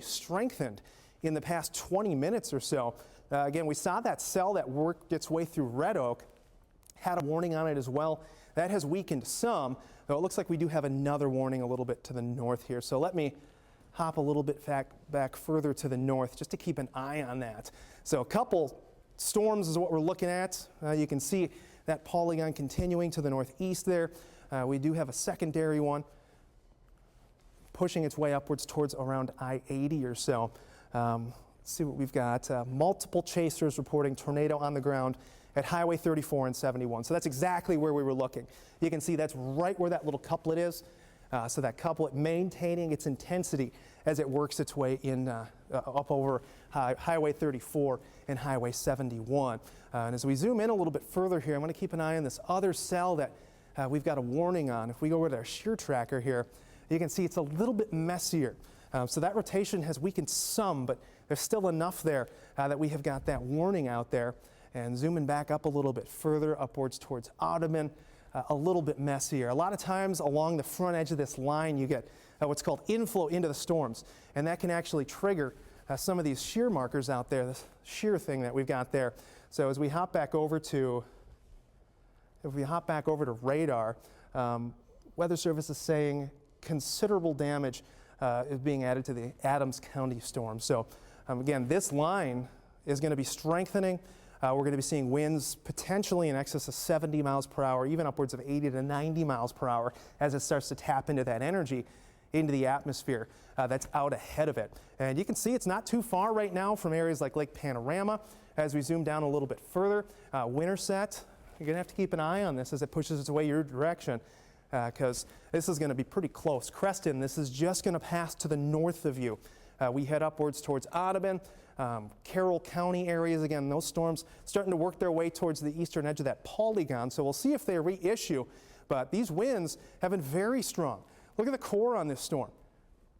strengthened in the past 20 minutes or so. Again, we saw that cell that worked its way through Red Oak had a warning on it as well. That has weakened some, though it looks like we do have another warning a little bit to the north here. So let me hop a little bit back further to the north just to keep an eye on that. So a couple storms is what we're looking at. You can see that polygon continuing to the northeast there. We do have a secondary one pushing its way upwards towards around I-80 or so. Let's see what we've got. Multiple chasers reporting tornado on the ground at Highway 34 and 71. So that's exactly where we were looking. You can see that's right where that little couplet is. So that couplet maintaining its intensity as it works its way in up over Highway 34 and Highway 71. And as we zoom in a little bit further here, I'm going to keep an eye on this other cell that we've got a warning on. If we go over to our shear tracker here, you can see it's a little bit messier. So that rotation has weakened some, but there's still enough there that we have got that warning out there. And zooming back up a little bit further upwards towards Ottoman, a little bit messier. A lot of times along the front edge of this line you get what's called inflow into the storms, and that can actually trigger some of these shear markers out there, this shear thing that we've got there. So as we hop back over to, radar, Weather Service is saying considerable damage is being added to the Adams County storm. So again, this line is going to be strengthening. We're going to be seeing winds potentially in excess of 70 miles per hour, even upwards of 80 to 90 miles per hour as it starts to tap into that energy into the atmosphere that's out ahead of it. And you can see it's not too far right now from areas like Lake Panorama. As we zoom down a little bit further, Winterset, you're going to have to keep an eye on this as it pushes its way your direction, because this is going to be pretty close. Creston, this is just going to pass to the north of you. We head upwards towards Audubon, Carroll County areas. Again, those storms starting to work their way towards the eastern edge of that polygon. So we'll see if they reissue. But these winds have been very strong. Look at the core on this storm.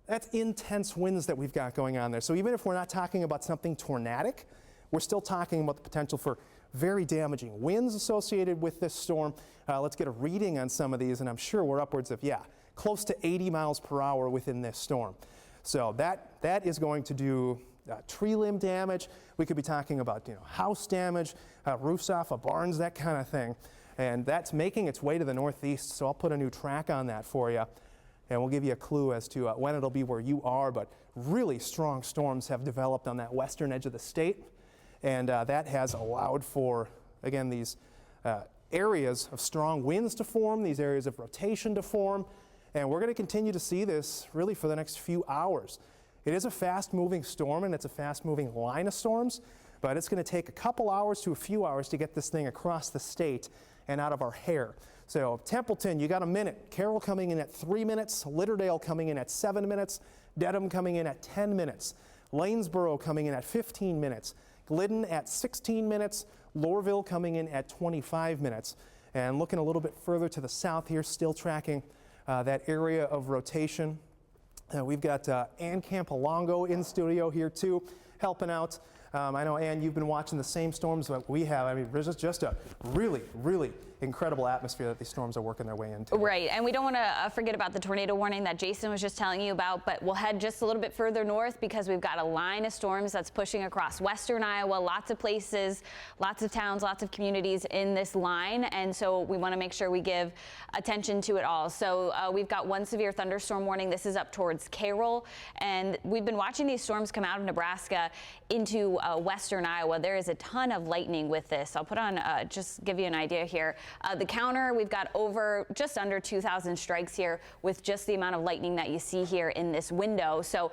That's intense winds that we've got going on there. So even if we're not talking about something tornadic, we're still talking about the potential for very damaging winds associated with this storm. Let's get a reading on some of these, and I'm sure we're upwards of, close to 80 miles per hour within this storm. So that is going to do tree limb damage. We could be talking about house damage, roofs off of barns, that kind of thing. And that's making its way to the northeast, so I'll put a new track on that for you. And we'll give you a clue as to when it'll be where you are. But really strong storms have developed on that western edge of the state. And that has allowed for, again, these areas of strong winds to form, these areas of rotation to form. And we're going to continue to see this really for the next few hours. It is a fast-moving storm, and it's a fast-moving line of storms, but it's going to take a couple hours to a few hours to get this thing across the state and out of our hair. So Templeton, you got a minute. Carroll coming in at 3 minutes. Litterdale coming in at 7 minutes. Dedham coming in at 10 minutes. Lanesboro coming in at 15 minutes. Glidden at 16 minutes. Lorville coming in at 25 minutes. And looking a little bit further to the south here, still tracking that area of rotation. We've got Ann Campolongo in studio here too, helping out. I know, Ann, you've been watching the same storms that we have. I mean, there's just a really, really incredible atmosphere that these storms are working their way into. Right, and we don't want to forget about the tornado warning that Jason was just telling you about, but we'll head just a little bit further north because we've got a line of storms that's pushing across western Iowa, lots of places, lots of towns, lots of communities in this line, and so we want to make sure we give attention to it all. So we've got one severe thunderstorm warning. This is up towards Carroll, and we've been watching these storms come out of Nebraska into western Iowa. There is a ton of lightning with this. I'll put on, just give you an idea here. The counter, we've got just under 2,000 strikes here with just the amount of lightning that you see here in this window. So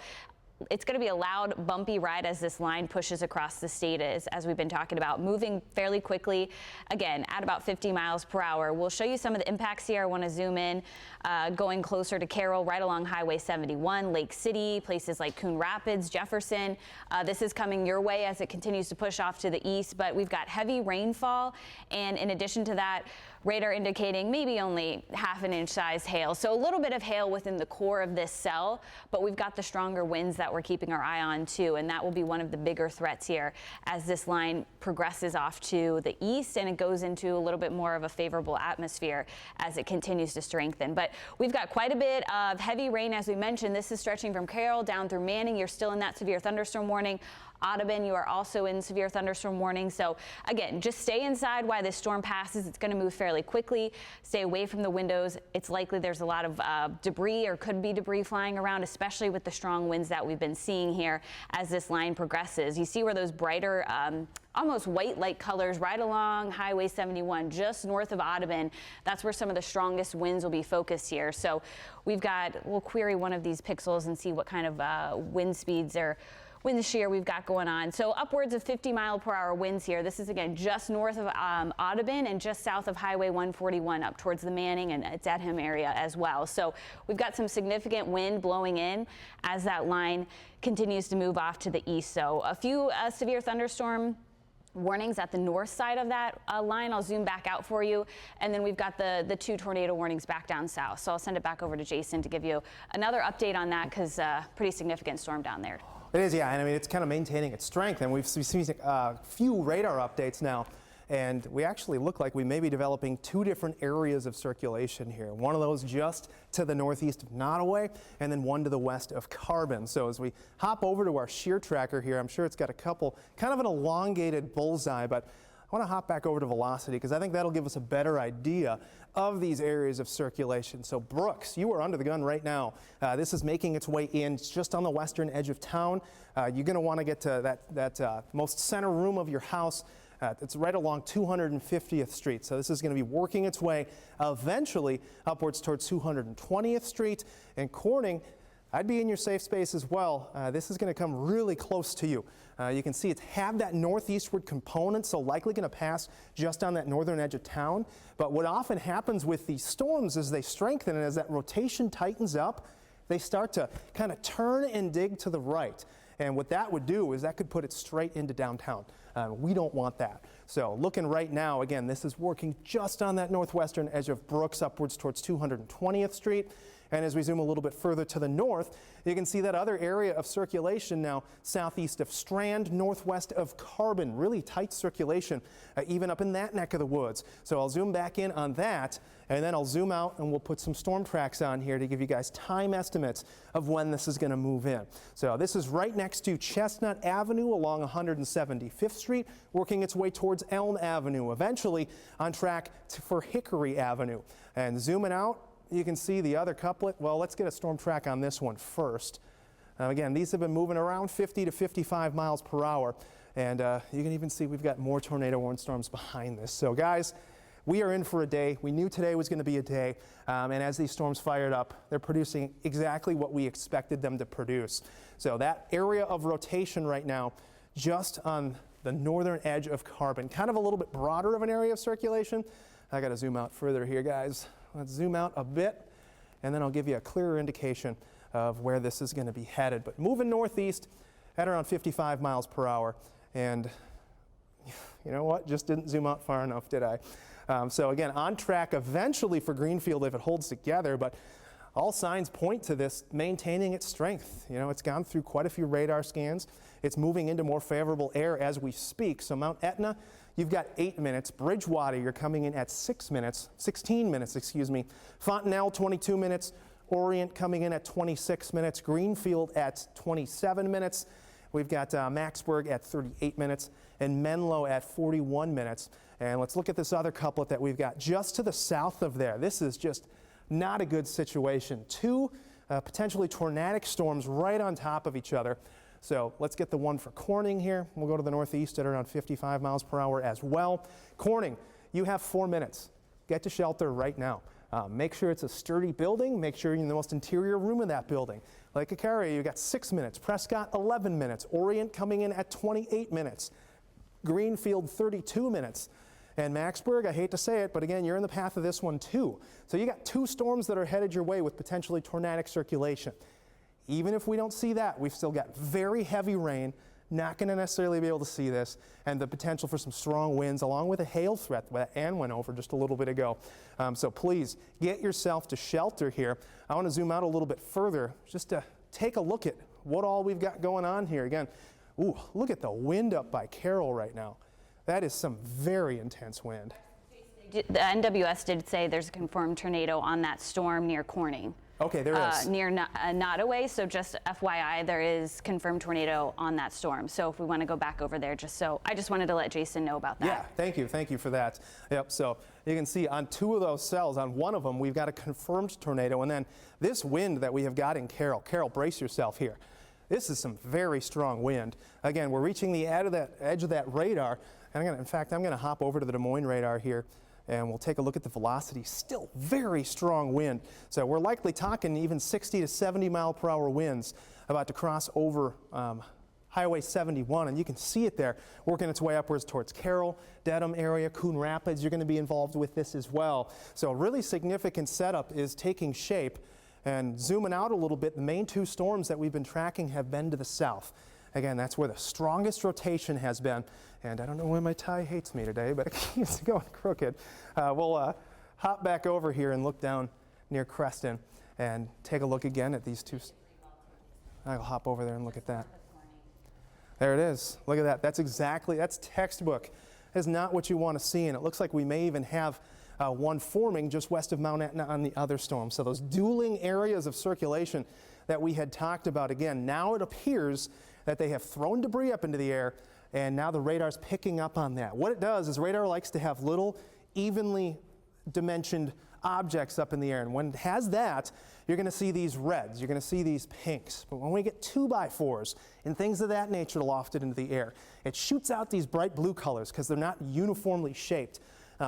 it's going to be a loud, bumpy ride as this line pushes across the state, as we've been talking about, moving fairly quickly, again, at about 50 miles per hour. We'll show you some of the impacts here. I want to zoom in, going closer to Carroll, right along Highway 71, Lake City, places like Coon Rapids, Jefferson. This is coming your way as it continues to push off to the east, but we've got heavy rainfall, and in addition to that, radar indicating maybe only half an inch size hail. So a little bit of hail within the core of this cell, but we've got the stronger winds that we're keeping our eye on too, and that will be one of the bigger threats here as this line progresses off to the east and it goes into a little bit more of a favorable atmosphere as it continues to strengthen. But we've got quite a bit of heavy rain, as we mentioned. This is stretching from Carroll down through Manning. You're still in that severe thunderstorm warning. Audubon, you are also in severe thunderstorm warning. So again, just stay inside while this storm passes. It's going to move fairly quickly. Stay away from the windows. It's likely there's a lot of debris or could be debris flying around, especially with the strong winds that we've been seeing here as this line progresses. You see where those brighter, almost white-like colors right along Highway 71, just north of Audubon. That's where some of the strongest winds will be focused here. So we've got, we'll query one of these pixels and see what kind of wind speeds or wind shear we've got going on. So upwards of 50-mile-per-hour winds here. This is again just north of Audubon and just south of Highway 141 up towards the Manning and Dedham area as well. So we've got some significant wind blowing in as that line continues to move off to the east. So a few severe thunderstorm warnings at the north side of that line. I'll zoom back out for you. And then we've got the 2 tornado warnings back down south. So I'll send it back over to Jason to give you another update on that because pretty significant storm down there. It is, yeah, and I mean, it's kind of maintaining its strength, and we've seen a few radar updates now, and we actually look like we may be developing 2 different areas of circulation here. One of those just to the northeast of Nottoway, and then one to the west of Carbon. So as we hop over to our shear tracker here, I'm sure it's got a couple, kind of an elongated bullseye, but I want to hop back over to velocity because I think that'll give us a better idea of these areas of circulation. So Brooks, you are under the gun right now. This is making its way in just on the western edge of town. You're going to want to get to that most center room of your house. It's right along 250th Street. So this is going to be working its way eventually upwards towards 220th Street. And Corning, I'd be in your safe space as well. This is going to come really close to you. You can see it's have that northeastward component, so likely going to pass just on that northern edge of town. But what often happens with these storms is they strengthen, and as that rotation tightens up, they start to kind of turn and dig to the right. And what that would do is that could put it straight into downtown. We don't want that. So looking right now, again, this is working just on that northwestern edge of Brooks upwards towards 220th Street. And as we zoom a little bit further to the north, you can see that other area of circulation now southeast of Strand, northwest of Carbon. Really tight circulation, even up in that neck of the woods. So I'll zoom back in on that, and then I'll zoom out and we'll put some storm tracks on here to give you guys time estimates of when this is going to move in. So this is right next to Chestnut Avenue along 175th Street, working its way towards Elm Avenue, eventually on track for Hickory Avenue. And zooming out, you can see the other couplet. Well, let's get a storm track on this one first. Again, these have been moving around 50 to 55 miles per hour. And you can even see we've got more tornado warning storms behind this. So guys, we are in for a day. We knew today was going to be a day. And as these storms fired up, they're producing exactly what we expected them to produce. So that area of rotation right now, just on the northern edge of Carbon, kind of a little bit broader of an area of circulation. I got to zoom out further here, guys. Let's zoom out a bit, and then I'll give you a clearer indication of where this is going to be headed. But moving northeast at around 55 miles per hour. And you know what? Just didn't zoom out far enough, did I? So again, on track eventually for Greenfield if it holds together, but all signs point to this maintaining its strength. You know, it's gone through quite a few radar scans. It's moving into more favorable air as we speak. So Mount Etna, you've got 8 minutes. Bridgewater, you're coming in at 16 minutes, excuse me. Fontenelle, 22 minutes. Orient coming in at 26 minutes. Greenfield at 27 minutes. We've got Macksburg at 38 minutes and Menlo at 41 minutes. And let's look at this other couplet that we've got just to the south of there. This is just not a good situation. 2 potentially tornadic storms right on top of each other. So let's get the one for Corning here. We'll go to the northeast at around 55 miles per hour as well. Corning, you have 4 minutes. Get to shelter right now. Make sure it's a sturdy building. Make sure you're in the most interior room of that building. Lake Icaria, you got 6 minutes. Prescott, 11 minutes. Orient coming in at 28 minutes. Greenfield, 32 minutes. And Macksburg, I hate to say it, but again, you're in the path of this one too. So you got 2 storms that are headed your way with potentially tornadic circulation. Even if we don't see that, we've still got very heavy rain, not going to necessarily be able to see this, and the potential for some strong winds along with a hail threat that Ann went over just a little bit ago. So please get yourself to shelter here. I want to zoom out a little bit further just to take a look at what all we've got going on here. Again, ooh, look at the wind up by Carroll right now. That is some very intense wind. The NWS did say there's a confirmed tornado on that storm near Corning. Okay, there is. Near Nottoway, so just FYI, there is confirmed tornado on that storm. So if we want to go back over there, I just wanted to let Jason know about that. Yeah, thank you for that. Yep, so you can see on 2 of those cells, on one of them, we've got a confirmed tornado, and then this wind that we have got in Carroll. Carroll, brace yourself here. This is some very strong wind. Again, we're reaching the edge of that radar, and in fact, I'm going to hop over to the Des Moines radar here, and we'll take a look at the velocity. Still very strong wind. So we're likely talking even 60 to 70 mile per hour winds about to cross over Highway 71, and you can see it there working its way upwards towards Carroll, Dedham area, Coon Rapids. You're going to be involved with this as well. So a really significant setup is taking shape. And zooming out a little bit, the main 2 storms that we've been tracking have been to the south. Again, that's where the strongest rotation has been. And I don't know why my tie hates me today, but it keeps going crooked. We'll hop back over here and look down near Creston and take a look again at these 2. I'll hop over there and look at that. There it is. Look at that. That's textbook. That's not what you want to see. And it looks like we may even have one forming just west of Mount Etna on the other storm. So those dueling areas of circulation that we had talked about, again, now it appears that they have thrown debris up into the air, and now the radar's picking up on that. What it does is radar likes to have little, evenly dimensioned objects up in the air, and when it has that, you're going to see these reds, you're going to see these pinks. But when we get 2x4s and things of that nature lofted into the air, it shoots out these bright blue colors because they're not uniformly shaped.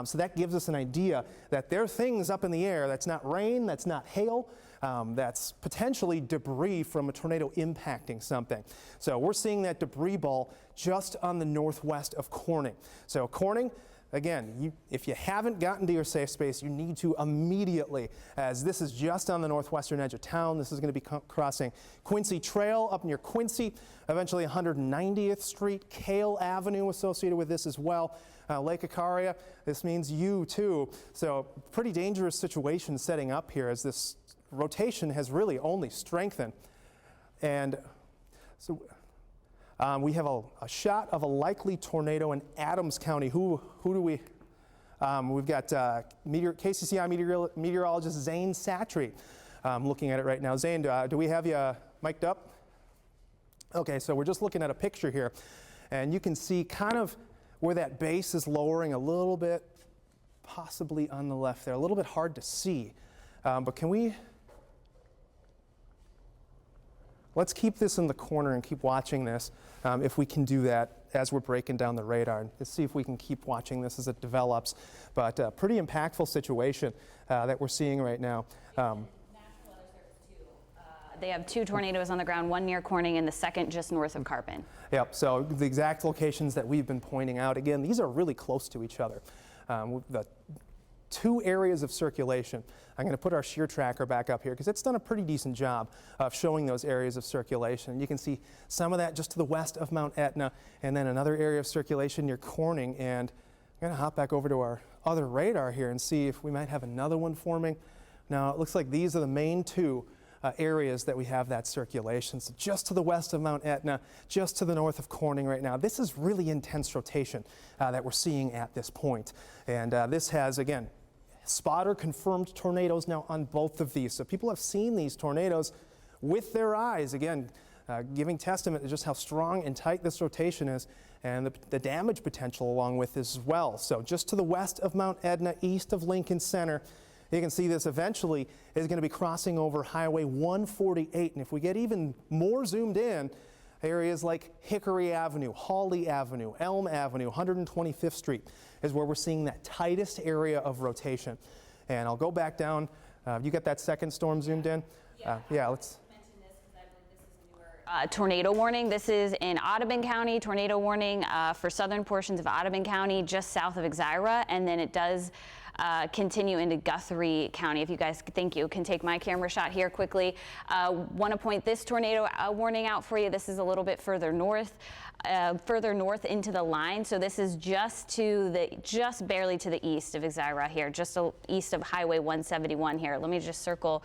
So that gives us an idea that there are things up in the air that's not rain, that's not hail, that's potentially debris from a tornado impacting something. So we're seeing that debris ball just on the northwest of Corning. So Corning, again, if you haven't gotten to your safe space, you need to immediately, as this is just on the northwestern edge of town. This is going to be crossing Quincy Trail up near Quincy, eventually 190th Street, Cale Avenue associated with this as well. Lake Icaria, this means you too. So pretty dangerous situation setting up here as this rotation has really only strengthened. And so we have a shot of a likely tornado in Adams County. Who do we? We've got KCCI meteorologist Zane Satry looking at it right now. Zane, do we have you mic'd up? Okay, so we're just looking at a picture here, and you can see kind of where that base is lowering a little bit, possibly on the left there. A little bit hard to see, but let's keep this in the corner and keep watching this if we can do that as we're breaking down the radar. Let's see if we can keep watching this as it develops. But pretty impactful situation that we're seeing right now. They have 2 tornadoes on the ground, one near Corning and the second just north of Carpin. Yep, so the exact locations that we've been pointing out, again, these are really close to each other. The 2 areas of circulation. I'm going to put our shear tracker back up here because it's done a pretty decent job of showing those areas of circulation. You can see some of that just to the west of Mount Etna, and then another area of circulation near Corning. And I'm going to hop back over to our other radar here and see if we might have another one forming. Now, it looks like these are the main 2 areas that we have that circulation. So just to the west of Mount Etna, just to the north of Corning right now. This is really intense rotation that we're seeing at this point. And this has, again, spotter confirmed tornadoes now on both of these. So people have seen these tornadoes with their eyes, again, giving testament to just how strong and tight this rotation is and the damage potential along with this as well. So just to the west of Mount Etna, east of Lincoln Center, you can see this eventually is going to be crossing over Highway 148. And if we get even more zoomed in, areas like Hickory Avenue, Hawley Avenue, Elm Avenue, 125th Street is where we're seeing that tightest area of rotation. And I'll go back down. You got that second storm zoomed in? Yeah, let's. Tornado warning. This is in Audubon County. Tornado warning for southern portions of Audubon County, just south of Exira, and then it does continue into Guthrie County. If you guys, thank you, can take my camera shot here quickly. Want to point this tornado warning out for you. This is a little bit further north into the line. So this is just barely to the east of Exira here, just east of Highway 171 here. Let me just circle.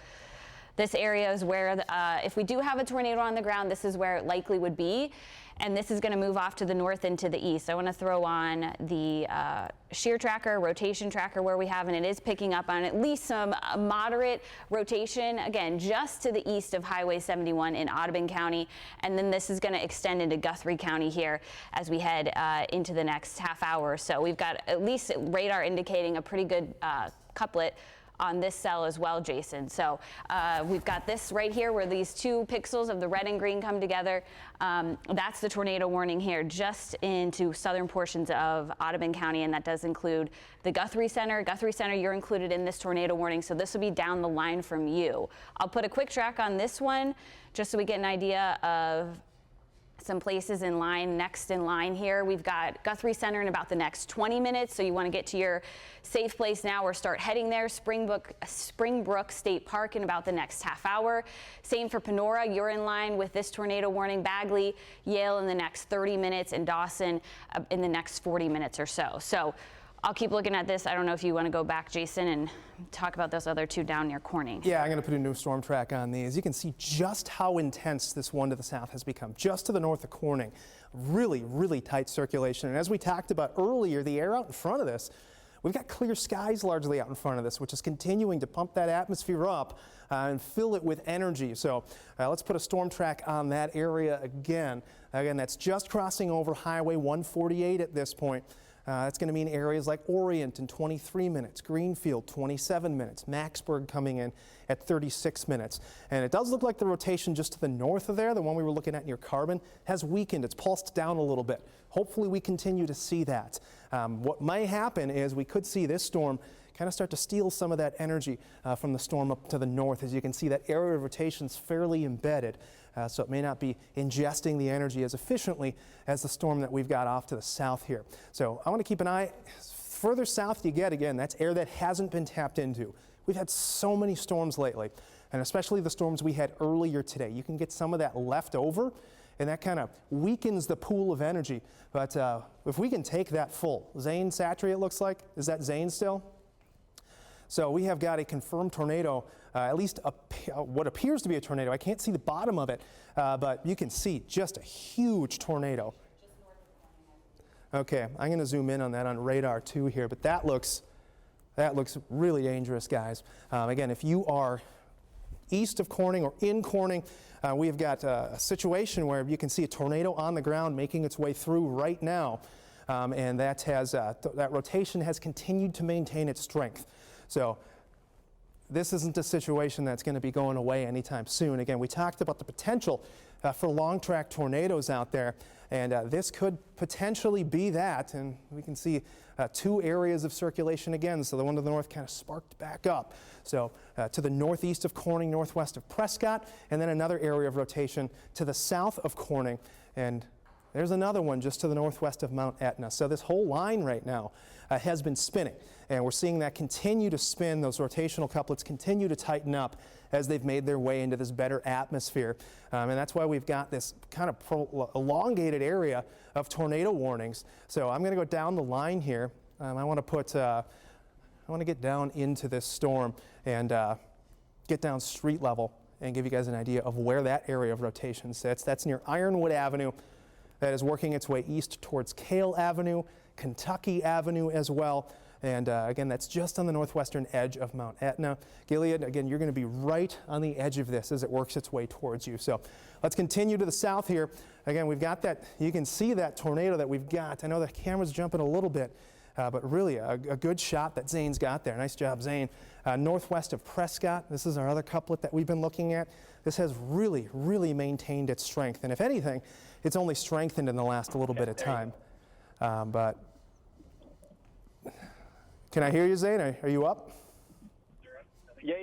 This area is where, if we do have a tornado on the ground, this is where it likely would be. And this is going to move off to the north and to the east. I want to throw on the shear tracker, rotation tracker where we have, and it is picking up on at least some moderate rotation, again, just to the east of Highway 71 in Audubon County. And then this is going to extend into Guthrie County here as we head into the next half hour. So we've got at least radar indicating a pretty good couplet on this cell as well, Jason. So we've got this right here where these 2 pixels of the red and green come together. That's the tornado warning here just into southern portions of Audubon County, and that does include the Guthrie Center. Guthrie Center, you're included in this tornado warning, so this will be down the line from you. I'll put a quick track on this one just so we get an idea of some places in line, next in line here. We've got Guthrie Center in about the next 20 minutes, so you want to get to your safe place now or start heading there. Springbrook State Park in about the next half hour. Same for Panora, you're in line with this tornado warning. Bagley, Yale in the next 30 minutes, and Dawson in the next 40 minutes or so. So I'll keep looking at this. I don't know if you want to go back, Jason, and talk about those other 2 down near Corning. Yeah, I'm going to put a new storm track on these. You can see just how intense this one to the south has become, just to the north of Corning. Really, really tight circulation. And as we talked about earlier, the air out in front of this, we've got clear skies largely out in front of this, which is continuing to pump that atmosphere up and fill it with energy. So let's put a storm track on that area again. Again, that's just crossing over Highway 148 at this point. That's going to mean areas like Orient in 23 minutes, Greenfield 27 minutes, Macksburg coming in at 36 minutes. And it does look like the rotation just to the north of there, the one we were looking at near Carbon, has weakened. It's pulsed down a little bit. Hopefully we continue to see that. What might happen is we could see this storm kind of start to steal some of that energy from the storm up to the north. As you can see, that area of rotation is fairly embedded. So it may not be ingesting the energy as efficiently as the storm that we've got off to the south here. So I want to keep an eye. Further south you get, again, that's air that hasn't been tapped into. We've had so many storms lately, and especially the storms we had earlier today. You can get some of that left over, and that kind of weakens the pool of energy. But if we can take that full, Zane, Satry, it looks like. Is that Zane still? So we have got a confirmed tornado, at least what appears to be a tornado. I can't see the bottom of it, but you can see just a huge tornado. Okay, I'm going to zoom in on that on radar too here, but that looks really dangerous, guys. Again, if you are east of Corning or in Corning, we've got a situation where you can see a tornado on the ground making its way through right now, and that rotation has continued to maintain its strength. So this isn't a situation that's going to be going away anytime soon. Again, we talked about the potential for long-track tornadoes out there, and this could potentially be that. And we can see 2 areas of circulation again. So the one to the north kind of sparked back up. So to the northeast of Corning, northwest of Prescott, and then another area of rotation to the south of Corning. And there's another one just to the northwest of Mount Etna. So this whole line right now has been spinning, and we're seeing that continue to spin. Those rotational couplets continue to tighten up as they've made their way into this better atmosphere. And that's why we've got this kind of elongated area of tornado warnings. So I'm going to go down the line here. I want to get down into this storm and get down street level and give you guys an idea of where that area of rotation sits. That's near Ironwood Avenue. That is working its way east towards Cale Avenue, Kentucky Avenue as well. And again, that's just on the northwestern edge of Mount Etna. Gilead, again, you're going to be right on the edge of this as it works its way towards you. So let's continue to the south here. Again, we've got that, you can see that tornado that we've got. I know the camera's jumping a little bit, but really a good shot that Zane's got there. Nice job, Zane. Northwest of Prescott, this is our other couplet that we've been looking at. This has really, really maintained its strength. And if anything, it's only strengthened in the last little bit of time. But can I hear you, Zane? Are you up? Yeah.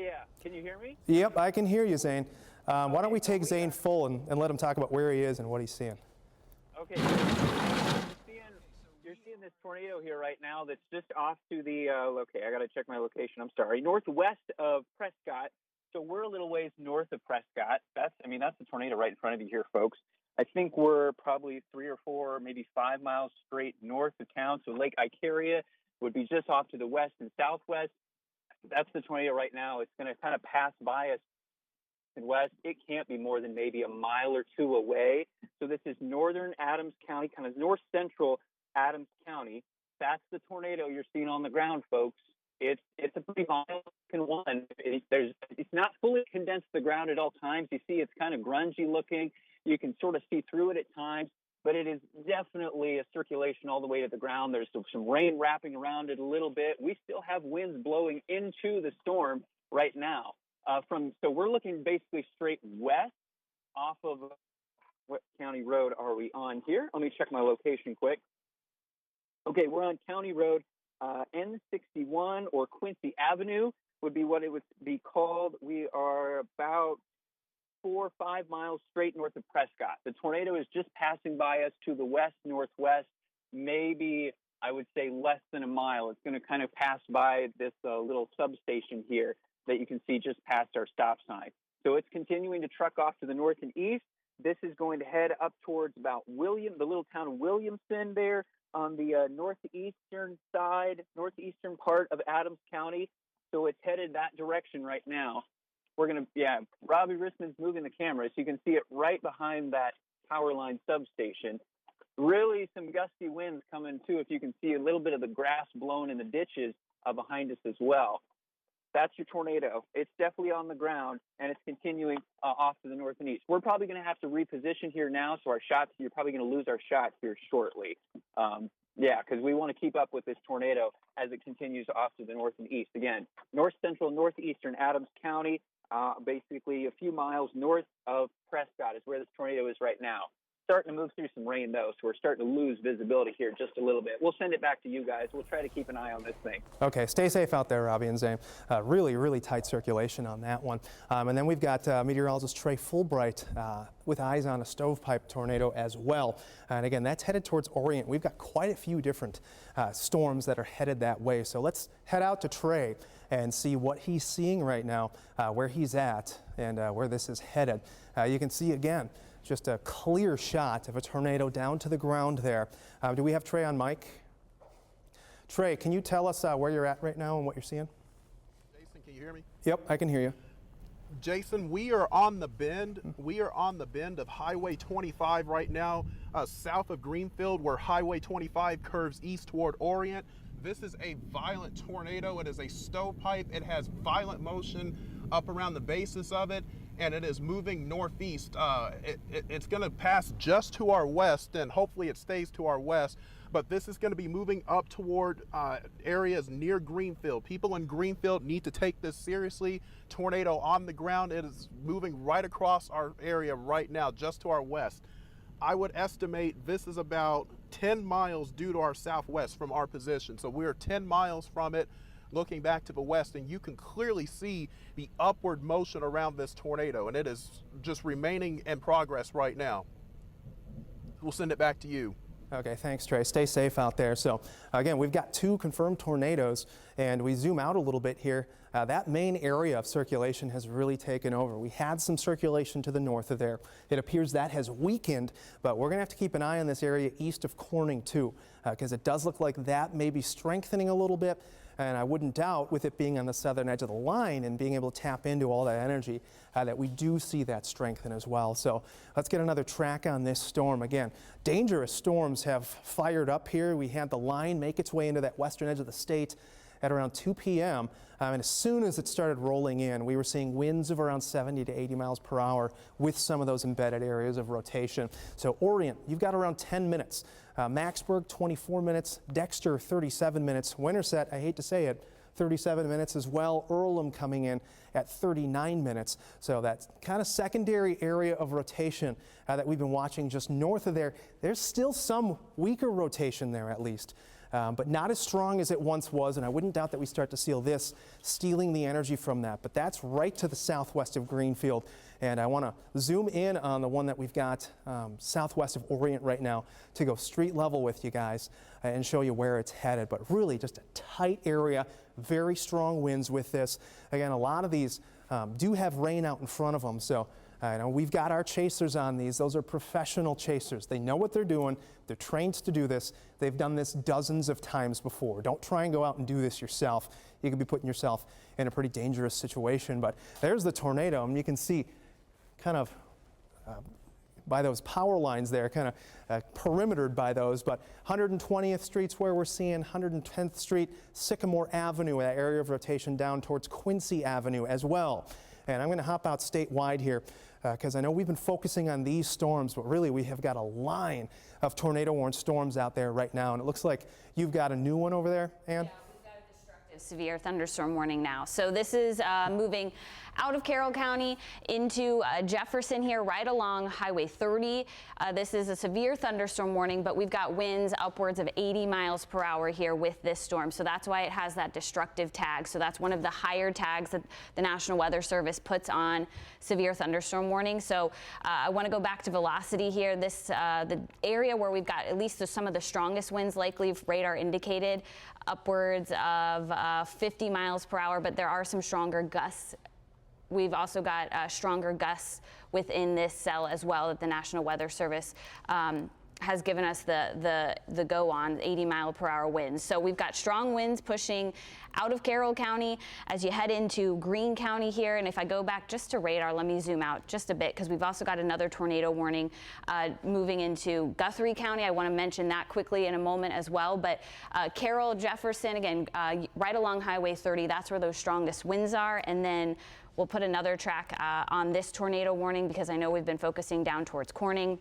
Can you hear me? Yep, I can hear you, Zane. Why don't we take Zane full and let him talk about where he is and what he's seeing? Okay. You're seeing in this tornado here right now that's just off to the, okay, I got to check my location. I'm sorry. Northwest of Prescott. So we're a little ways north of Prescott. That's the tornado right in front of you here, folks. I think we're probably 3 or 4, maybe 5 miles straight north of town. So Lake Icaria would be just off to the west and southwest. That's the tornado right now. It's going to kind of pass by us and west. It can't be more than maybe a mile or two away. So this is northern Adams County, kind of north central Adams County. That's the tornado you're seeing on the ground, folks. It's a pretty violent one. It's not fully condensed to the ground at all times. You see, it's kind of grungy looking. You can sort of see through it at times, but it is definitely a circulation all the way to the ground. There's some rain wrapping around it a little bit. We still have winds blowing into the storm right now. So we're looking basically straight west off of what county road are we on here? Let me check my location quick. Okay, we're on County Road N61 or Quincy Avenue would be what it would be called. We are about 4 or 5 miles straight north of Prescott. The tornado is just passing by us to the west northwest, maybe I would say less than a mile. It's going to kind of pass by this little substation here that you can see just past our stop sign. So it's continuing to truck off to the north and east. This is going to head up towards about the little town of Williamson there on the northeastern side, northeastern part of Adams County. So it's headed that direction right now. Robbie Rissman's moving the camera, so you can see it right behind that power line substation. Really some gusty winds coming too, if you can see a little bit of the grass blown in the ditches behind us as well. That's your tornado. It's definitely on the ground, and it's continuing off to the north and east. We're probably going to have to reposition here now, so you're probably going to lose our shot here shortly. Because we want to keep up with this tornado as it continues off to the north and east. Again, north central, northeastern Adams County, basically a few miles north of Prescott is where this tornado is right now. Starting to move through some rain, though, so we're starting to lose visibility here just a little bit. We'll send it back to you guys. We'll try to keep an eye on this thing. Okay, stay safe out there, Robbie and Zane. Really, really tight circulation on that one. And then we've got meteorologist Trey Fulbright with eyes on a stovepipe tornado as well. And again, that's headed towards Orient. We've got quite a few different storms that are headed that way. So let's head out to Trey and see what he's seeing right now, where he's at, and where this is headed. You can see again, just a clear shot of a tornado down to the ground there. Do we have Trey on mic? Trey, can you tell us where you're at right now and what you're seeing? Jason, can you hear me? Yep, I can hear you. Jason, we are on the bend. We are on the bend of Highway 25 right now, south of Greenfield, where Highway 25 curves east toward Orient. This is a violent tornado. It is a stovepipe. It has violent motion up around the basis of it, and it is moving northeast. It's going to pass just to our west, and hopefully it stays to our west. But this is going to be moving up toward areas near Greenfield. People in Greenfield need to take this seriously. Tornado on the ground. It is moving right across our area right now, just to our west. I would estimate this is about 10 miles due to our southwest from our position. So we're 10 miles from it, looking back to the west, and you can clearly see the upward motion around this tornado, and it is just remaining in progress right now. We'll send it back to you. Okay, thanks, Trey. Stay safe out there. So again, we've got 2 confirmed tornadoes, and we zoom out a little bit here. That main area of circulation has really taken over. We had some circulation to the north of there. It appears that has weakened, but we're going to have to keep an eye on this area east of Corning too, because it does look like that may be strengthening a little bit. And I wouldn't doubt, with it being on the southern edge of the line and being able to tap into all that energy, that we do see that strengthen as well. So let's get another track on this storm. Again, dangerous storms have fired up here. We had the line make its way into that western edge of the state at around 2 p.m. And as soon as it started rolling in, we were seeing winds of around 70 to 80 miles per hour with some of those embedded areas of rotation. So Orient, you've got around 10 minutes. Maxburg, 24 minutes. Dexter, 37 minutes. Winterset, I hate to say it, 37 minutes as well. Earlham coming in at 39 minutes. So that kind of secondary area of rotation that we've been watching just north of there, there's still some weaker rotation there at least. But not as strong as it once was, and I wouldn't doubt that we start to see this stealing the energy from that. But that's right to the southwest of Greenfield, and I want to zoom in on the one that we've got southwest of Orient right now to go street level with you guys and show you where it's headed. But really just a tight area, very strong winds with this. Again, a lot of these do have rain out in front of them, so we've got our chasers on these. Those are professional chasers. They know what they're doing. They're trained to do this. They've done this dozens of times before. Don't try and go out and do this yourself. You could be putting yourself in a pretty dangerous situation. But there's the tornado, and you can see kind of by those power lines there, kind of perimetered by those. But 120th Street's where we're seeing 110th Street, Sycamore Avenue, that area of rotation down towards Quincy Avenue as well. And I'm going to hop out statewide here because I know we've been focusing on these storms, but really we have got a line of tornado warned storms out there right now. And it looks like you've got a new one over there, Ann? Yeah, we've got a destructive severe thunderstorm warning now. So this is moving out of Carroll County into Jefferson here, right along Highway 30. This is a severe thunderstorm warning, but we've got winds upwards of 80 miles per hour here with this storm. So that's why it has that destructive tag. So that's one of the higher tags that the National Weather Service puts on severe thunderstorm warning. So I want to go back to velocity here. This the area where we've got at least some of the strongest winds, likely radar indicated, upwards of 50 miles per hour, but there are some stronger gusts. We've also got stronger gusts within this cell as well that the National Weather Service has given us the go on, 80 mile per hour winds. So we've got strong winds pushing out of Carroll County as you head into Greene County here. And if I go back just to radar, let me zoom out just a bit because we've also got another tornado warning moving into Guthrie County. I want to mention that quickly in a moment as well. But Carroll, Jefferson, again, right along Highway 30, that's where those strongest winds are. And then we'll put another track on this tornado warning because I know we've been focusing down towards Corning.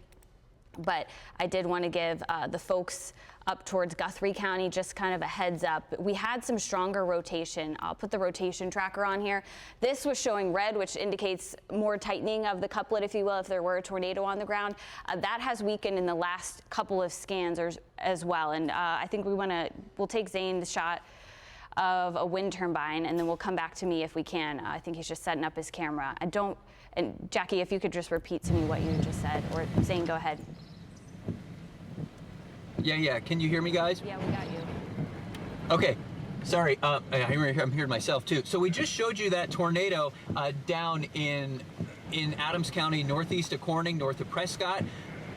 But I did want to give the folks up towards Guthrie County just kind of a heads up. We had some stronger rotation. I'll put the rotation tracker on here. This was showing red, which indicates more tightening of the couplet, if you will, if there were a tornado on the ground. That has weakened in the last couple of scans as well. And I think we'll take Zane's shot of a wind turbine, and then we'll come back to me if we can. I think he's just setting up his camera. And Jackie, if you could just repeat to me what you just said, or Zane, go ahead. Yeah. Can you hear me, guys? Yeah, we got you. Okay. Sorry, I'm hearing myself too. So we just showed you that tornado down in Adams County, northeast of Corning, north of Prescott,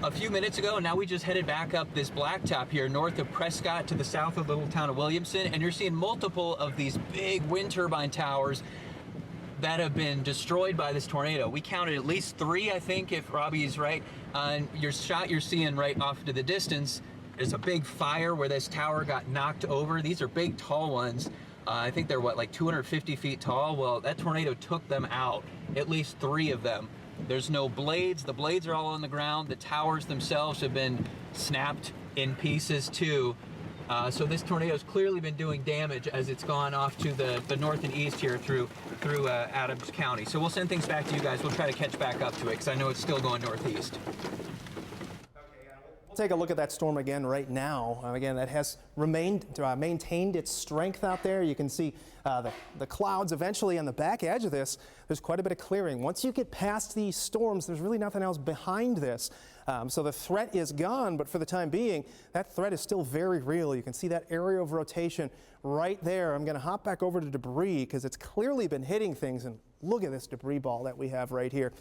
a few minutes ago, and now we just headed back up this blacktop here north of Prescott to the south of the little town of Williamson, and you're seeing multiple of these big wind turbine towers that have been destroyed by this tornado. We counted at least 3, I think, if Robbie's right. Your shot you're seeing right off to the distance, there's a big fire where this tower got knocked over. These are big, tall ones. I think they're, like 250 feet tall? Well, that tornado took them out, at least 3 of them. There's no blades. The blades are all on the ground. The towers themselves have been snapped in pieces too. So this tornado has clearly been doing damage as it's gone off to the north and east here through Adams County. So we'll send things back to you guys. We'll try to catch back up to it because I know it's still going northeast. We'll take a look at that storm again right now. Again, that has maintained its strength out there. You can see the clouds eventually on the back edge of this. There's quite a bit of clearing. Once you get past these storms, there's really nothing else behind this. So the threat is gone, but for the time being, that threat is still very real. You can see that area of rotation right there. I'm going to hop back over to debris because it's clearly been hitting things. And look at this debris ball that we have right here.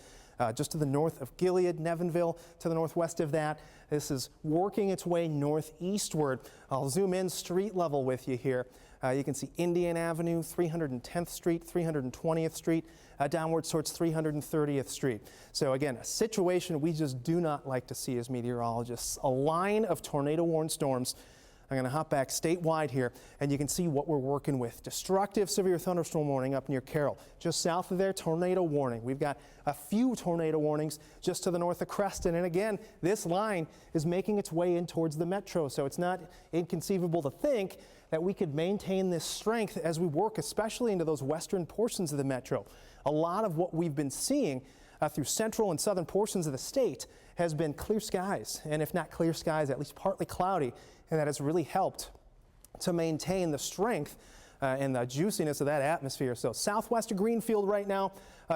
Just to the north of Gilead, Nevinville, to the northwest of that. This is working its way northeastward. I'll zoom in street level with you here. You can see Indian Avenue, 310th Street, 320th Street, downwards towards 330th Street. So again, a situation we just do not like to see as meteorologists. A line of tornado warned storms I'm going to hop back statewide here, and you can see what we're working with. Destructive severe thunderstorm warning up near Carroll. Just south of there, tornado warning. We've got a few tornado warnings just to the north of Creston. And again, this line is making its way in towards the metro, so it's not inconceivable to think that we could maintain this strength as we work, especially into those western portions of the metro. A lot of what we've been seeing through central and southern portions of the state has been clear skies, and if not clear skies, at least partly cloudy, and that has really helped to maintain the strength and the juiciness of that atmosphere. So southwest of Greenfield right now,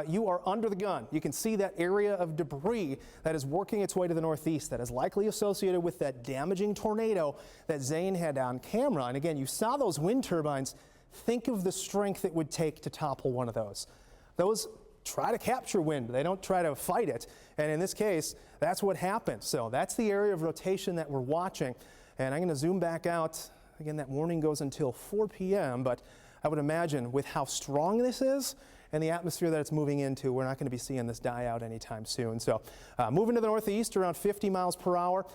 you are under the gun. You can see that area of debris that is working its way to the northeast that is likely associated with that damaging tornado that Zane had on camera. And again, you saw those wind turbines. Think of the strength it would take to topple one of those. Those try to capture wind. They don't try to fight it. And in this case, that's what happened. So that's the area of rotation that we're watching. And I'm going to zoom back out. Again, that warning goes until 4 p.m., but I would imagine with how strong this is and the atmosphere that it's moving into, we're not going to be seeing this die out anytime soon. So moving to the northeast around 50 miles per hour.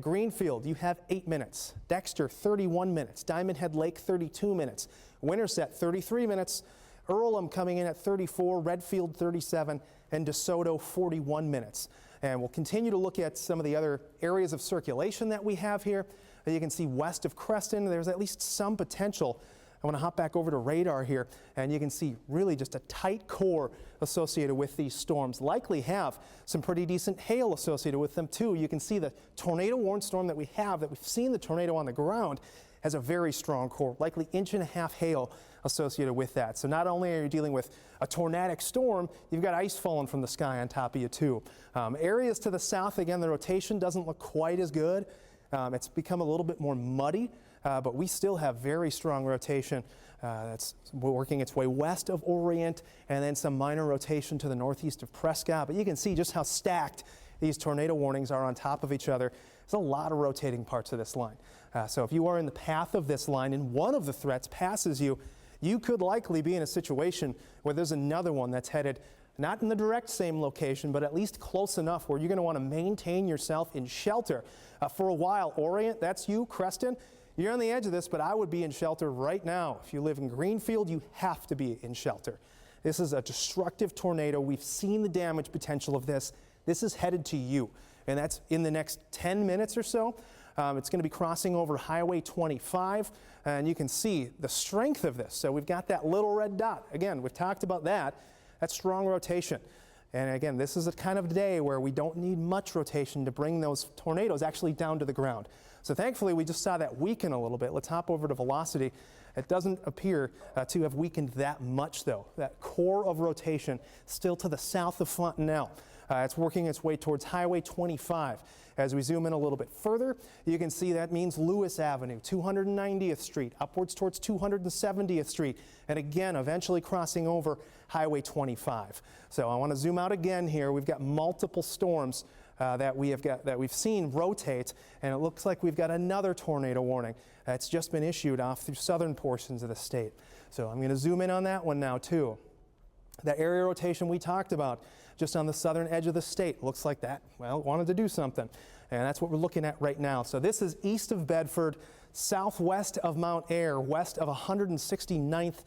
Greenfield, you have 8 minutes. Dexter, 31 minutes. Diamond Head Lake, 32 minutes. Winterset, 33 minutes. Earlham coming in at 34, Redfield 37, and DeSoto 41 minutes. And we'll continue to look at some of the other areas of circulation that we have here. You can see west of Creston, there's at least some potential. I want to hop back over to radar here, and you can see really just a tight core associated with these storms. Likely have some pretty decent hail associated with them too. You can see the tornado warned storm that we have, that we've seen the tornado on the ground, has a very strong core, likely 1.5 inches hail associated with that. So not only are you dealing with a tornadic storm, you've got ice falling from the sky on top of you too. Areas to the south, again, the rotation doesn't look quite as good. It's become a little bit more muddy, but we still have very strong rotation that's working its way west of Orient, and then some minor rotation to the northeast of Prescott. But you can see just how stacked these tornado warnings are on top of each other. There's a lot of rotating parts of this line. So if you are in the path of this line and one of the threats passes you, you could likely be in a situation where there's another one that's headed not in the direct same location, but at least close enough where you're going to want to maintain yourself in shelter for a while. Orient, that's you. Creston, you're on the edge of this, but I would be in shelter right now. If you live in Greenfield, you have to be in shelter. This is a destructive tornado. We've seen the damage potential of this. This is headed to you, and that's in the next 10 minutes or so. It's going to be crossing over Highway 25, and you can see the strength of this. So we've got that little red dot. Again, we've talked about that. That's strong rotation. And again, this is a kind of day where we don't need much rotation to bring those tornadoes actually down to the ground. So thankfully, we just saw that weaken a little bit. Let's hop over to velocity. It doesn't appear to have weakened that much, though. That core of rotation still to the south of Fontenelle. It's working its way towards Highway 25. As we zoom in a little bit further, you can see that means Lewis Avenue, 290th Street, upwards towards 270th Street, and again, eventually crossing over Highway 25. So I want to zoom out again here. We've got multiple storms that we've seen rotate, and it looks like we've got another tornado warning that's just been issued off through southern portions of the state. So I'm going to zoom in on that one now too. That area rotation we talked about just on the southern edge of the state looks like that, well, wanted to do something. And that's what we're looking at right now. So this is east of Bedford, southwest of Mount Ayr, west of 169th,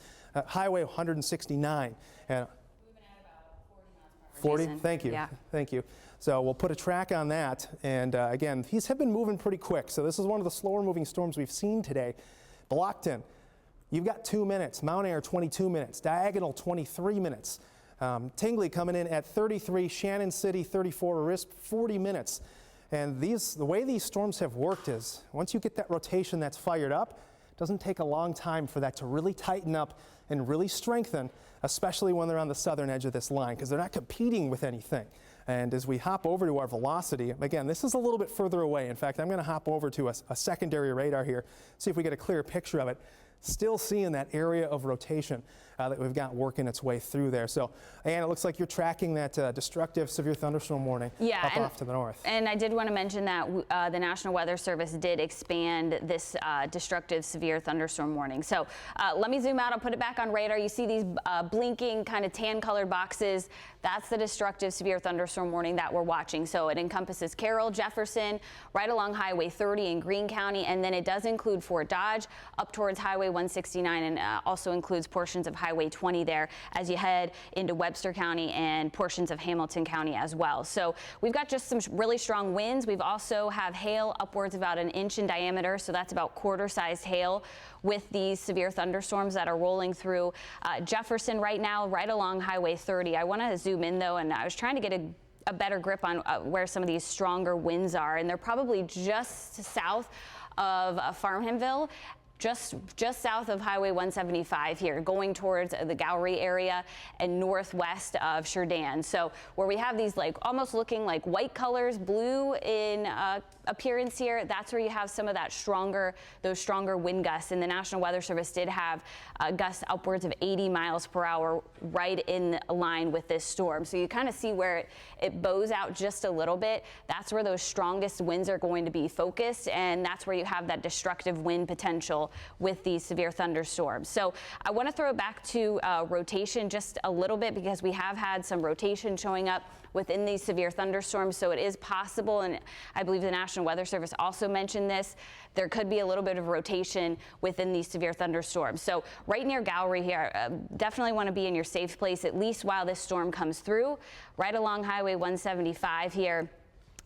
Highway 169. And Moving at about 40 miles per hour. 40? Jason. Thank you. Yeah. Thank you. So we'll put a track on that. And again, these have been moving pretty quick. So this is one of the slower moving storms we've seen today. Blockton, you've got 2 minutes. Mount Ayr, 22 minutes. Diagonal, 23 minutes. Tingley coming in at 33. Shannon City, 34. Risp, 40 minutes. And the way these storms have worked is once you get that rotation that's fired up, it doesn't take a long time for that to really tighten up and really strengthen, especially when they're on the southern edge of this line, because they're not competing with anything. And as we hop over to our velocity, again, this is a little bit further away. In fact, I'm going to hop over to a secondary radar here, see if we get a clear picture of it. still seeing that area of rotation that we've got working its way through there. So, and it looks like you're tracking that destructive severe thunderstorm warning up off to the north. And I did want to mention that the National Weather Service did expand this destructive severe thunderstorm warning. So let me zoom out. I'll put it back on radar. You see these blinking kind of tan colored boxes. That's the destructive severe thunderstorm warning that we're watching. So it encompasses Carroll, Jefferson, right along Highway 30 in Greene County, and then it does include Fort Dodge up towards Highway 169, and also includes portions of Highway 20 there as you head into Webster County and portions of Hamilton County as well. So we've got just some really strong winds. We've also have hail upwards about 1 inch in diameter, so that's about quarter-sized hail with these severe thunderstorms that are rolling through Jefferson right now, right along Highway 30. I want to zoom in though, and I was trying to get a better grip on where some of these stronger winds are, and they're probably just south of Farmhamville. Just south of Highway 175 here, going towards the Gowrie area and northwest of Sheridan. So where we have these like almost looking like white colors, blue in appearance here, that's where you have some of that those stronger wind gusts. And the National Weather Service did have gusts upwards of 80 miles per hour right in line with this storm. So you kind of see where it bows out just a little bit. That's where those strongest winds are going to be focused, and that's where you have that destructive wind potential with these severe thunderstorms. So I want to throw it back to rotation just a little bit, because we have had some rotation showing up within these severe thunderstorms. So it is possible, and I believe the National Weather Service also mentioned this, there could be a little bit of rotation within these severe thunderstorms. So right near Gowrie here, definitely want to be in your safe place, at least while this storm comes through, right along Highway 175 here,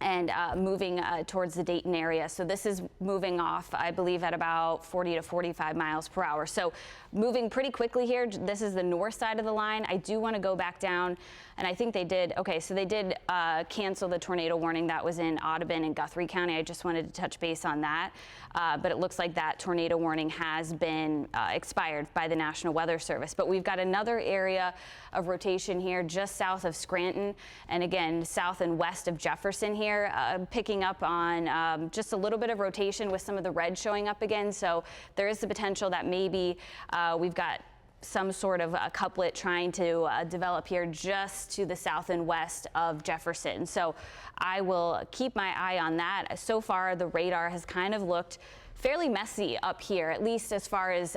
and moving towards the Dayton area. So this is moving off, I believe, at about 40 to 45 miles per hour. So moving pretty quickly here. This is the north side of the line. I do want to go back down, and I think they did. Okay, so they did cancel the tornado warning that was in Audubon and Guthrie County. I just wanted to touch base on that. But it looks like that tornado warning has been expired by the National Weather Service. But we've got another area of rotation here just south of Scranton, and again south and west of Jefferson here, picking up on just a little bit of rotation with some of the red showing up again. So there is the potential that maybe we've got some sort of a couplet trying to develop here just to the south and west of Jefferson. So I will keep my eye on that. So far, the radar has kind of looked fairly messy up here, at least as far as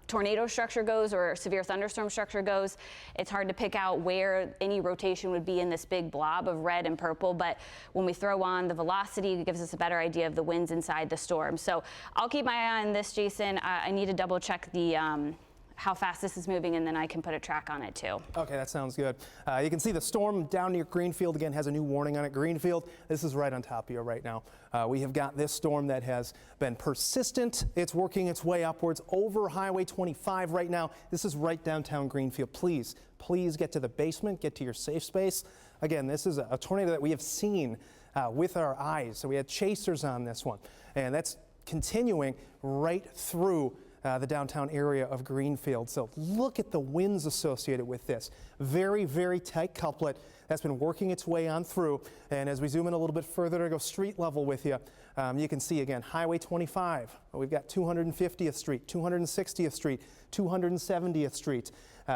tornado structure goes or severe thunderstorm structure goes. It's hard to pick out where any rotation would be in this big blob of red and purple, but when we throw on the velocity, it gives us a better idea of the winds inside the storm. So I'll keep my eye on this, Jason. I need to double check the how fast this is moving, and then I can put a track on it too. Okay, that sounds good. You can see the storm down near Greenfield again has a new warning on it. Greenfield, this is right on top of you right now. We have got this storm that has been persistent. It's working its way upwards over Highway 25 right now. This is right downtown Greenfield. Please get to the basement, get to your safe space. Again, this is a tornado that we have seen with our eyes. So we had chasers on this one, and that's continuing right through the downtown area of Greenfield. So look at the winds associated with this. Very, very tight couplet that's been working its way on through. And as we zoom in a little bit further to go street level with you, you can see again, Highway 25. We've got 250th Street, 260th Street, 270th Street.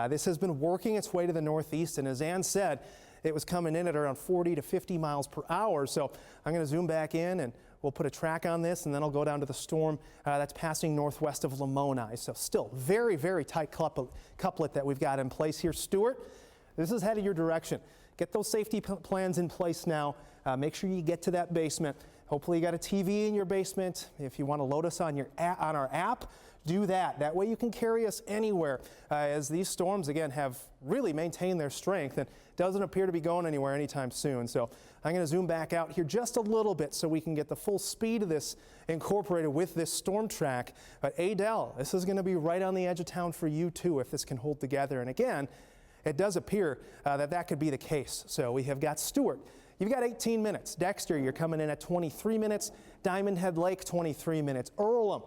This has been working its way to the northeast, and as Ann said, it was coming in at around 40 to 50 miles per hour. So I'm going to zoom back in, and we'll put a track on this, and then I'll go down to the storm that's passing northwest of Lamoni. So still very, very tight couplet that we've got in place here. Stuart, this is headed your direction. Get those safety plans in place now. Make sure you get to that basement. Hopefully you got a TV in your basement. If you want to load us on our app, do that. That way you can carry us anywhere, as these storms again have really maintained their strength and doesn't appear to be going anywhere anytime soon. So I'm going to zoom back out here just a little bit so we can get the full speed of this incorporated with this storm track. But Adele, this is going to be right on the edge of town for you too if this can hold together. And again, it does appear that could be the case. So we have got Stuart. You've got 18 minutes. Dexter, you're coming in at 23 minutes. Diamond Head Lake, 23 minutes. Earlham,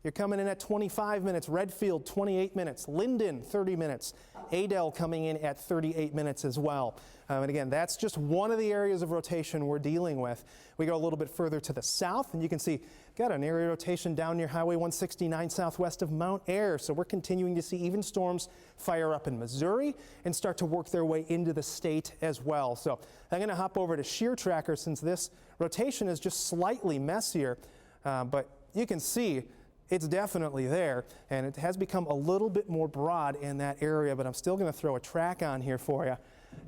you're coming in at 25 minutes. Redfield, 28 minutes. Linden, 30 minutes. Adel coming in at 38 minutes as well. And again, that's just one of the areas of rotation we're dealing with. We go a little bit further to the south, and you can see got an area rotation down near Highway 169 southwest of Mount Ayr. So we're continuing to see even storms fire up in Missouri and start to work their way into the state as well. So I'm going to hop over to Shear Tracker since this rotation is just slightly messier, but you can see it's definitely there, and it has become a little bit more broad in that area, but I'm still going to throw a track on here for you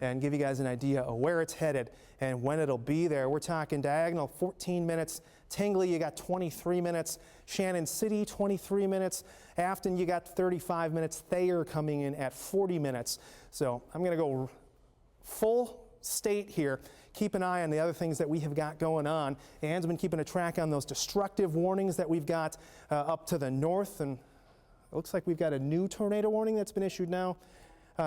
and give you guys an idea of where it's headed and when it'll be there. We're talking diagonal 14 minutes. Tingley, you got 23 minutes. Shannon City, 23 minutes. Afton, you got 35 minutes. Thayer coming in at 40 minutes. So I'm going to go full state here. Keep an eye on the other things that we have got going on. Ann's been keeping a track on those destructive warnings that we've got up to the north, and it looks like we've got a new tornado warning that's been issued now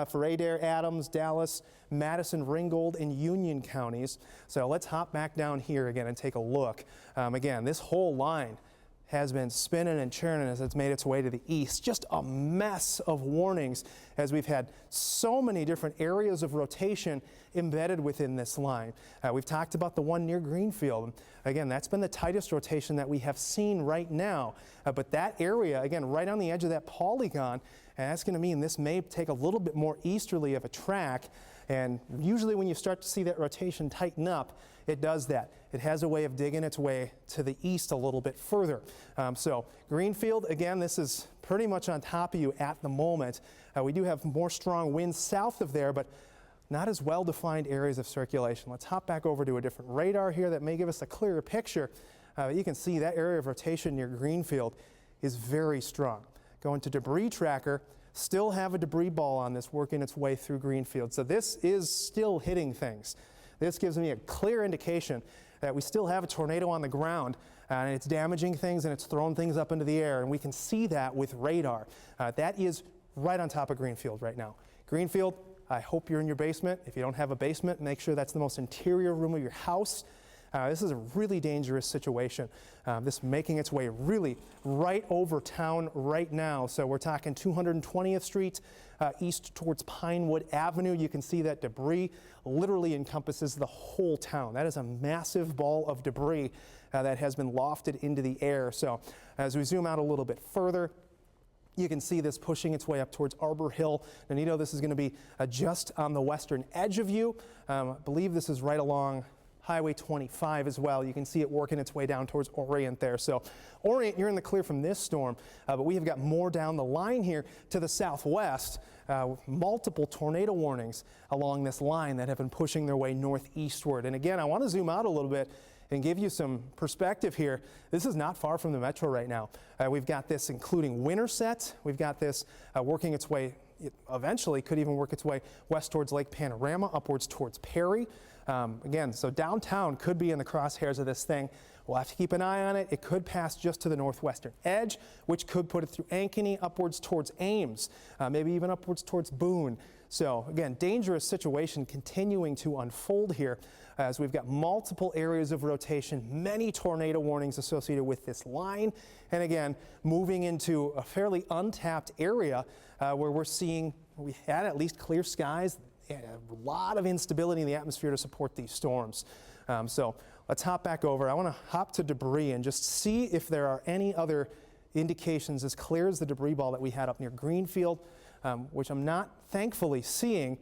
for Adair, Adams, Dallas, Madison, Ringgold, and Union counties. So let's hop back down here again and take a look. Again, this whole line has been spinning and churning as it's made its way to the east. Just a mess of warnings as we've had so many different areas of rotation embedded within this line. We've talked about the one near Greenfield. Again, that's been the tightest rotation that we have seen right now. But that area, again, right on the edge of that polygon, and that's going to mean this may take a little bit more easterly of a track. And usually when you start to see that rotation tighten up, it does that. It has a way of digging its way to the east a little bit further. So Greenfield, again, this is pretty much on top of you at the moment. We do have more strong winds south of there, but not as well-defined areas of circulation. Let's hop back over to a different radar here that may give us a clearer picture. You can see that area of rotation near Greenfield is very strong. Going to debris tracker, still have a debris ball on this working its way through Greenfield. So this is still hitting things. This gives me a clear indication that we still have a tornado on the ground, and it's damaging things and it's throwing things up into the air, and we can see that with radar. That is right on top of Greenfield right now. Greenfield, I hope you're in your basement. If you don't have a basement, make sure that's the most interior room of your house. This is a really dangerous situation. This making its way really right over town right now. So we're talking 220th Street east towards Pinewood Avenue. You can see that debris literally encompasses the whole town. That is a massive ball of debris that has been lofted into the air. So as we zoom out a little bit further, you can see this pushing its way up towards Arbor Hill. And you know this is going to be just on the western edge of you. I believe this is right along Highway 25 as well. You can see it working its way down towards Orient there. So Orient, you're in the clear from this storm, but we have got more down the line here to the southwest. Multiple tornado warnings along this line that have been pushing their way northeastward. And again, I want to zoom out a little bit and give you some perspective here. This is not far from the metro right now. We've got this including Winterset. We've got this working its way, it eventually could even work its way west towards Lake Panorama, upwards towards Perry. Again, so downtown could be in the crosshairs of this thing. We'll have to keep an eye on it. It could pass just to the northwestern edge, which could put it through Ankeny, upwards towards Ames, maybe even upwards towards Boone. So again, dangerous situation continuing to unfold here as we've got multiple areas of rotation, many tornado warnings associated with this line. And again, moving into a fairly untapped area where we had at least clear skies, and a lot of instability in the atmosphere to support these storms. So let's hop back over. I want to hop to debris and just see if there are any other indications as clear as the debris ball that we had up near Greenfield, which I'm not thankfully seeing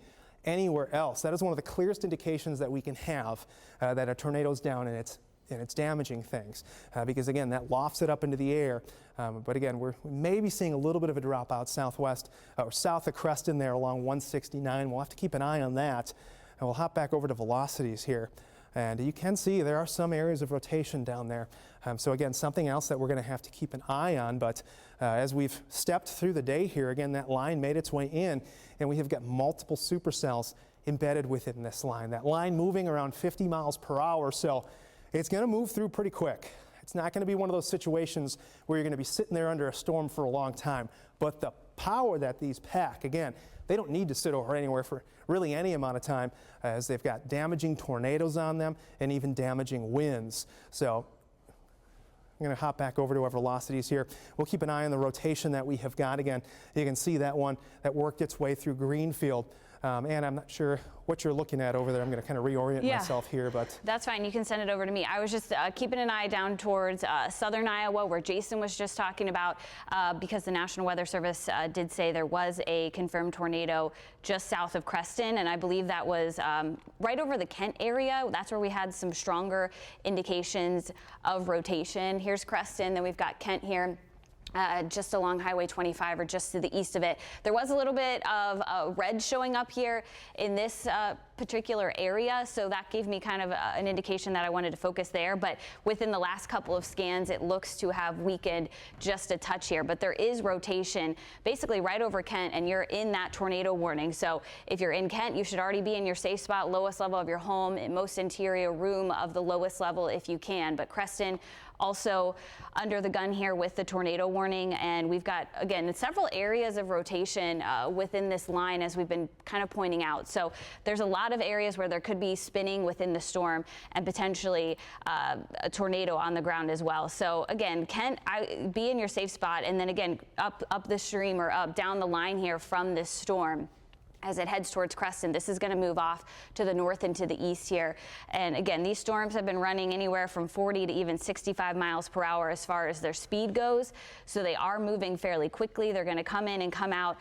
anywhere else. That is one of the clearest indications that we can have that a tornado's down and it's damaging things, because again, that lofts it up into the air. But again, we may be seeing a little bit of a drop out southwest or south of Creston there along 169. We'll have to keep an eye on that. And we'll hop back over to velocities here. And you can see there are some areas of rotation down there. So again, something else that we're going to have to keep an eye on. But as we've stepped through the day here, again, that line made its way in, and we have got multiple supercells embedded within this line. That line moving around 50 miles per hour. So it's going to move through pretty quick. It's not going to be one of those situations where you're going to be sitting there under a storm for a long time. But the power that these pack, again, they don't need to sit over anywhere for really any amount of time, as they've got damaging tornadoes on them and even damaging winds. So I'm going to hop back over to our velocities here. We'll keep an eye on the rotation that we have got. Again, you can see that one that worked its way through Greenfield. And I'm not sure what you're looking at over there. I'm going to kind of reorient myself here, but that's fine. You can send it over to me. I was just keeping an eye down towards southern Iowa, where Jason was just talking about, because the National Weather Service did say there was a confirmed tornado just south of Creston, and I believe that was right over the Kent area. That's where we had some stronger indications of rotation. Here's Creston, then we've got Kent here. Just along Highway 25 or just to the east of it. There was a little bit of red showing up here in this particular area, so that gave me kind of an indication that I wanted to focus there. But within the last couple of scans, it looks to have weakened just a touch here. But there is rotation basically right over Kent, and you're in that tornado warning. So if you're in Kent, you should already be in your safe spot, lowest level of your home, in most interior room of the lowest level if you can. But Creston also under the gun here with the tornado warning, and we've got, again, several areas of rotation within this line, as we've been kind of pointing out. So there's a lot of areas where there could be spinning within the storm and potentially a tornado on the ground as well. So again, Kent, be in your safe spot, and then again up the stream or up down the line here from this storm. As it heads towards Creston, this is going to move off to the north and to the east here. And again, these storms have been running anywhere from 40 to even 65 miles per hour as far as their speed goes. So they are moving fairly quickly. They're going to come in and come out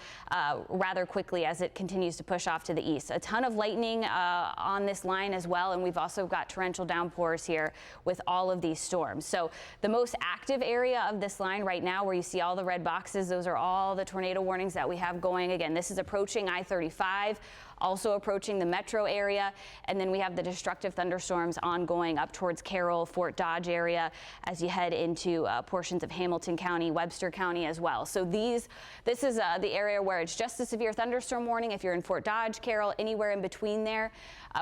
rather quickly as it continues to push off to the east. A ton of lightning on this line as well. And we've also got torrential downpours here with all of these storms. So the most active area of this line right now, where you see all the red boxes, those are all the tornado warnings that we have going. Again, this is approaching I-35. Also approaching the metro area, and then we have the destructive thunderstorms ongoing up towards Carroll, Fort Dodge area as you head into portions of Hamilton County, Webster County as well. So this is the area where it's just a severe thunderstorm warning. If you're in Fort Dodge, Carroll, anywhere in between there,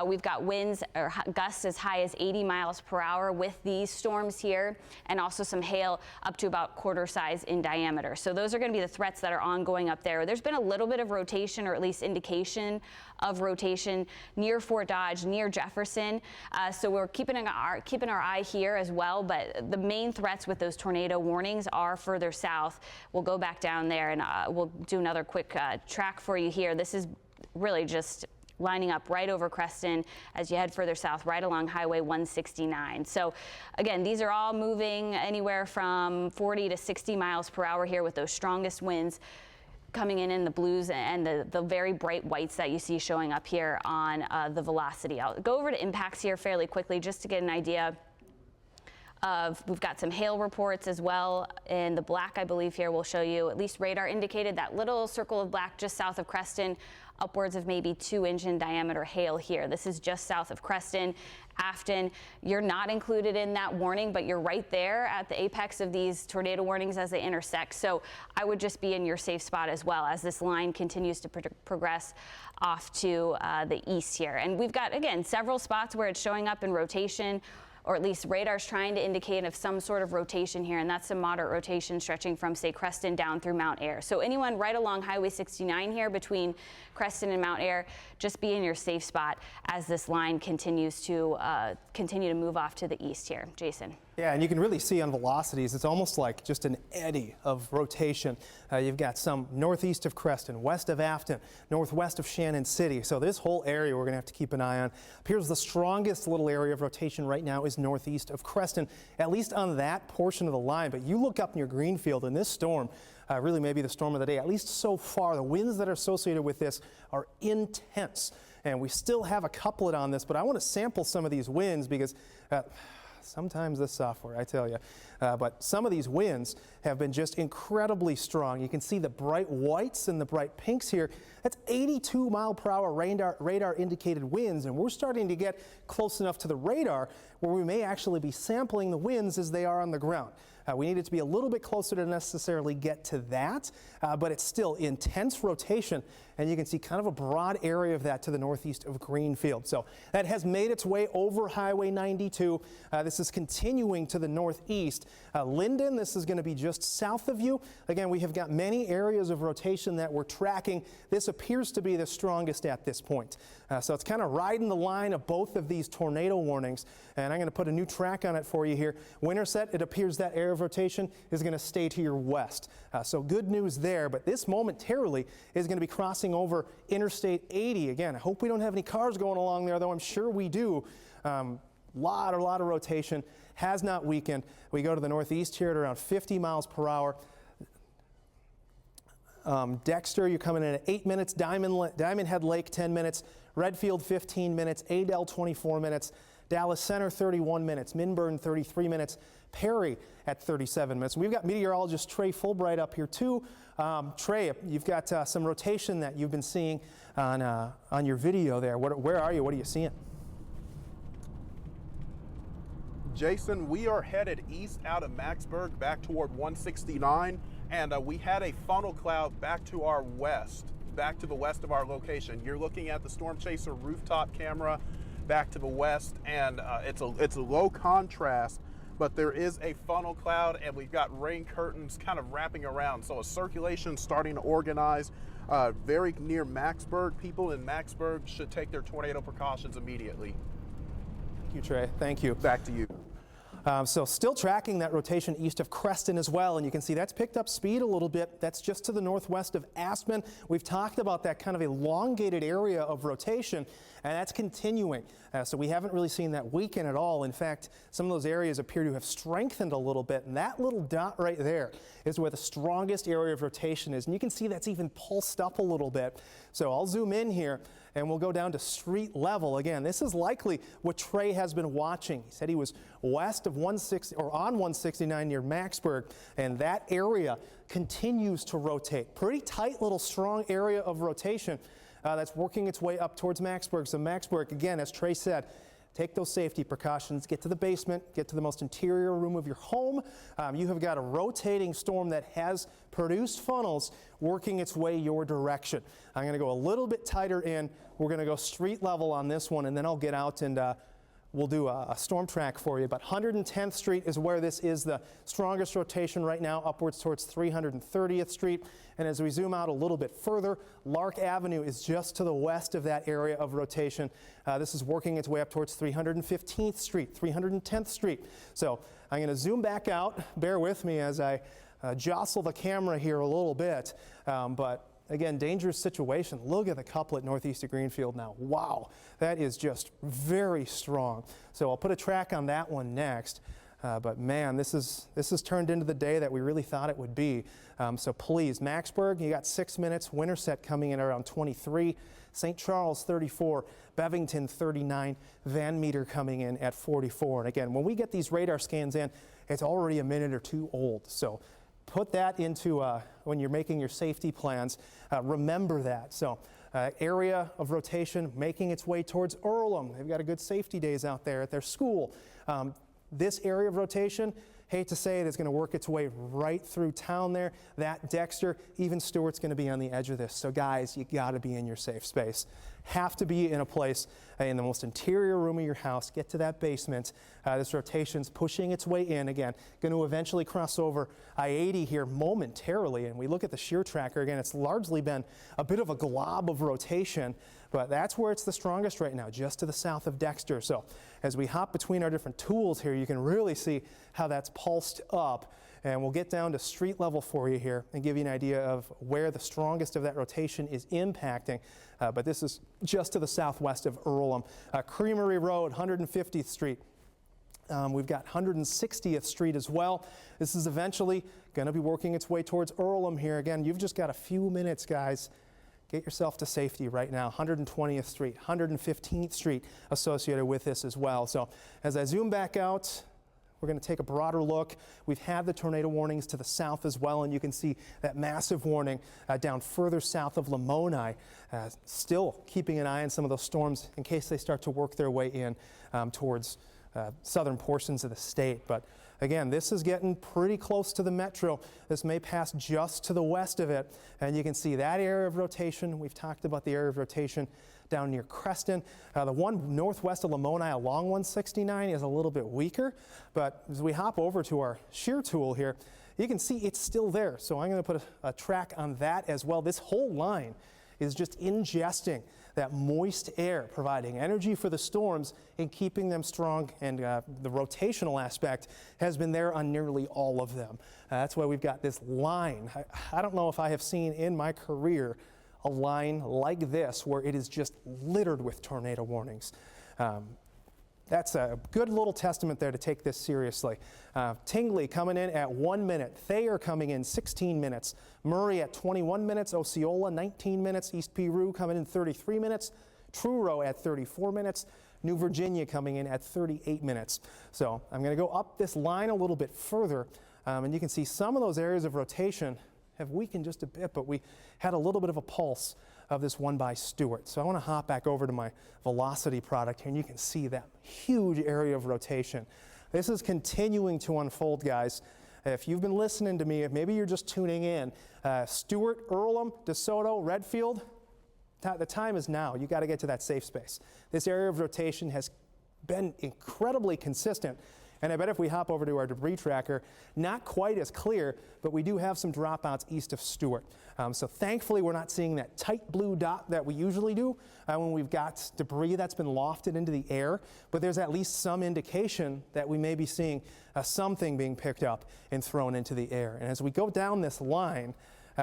we've got winds or gusts as high as 80 miles per hour with these storms here, and also some hail up to about quarter size in diameter. So those are going to be the threats that are ongoing up there. There's been a little bit of rotation, or at least indication of rotation near Fort Dodge, near Jefferson. So we're keeping our eye here as well. But the main threats with those tornado warnings are further south. We'll go back down there, and we'll do another quick track for you here. This is really just lining up right over Creston as you head further south, right along Highway 169. So again, these are all moving anywhere from 40 to 60 miles per hour here, with those strongest winds coming in the blues and the very bright whites that you see showing up here on the velocity. I'll go over to impacts here fairly quickly just to get an idea of, we've got some hail reports as well. In the black, I believe here will show you, at least radar indicated, that little circle of black just south of Creston, upwards of maybe 2-inch in diameter hail here. This is just south of Creston. Afton, you're not included in that warning, but you're right there at the apex of these tornado warnings as they intersect. So I would just be in your safe spot as well as this line continues to progress off to the east here. And we've got, again, several spots where it's showing up in rotation, or at least radar's trying to indicate of some sort of rotation here, and that's some moderate rotation stretching from, say, Creston down through Mount Ayr. So anyone right along Highway 69 here between Creston and Mount Ayr, just be in your safe spot as this line continues to move off to the east here. Jason. Yeah, and you can really see on velocities, it's almost like just an eddy of rotation. You've got some northeast of Creston, west of Afton, northwest of Shannon City. So this whole area we're going to have to keep an eye on. Appears the strongest little area of rotation right now is northeast of Creston, at least on that portion of the line. But you look up near Greenfield, and this storm really may be the storm of the day. At least so far, the winds that are associated with this are intense. And we still have a couplet on this, but I want to sample some of these winds because sometimes this software, I tell you. But some of these winds have been just incredibly strong. You can see the bright whites and the bright pinks here. That's 82 mile per hour radar indicated winds, and we're starting to get close enough to the radar where we may actually be sampling the winds as they are on the ground. We need it to be a little bit closer to necessarily get to that, but it's still intense rotation, and you can see kind of a broad area of that to the northeast of Greenfield. So that has made its way over Highway 92. This is continuing to the northeast. Linden, this is going to be just south of you. Again, we have got many areas of rotation that we're tracking. This appears to be the strongest at this point. So it's kind of riding the line of both of these tornado warnings, and I'm going to put a new track on it for you here. Winterset, it appears that area of rotation is going to stay to your west. So good news there, but this momentarily is going to be crossing over Interstate 80. Again, I hope we don't have any cars going along there, though I'm sure we do. Lot of rotation, has not weakened. We go to the northeast here at around 50 miles per hour. Dexter, you're coming in at 8 minutes. Diamond Head Lake, 10 minutes. Redfield, 15 minutes. Adel, 24 minutes. Dallas Center, 31 minutes. Minburn, 33 minutes. Perry at 37 minutes. We've got meteorologist Trey Fulbright up here too. Trey, you've got some rotation that you've been seeing on your video there. Where are you? What are you seeing? Jason, we are headed east out of Macksburg back toward 169, and we had a funnel cloud back to our west, back to the west of our location. You're looking at the Storm Chaser rooftop camera back to the west, and it's a low contrast, but there is a funnel cloud, and we've got rain curtains kind of wrapping around. So a circulation starting to organize very near Macksburg. People in Macksburg should take their tornado precautions immediately. Thank you, Trey. Thank you. Back to you. So still tracking that rotation east of Creston as well, and you can see that's picked up speed a little bit. That's just to the northwest of Aspen. We've talked about that kind of elongated area of rotation, and that's continuing. So we haven't really seen that weaken at all. In fact, some of those areas appear to have strengthened a little bit, and that little dot right there is where the strongest area of rotation is. And you can see that's even pulsed up a little bit. So I'll zoom in here, and we'll go down to street level. Again, this is likely what Trey has been watching. He said he was west of 160 or on 169 near Macksburg, and that area continues to rotate. Pretty tight little strong area of rotation that's working its way up towards Macksburg. So Macksburg, again, as Trey said, take those safety precautions, get to the basement, get to the most interior room of your home. You have got a rotating storm that has produced funnels working its way your direction. I'm going to go a little bit tighter in. We're going to go street level on this one, and then I'll get out and we'll do a storm track for you. But 110th Street is where this is the strongest rotation right now, upwards towards 330th Street. And as we zoom out a little bit further, Lark Avenue is just to the west of that area of rotation. This is working its way up towards 315th Street, 310th Street. So I'm going to zoom back out. Bear with me as I jostle the camera here a little bit. But again, dangerous situation. Look at the couplet northeast of Greenfield now. Wow, that is just very strong. So I'll put a track on that one next. But man, this has turned into the day that we really thought it would be. So please, Macksburg, you got 6 minutes. Winterset coming in around 23. St. Charles 34. Bevington 39. Van Meter coming in at 44. And again, when we get these radar scans in, it's already a minute or two old. So put that into when you're making your safety plans. Remember that. So area of rotation making its way towards Earlham. They've got a good safety days out there at their school. This area of rotation, hate to say it, is going to work its way right through town there. That Dexter, even Stewart's going to be on the edge of this. So guys, you got to be in your safe space. Have to be in a place in the most interior room of your house. Get to that basement. This rotation's pushing its way in again. Going to eventually cross over I-80 here momentarily. And we look at the shear tracker again. It's largely been a bit of a glob of rotation, but that's where it's the strongest right now, just to the south of Dexter. So as we hop between our different tools here, you can really see how that's pulsed up. And we'll get down to street level for you here and give you an idea of where the strongest of that rotation is impacting. But this is just to the southwest of Earlham. Creamery Road, 150th Street. We've got 160th Street as well. This is eventually going to be working its way towards Earlham here. Again, you've just got a few minutes, guys. Get yourself to safety right now. 120th Street, 115th Street associated with this as well. So as I zoom back out, we're going to take a broader look. We've had the tornado warnings to the south as well, and you can see that massive warning down further south of Lamoni. Still keeping an eye on some of those storms in case they start to work their way in towards southern portions of the state. But again, this is getting pretty close to the metro. This may pass just to the west of it, and you can see that area of rotation. We've talked about the area of rotation down near Creston. The one northwest of Lamoni along 169 is a little bit weaker, but as we hop over to our shear tool here, you can see it's still there. So I'm going to put a track on that as well. This whole line is just ingesting that moist air providing energy for the storms and keeping them strong, and the rotational aspect has been there on nearly all of them. That's why we've got this line. I don't know if I have seen in my career a line like this where it is just littered with tornado warnings. That's a good little testament there to take this seriously. Tingley coming in at 1 minute, Thayer coming in 16 minutes, Murray at 21 minutes, Osceola 19 minutes, East Peru coming in 33 minutes, Truro at 34 minutes, New Virginia coming in at 38 minutes. So I'm going to go up this line a little bit further, and you can see some of those areas of rotation have weakened just a bit, but we had a little bit of a pulse of this one by Stewart. So I want to hop back over to my velocity product here, and you can see that huge area of rotation. This is continuing to unfold, guys. If you've been listening to me, if maybe you're just tuning in, Stewart, Earlham, DeSoto, Redfield, the time is now. You got to get to that safe space. This area of rotation has been incredibly consistent. And I bet if we hop over to our debris tracker, not quite as clear, but we do have some dropouts east of Stewart. So thankfully, we're not seeing that tight blue dot that we usually do when we've got debris that's been lofted into the air. But there's at least some indication that we may be seeing something being picked up and thrown into the air. And as we go down this line,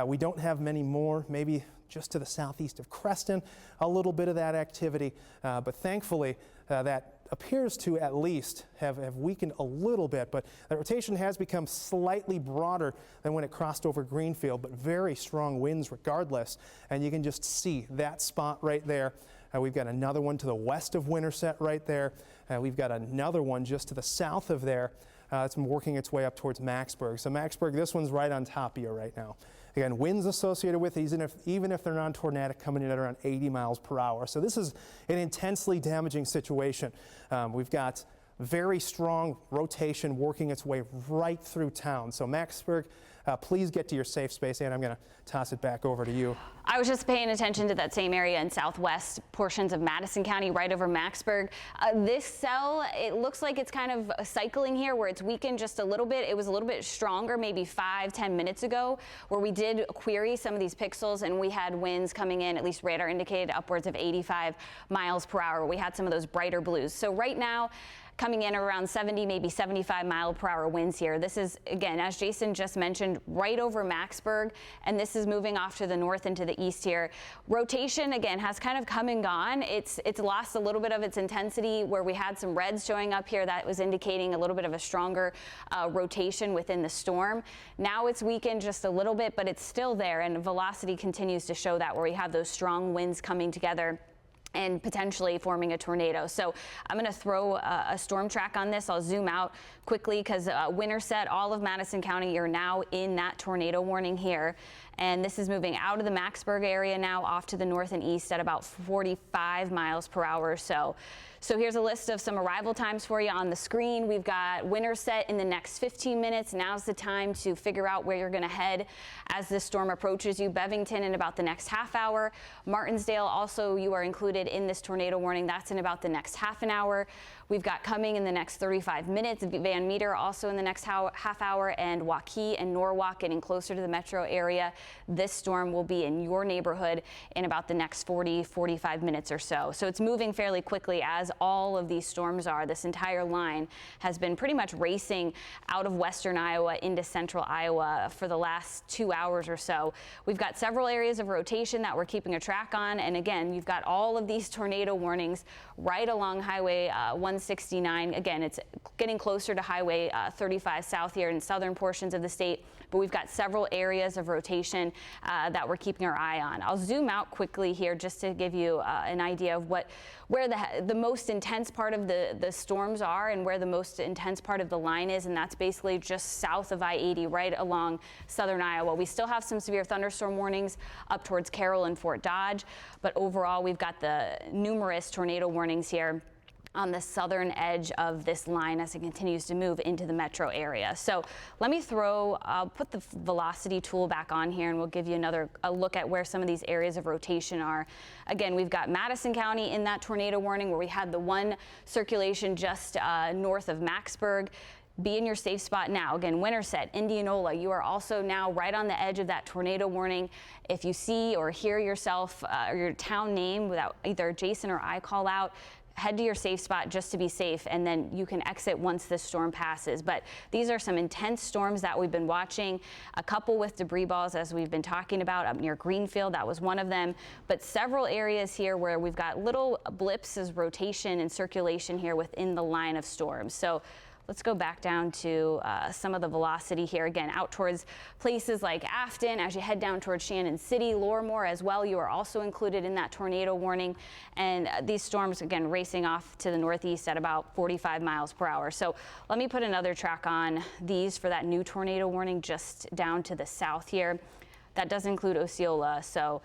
we don't have many more, maybe just to the southeast of Creston, a little bit of that activity. But thankfully, that appears to at least have weakened a little bit, but the rotation has become slightly broader than when it crossed over Greenfield, but very strong winds regardless. And you can just see that spot right there. We've got another one to the west of Winterset right there. We've got another one just to the south of there. It's been working its way up towards Macksburg. So Macksburg, this one's right on top of you right now. Again, winds associated with these, even if they're non-tornadic, coming in at around 80 miles per hour. So this is an intensely damaging situation. We've got very strong rotation working its way right through town. So Macksburg, please get to your safe space, and I'm going to toss it back over to you. I was just paying attention to that same area in southwest portions of Madison County, right over Macksburg. This cell, it looks like it's kind of cycling here where it's weakened just a little bit. It was a little bit stronger maybe 5-10 minutes ago, where we did query some of these pixels and we had winds coming in, at least radar indicated, upwards of 85 miles per hour. We had some of those brighter blues. So right now, coming in around 70, maybe 75 mile per hour winds here. This is, again, as Jason just mentioned, right over Macksburg, and this is moving off to the north and to the east here. Rotation, again, has kind of come and gone. It's lost a little bit of its intensity where we had some reds showing up here that was indicating a little bit of a stronger rotation within the storm. Now it's weakened just a little bit, but it's still there, and velocity continues to show that where we have those strong winds coming together and potentially forming a tornado. So I'm going to throw a storm track on this. I'll zoom out quickly because Winterset, all of Madison County are now in that tornado warning here. And this is moving out of the Macksburg area now off to the north and east at about 45 miles per hour or so. So here's a list of some arrival times for you on the screen. We've got Winterset in the next 15 minutes. Now's the time to figure out where you're going to head as this storm approaches you. Bevington in about the next half hour. Martinsdale also, you are included in this tornado warning. That's in about the next half an hour. We've got coming in the next 35 minutes. Van Meter also in the next half hour, and Waukee and Norwalk getting closer to the metro area. This storm will be in your neighborhood in about the next 40-45 minutes or so. So it's moving fairly quickly, as all of these storms are. This entire line has been pretty much racing out of western Iowa into central Iowa for the last 2 hours or so. We've got several areas of rotation that we're keeping a track on, and again, you've got all of these tornado warnings right along Highway 169. Again, it's getting closer to Highway 35 south here in southern portions of the state, but we've got several areas of rotation that we're keeping our eye on. I'll zoom out quickly here just to give you an idea of where the most intense part of the storms are and where the most intense part of the line is, and that's basically just south of I-80 right along southern Iowa. We still have some severe thunderstorm warnings up towards Carroll and Fort Dodge, but overall we've got the numerous tornado warnings here on the southern edge of this line as it continues to move into the metro area. So let me I'll put the velocity tool back on here and we'll give you a look at where some of these areas of rotation are. Again, we've got Madison County in that tornado warning where we had the one circulation just north of Macksburg. be in your safe spot now. Again, Winterset, Indianola, you are also now right on the edge of that tornado warning. If you see or hear yourself or your town name without either Jason or I call out, head to your safe spot just to be safe, and then you can exit once this storm passes. But these are some intense storms that we've been watching, a couple with debris balls as we've been talking about up near Greenfield, that was one of them, but several areas here where we've got little blips as rotation and circulation here within the line of storms. So let's go back down to some of the velocity here. Again, out towards places like Afton, as you head down towards Shannon City, Lorimor as well, you are also included in that tornado warning. And these storms, again, racing off to the northeast at about 45 miles per hour. So let me put another track on these for that new tornado warning just down to the south here. That does include Osceola. So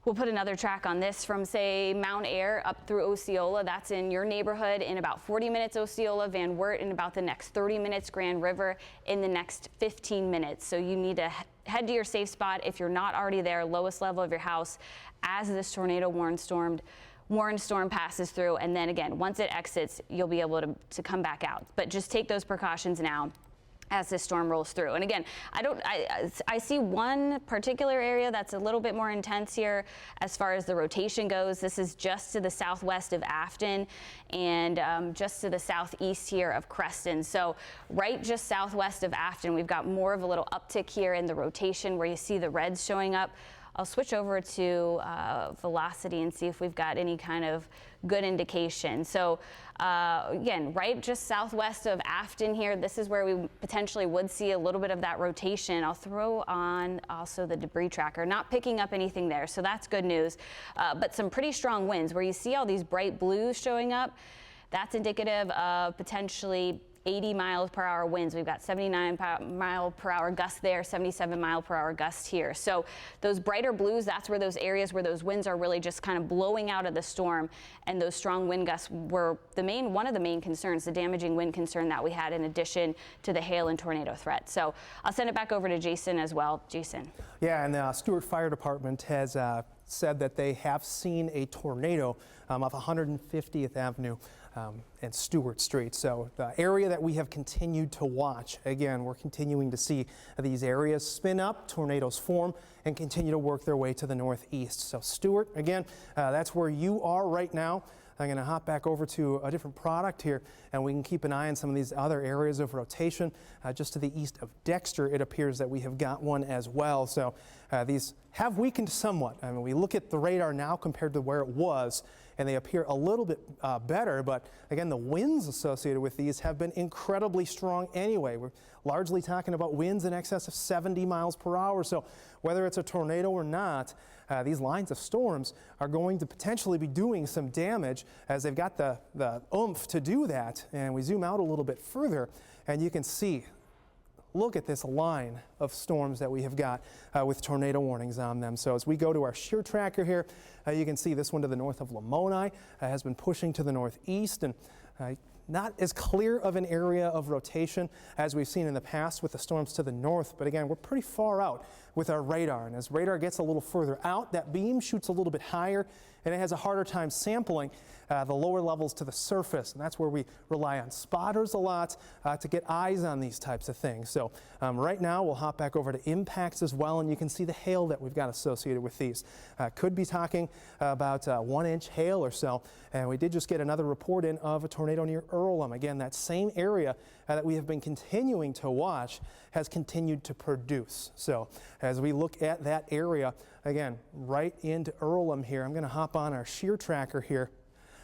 we'll put another track on this from, say, Mount Ayr up through Osceola. That's in your neighborhood in about 40 minutes, Osceola, Van Wert in about the next 30 minutes, Grand River in the next 15 minutes. So you need to head to your safe spot if you're not already there, lowest level of your house, as this tornado warning storm passes through. And then again, once it exits, you'll be able to come back out. But just take those precautions now as this storm rolls through. And again, I see one particular area that's a little bit more intense here as far as the rotation goes. This is just to the southwest of Afton and just to the southeast here of Creston. So right just southwest of Afton, we've got more of a little uptick here in the rotation where you see the reds showing up. I'll switch over to velocity and see if we've got any kind of good indication. So again, right just southwest of Afton here, this is where we potentially would see a little bit of that rotation. I'll throw on also the debris tracker, not picking up anything there, so that's good news. But some pretty strong winds where you see all these bright blues showing up. That's indicative of potentially 80 miles per hour winds. We've got 79 mile per hour gusts there, 77 mile per hour gusts here. So those brighter blues, that's where those areas where those winds are really just kind of blowing out of the storm, and those strong wind gusts were one of the main concerns, the damaging wind concern that we had in addition to the hail and tornado threat. So I'll send it back over to Jason as well. Jason. Yeah, and the Stewart Fire Department has said that they have seen a tornado off 150th Avenue and Stewart Street. So the area that we have continued to watch, again, we're continuing to see these areas spin up, tornadoes form, and continue to work their way to the northeast. So Stewart, again, that's where you are right now. I'm going to hop back over to a different product here, and we can keep an eye on some of these other areas of rotation. Just to the east of Dexter, it appears that we have got one as well. So these have weakened somewhat. I mean, we look at the radar now compared to where it was, and they appear a little bit better. But again, the winds associated with these have been incredibly strong anyway. We're largely talking about winds in excess of 70 miles per hour. So whether it's a tornado or not, these lines of storms are going to potentially be doing some damage as they've got the oomph to do that. And we zoom out a little bit further, and you can see, look at this line of storms that we have got with tornado warnings on them. So as we go to our shear tracker here, you can see this one to the north of Lamoni has been pushing to the northeast, and not as clear of an area of rotation as we've seen in the past with the storms to the north. But again, we're pretty far out with our radar. And as radar gets a little further out, that beam shoots a little bit higher, and it has a harder time sampling the lower levels to the surface. And that's where we rely on spotters a lot to get eyes on these types of things. So right now we'll hop back over to impacts as well, and you can see the hail that we've got associated with these. Could be talking about 1 inch hail or so. And we did just get another report in of a tornado near Earlham. Again, that same area that we have been continuing to watch has continued to produce. So as we look at that area, again, right into Earlham here, I'm going to hop on our shear tracker here,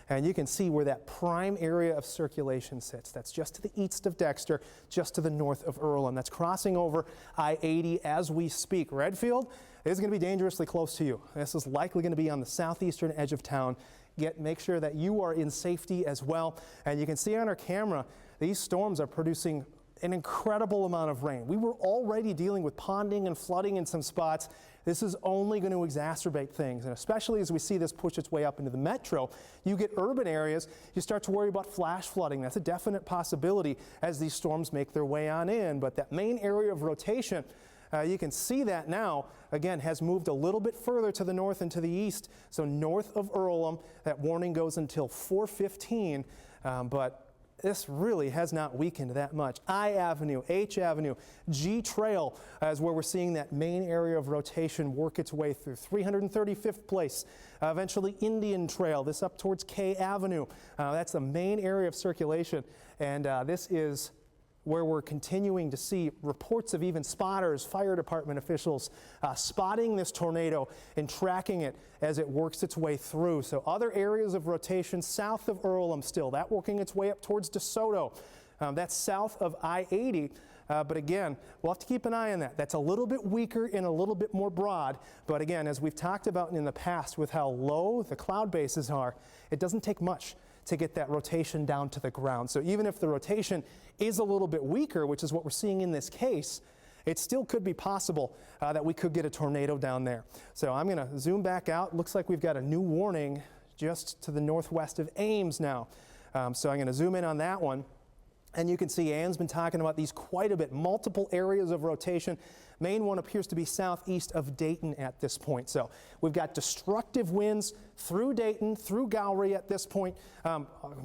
and you can see where that prime area of circulation sits. That's just to the east of Dexter, just to the north of Earlham. That's crossing over I-80 as we speak. Redfield is going to be dangerously close to you. This is likely going to be on the southeastern edge of town. Make sure that you are in safety as well. And you can see on our camera, these storms are producing an incredible amount of rain. We were already dealing with ponding and flooding in some spots. This is only going to exacerbate things, and especially as we see this push its way up into the metro, you get urban areas, you start to worry about flash flooding. That's a definite possibility as these storms make their way on in. But that main area of rotation, you can see that now, again, has moved a little bit further to the north and to the east. So north of Earlham, that warning goes until 4:15, but this really has not weakened that much. I Avenue, H Avenue, G Trail is where we're seeing that main area of rotation work its way through. 335th place, eventually Indian Trail, this up towards K Avenue. That's the main area of circulation, and this is where we're continuing to see reports of even spotters, fire department officials spotting this tornado and tracking it as it works its way through. So other areas of rotation south of Earlham still, that working its way up towards DeSoto. That's south of I-80. But again, we'll have to keep an eye on that. That's a little bit weaker and a little bit more broad. But again, as we've talked about in the past with how low the cloud bases are, it doesn't take much to get that rotation down to the ground. So even if the rotation is a little bit weaker, which is what we're seeing in this case, it still could be possible that we could get a tornado down there. So I'm going to zoom back out. Looks like we've got a new warning just to the northwest of Ames now. So I'm going to zoom in on that one. And you can see Ann's been talking about these quite a bit, multiple areas of rotation. Main one appears to be southeast of Dayton at this point. So we've got destructive winds through Dayton, through Gowrie at this point,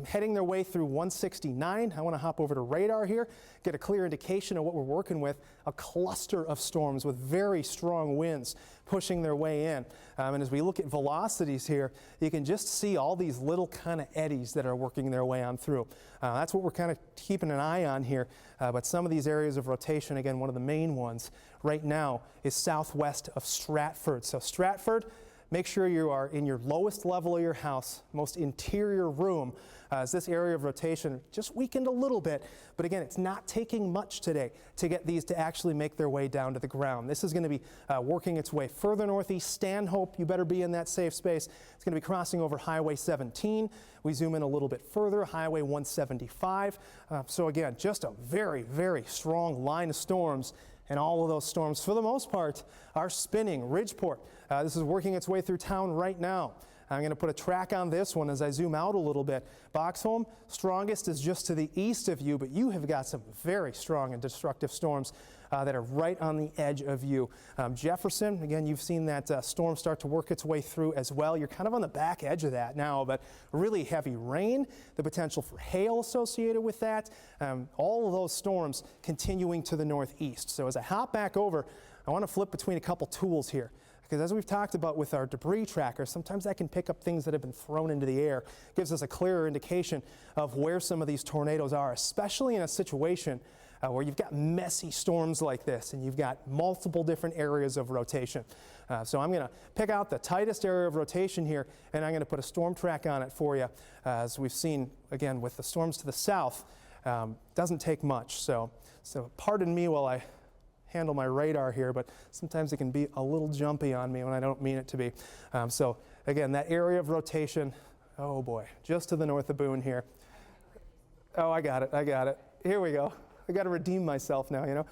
heading their way through 169. I want to hop over to radar here, get a clear indication of what we're working with. A cluster of storms with very strong winds pushing their way in. And as we look at velocities here, you can just see all these little kind of eddies that are working their way on through. That's what we're kind of keeping an eye on here. But some of these areas of rotation, again, one of the main ones right now is southwest of Stratford. So Stratford, make sure you are in your lowest level of your house, most interior room, as this area of rotation just weakened a little bit. But again, it's not taking much today to get these to actually make their way down to the ground. This is going to be working its way further northeast. Stanhope, you better be in that safe space. It's going to be crossing over Highway 17. We zoom in a little bit further, Highway 175. So again, just a very, very strong line of storms. And all of those storms, for the most part, are spinning. Ridgeport, this is working its way through town right now. I'm going to put a track on this one as I zoom out a little bit. Boxholm, strongest is just to the east of you, but you have got some very strong and destructive storms that are right on the edge of you. Jefferson, again, you've seen that storm start to work its way through as well. You're kind of on the back edge of that now, but really heavy rain, the potential for hail associated with that, all of those storms continuing to the northeast. So as I hop back over, I want to flip between a couple tools here. Because as we've talked about with our debris tracker, sometimes that can pick up things that have been thrown into the air. Gives us a clearer indication of where some of these tornadoes are, especially in a situation where you've got messy storms like this and you've got multiple different areas of rotation. So I'm going to pick out the tightest area of rotation here, and I'm going to put a storm track on it for you. As we've seen, again, with the storms to the south, doesn't take much. So pardon me while I handle my radar here, but sometimes it can be a little jumpy on me when I don't mean it to be. So again, that area of rotation, oh boy, just to the north of Boone here. Oh, I got it. Here we go. I got to redeem myself now, you know.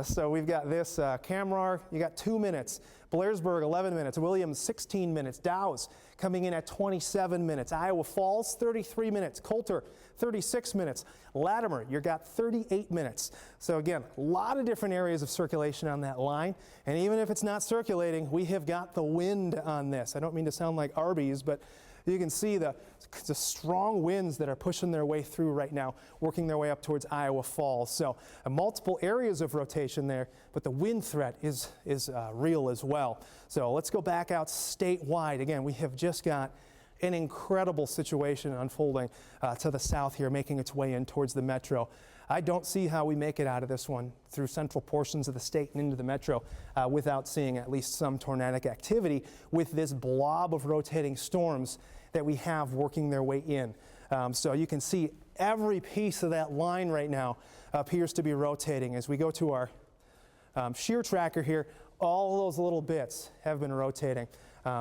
So we've got this, Camrar, you got 2 minutes. Blairsburg, 11 minutes. Williams, 16 minutes. Dow's coming in at 27 minutes. Iowa Falls, 33 minutes. Coulter, 36 minutes. Latimer, you got 38 minutes. So again, a lot of different areas of circulation on that line. And even if it's not circulating, we have got the wind on this. I don't mean to sound like Arby's, but you can see the strong winds that are pushing their way through right now, working their way up towards Iowa Falls. So multiple areas of rotation there, but the wind threat is real as well. So let's go back out statewide. Again, we have just got an incredible situation unfolding to the south here, making its way in towards the metro. I don't see how we make it out of this one through central portions of the state and into the metro without seeing at least some tornadic activity with this blob of rotating storms that we have working their way in. So you can see every piece of that line right now appears to be rotating. As we go to our shear tracker here, all those little bits have been rotating.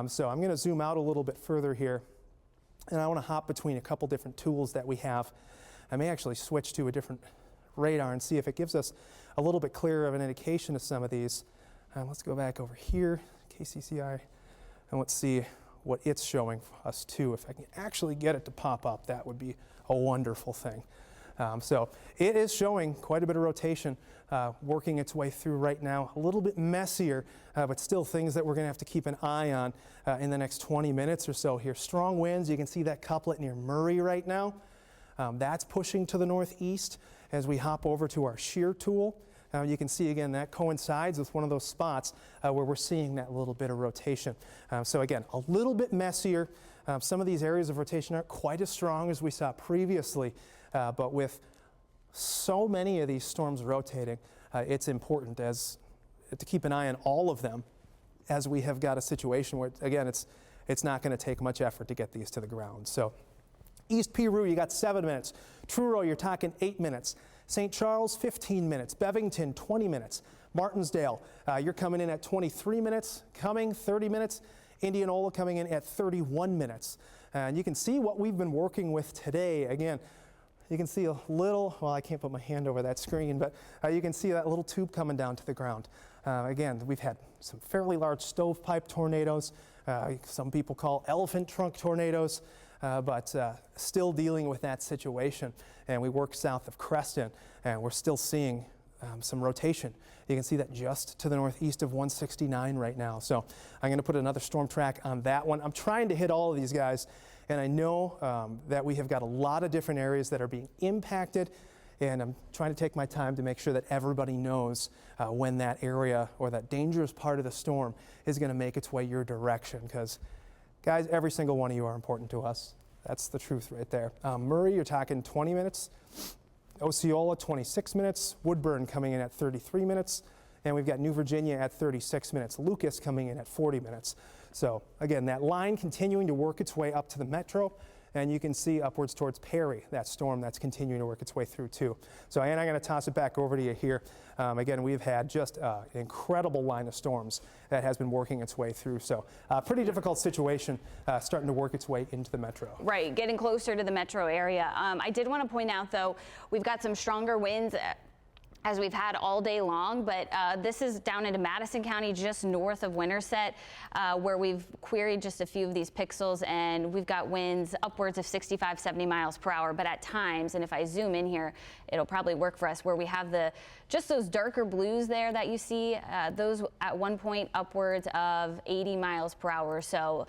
So I'm going to zoom out a little bit further here, and I want to hop between a couple different tools that we have. I may actually switch to a different radar and see if it gives us a little bit clearer of an indication of some of these. Let's go back over here, KCCI, and let's see what it's showing us too. If I can actually get it to pop up, that would be a wonderful thing. So it is showing quite a bit of rotation working its way through right now. A little bit messier, but still things that we're going to have to keep an eye on in the next 20 minutes or so here. Strong winds, you can see that couplet near Murray right now. That's pushing to the northeast. As we hop over to our shear tool, you can see again that coincides with one of those spots where we're seeing that little bit of rotation. So again, a little bit messier. Some of these areas of rotation aren't quite as strong as we saw previously, but with so many of these storms rotating, it's important to keep an eye on all of them, as we have got a situation where, again, it's not going to take much effort to get these to the ground. So East Peru, you got 7 minutes. Truro, you're talking 8 minutes. St. Charles, 15 minutes. Bevington, 20 minutes. Martinsdale, you're coming in at 23 minutes. Cumming, 30 minutes. Indianola coming in at 31 minutes. And you can see what we've been working with today. Again, you can see a little, well, I can't put my hand over that screen, but you can see that little tube coming down to the ground. Again, we've had some fairly large stovepipe tornadoes, some people call elephant trunk tornadoes, but still dealing with that situation. And we work south of Creston, and we're still seeing some rotation. You can see that just to the northeast of 169 right now. So I'm going to put another storm track on that one. I'm trying to hit all of these guys, and I know that we have got a lot of different areas that are being impacted, and I'm trying to take my time to make sure that everybody knows when that area or that dangerous part of the storm is going to make its way your direction, because guys, every single one of you are important to us. That's the truth right there. Murray, you're talking 20 minutes. Osceola, 26 minutes. Woodburn coming in at 33 minutes. And we've got New Virginia at 36 minutes. Lucas coming in at 40 minutes. So again, that line continuing to work its way up to the metro. And you can see upwards towards Perry, that storm that's continuing to work its way through too. So Ann, I'm going to toss it back over to you here. Again, we've had just an incredible line of storms that has been working its way through. So pretty difficult situation starting to work its way into the metro. Right, getting closer to the metro area. I did want to point out, though, we've got some stronger winds as we've had all day long, but this is down into Madison County, just north of Winterset, where we've queried just a few of these pixels, and we've got winds upwards of 65, 70 miles per hour. But at times, and if I zoom in here, it'll probably work for us, where we have just those darker blues there that you see, those at one point upwards of 80 miles per hour. So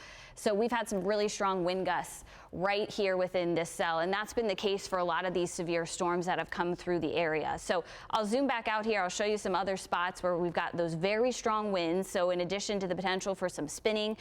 we've had some really strong wind gusts right here within this cell, and that's been the case for a lot of these severe storms that have come through the area. So I'll zoom back out here. I'll show you some other spots where we've got those very strong winds. So in addition to the potential for some spinning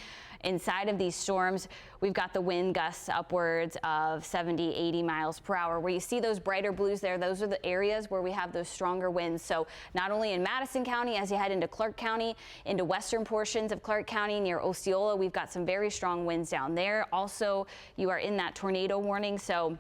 inside of these storms, we've got the wind gusts upwards of 70, 80 miles per hour. Where you see those brighter blues there, those are the areas where we have those stronger winds. So not only in Madison County, as you head into Clark County, into western portions of Clark County near Osceola, we've got some very strong winds down there. Also, you are in that tornado warning, so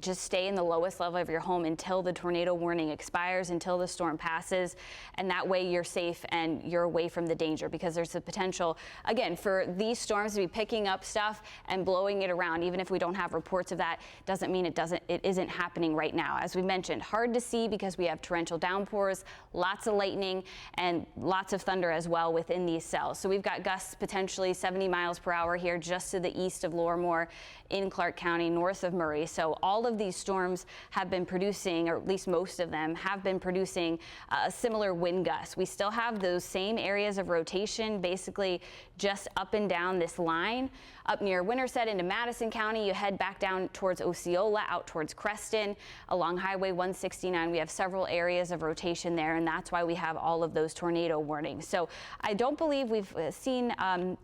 just stay in the lowest level of your home until the tornado warning expires, until the storm passes, and that way you're safe and you're away from the danger, because there's a potential, again, for these storms to be picking up stuff and blowing it around. Even if we don't have reports of that, doesn't mean it isn't happening right now. As we mentioned, hard to see because we have torrential downpours, lots of lightning, and lots of thunder as well within these cells. So we've got gusts potentially 70 miles per hour here just to the east of Lorimore in Clark County, north of Murray. So all of these storms have been producing, or at least most of them have been producing, similar wind gusts. We still have those same areas of rotation, basically just up and down this line. Up near Winterset into Madison County, you head back down towards Osceola, out towards Creston, along Highway 169. We have several areas of rotation there, and that's why we have all of those tornado warnings. So I don't believe we've seen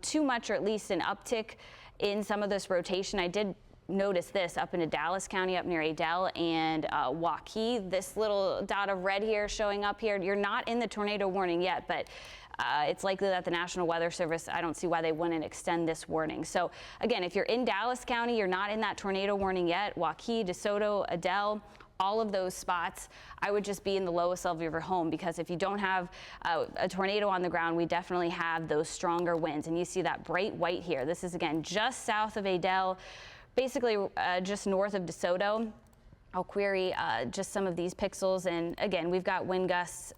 too much, or at least an uptick in some of this rotation. I did notice this up into Dallas County, up near Adel and Waukee. This little dot of red here showing up here. You're not in the tornado warning yet, but it's likely that the National Weather Service, I don't see why they wouldn't extend this warning. So again, if you're in Dallas County, you're not in that tornado warning yet. Waukee, DeSoto, Adel, all of those spots, I would just be in the lowest level of your home, because if you don't have a tornado on the ground, we definitely have those stronger winds. And you see that bright white here. This is, again, just south of Adel, basically just north of DeSoto. I'll query just some of these pixels. And again, we've got wind gusts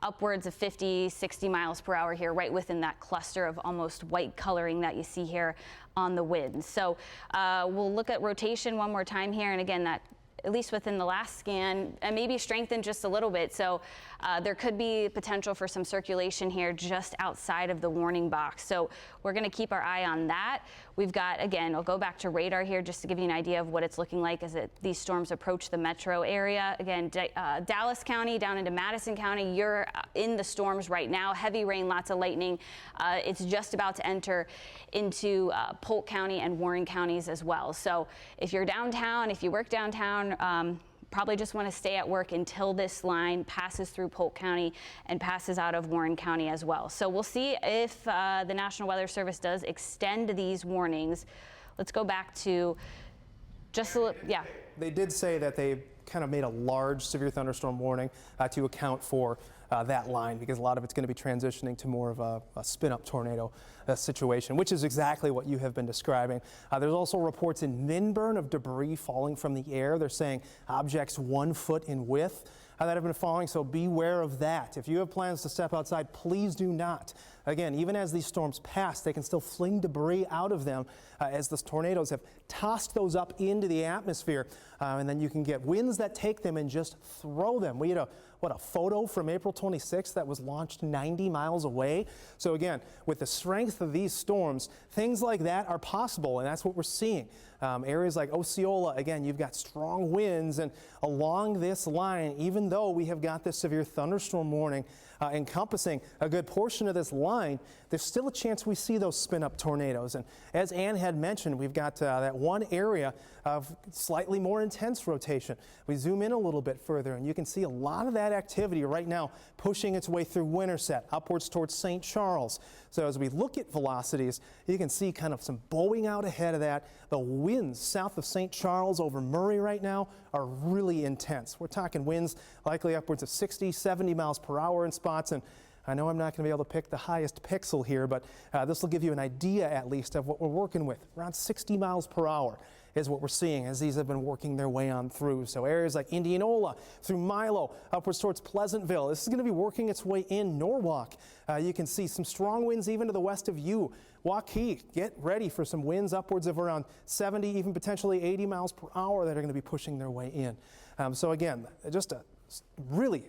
upwards of 50, 60 miles per hour here, right within that cluster of almost white coloring that you see here on the wind. So we'll look at rotation one more time here. And again, that at least within the last scan, and maybe strengthened just a little bit. So There could be potential for some circulation here just outside of the warning box. So we're going to keep our eye on that. We've got, again, I'll go back to radar here just to give you an idea of what it's looking like as these storms approach the metro area. Again, Dallas County down into Madison County, you're in the storms right now. Heavy rain, lots of lightning. It's just about to enter into Polk County and Warren counties as well. So if you're downtown, if you work downtown, probably just want to stay at work until this line passes through Polk County and passes out of Warren County as well. So we'll see if the National Weather Service does extend these warnings. Let's go back to just a little, yeah. They did say that they kind of made a large severe thunderstorm warning to account for that line, because a lot of it's going to be transitioning to more of a spin-up tornado situation, which is exactly what you have been describing. There's also reports in Minburn of debris falling from the air. They're saying objects 1 foot in width that have been falling, so beware of that. If you have plans to step outside, please do not. Again, even as these storms pass, they can still fling debris out of them as the tornadoes have tossed those up into the atmosphere, and then you can get winds that take them and just throw them. We had a photo from April 26th that was launched 90 miles away. So again, with the strength of these storms, things like that are possible, and that's what we're seeing. Areas like Osceola, again, you've got strong winds, and along this line, even though we have got this severe thunderstorm warning encompassing a good portion of this line, there's still a chance we see those spin-up tornadoes. And as Ann had mentioned, we've got that one area of slightly more intense rotation. We zoom in a little bit further, and you can see a lot of that activity right now pushing its way through Winterset upwards towards St. Charles. So as we look at velocities, you can see kind of some bowing out ahead of that. The winds south of St. Charles over Murray right now are really intense. We're talking winds likely upwards of 60, 70 miles per hour in spots, and I know I'm not going to be able to pick the highest pixel here, but this will give you an idea at least of what we're working with. Around 60 miles per hour is what we're seeing as these have been working their way on through. So areas like Indianola through Milo upwards towards Pleasantville. This is going to be working its way in Norwalk. You can see some strong winds even to the west of you. Waukee, get ready for some winds upwards of around 70, even potentially 80 miles per hour that are going to be pushing their way in. So again, just a really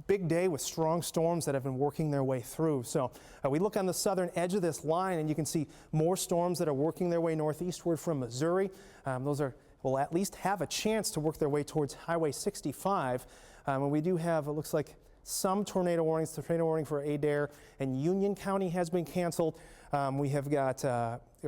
big day with strong storms that have been working their way through. So we look on the southern edge of this line, and you can see more storms that are working their way northeastward from Missouri. Those will at least have a chance to work their way towards Highway 65. And we do have, it looks like, some tornado warnings. The tornado warning for Adair and Union County has been canceled. We have got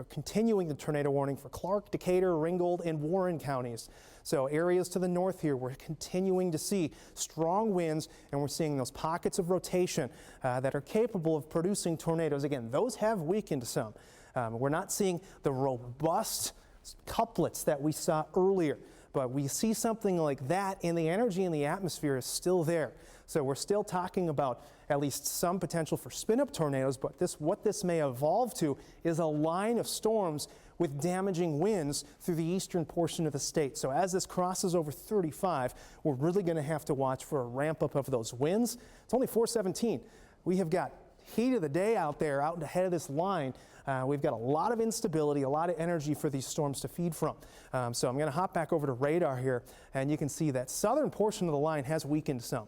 continuing the tornado warning for Clark, Decatur, Ringgold, and Warren counties. So areas to the north here, we're continuing to see strong winds, and we're seeing those pockets of rotation that are capable of producing tornadoes. Again, those have weakened some. We're not seeing the robust couplets that we saw earlier, but we see something like that, and the energy in the atmosphere is still there. So we're still talking about at least some potential for spin-up tornadoes, but what this may evolve to is a line of storms with damaging winds through the eastern portion of the state. So as this crosses over 35, we're really going to have to watch for a ramp up of those winds. It's only 4:17. We have got heat of the day out there, out ahead of this line. We've got a lot of instability, a lot of energy for these storms to feed from. So I'm going to hop back over to radar here, and you can see that southern portion of the line has weakened some.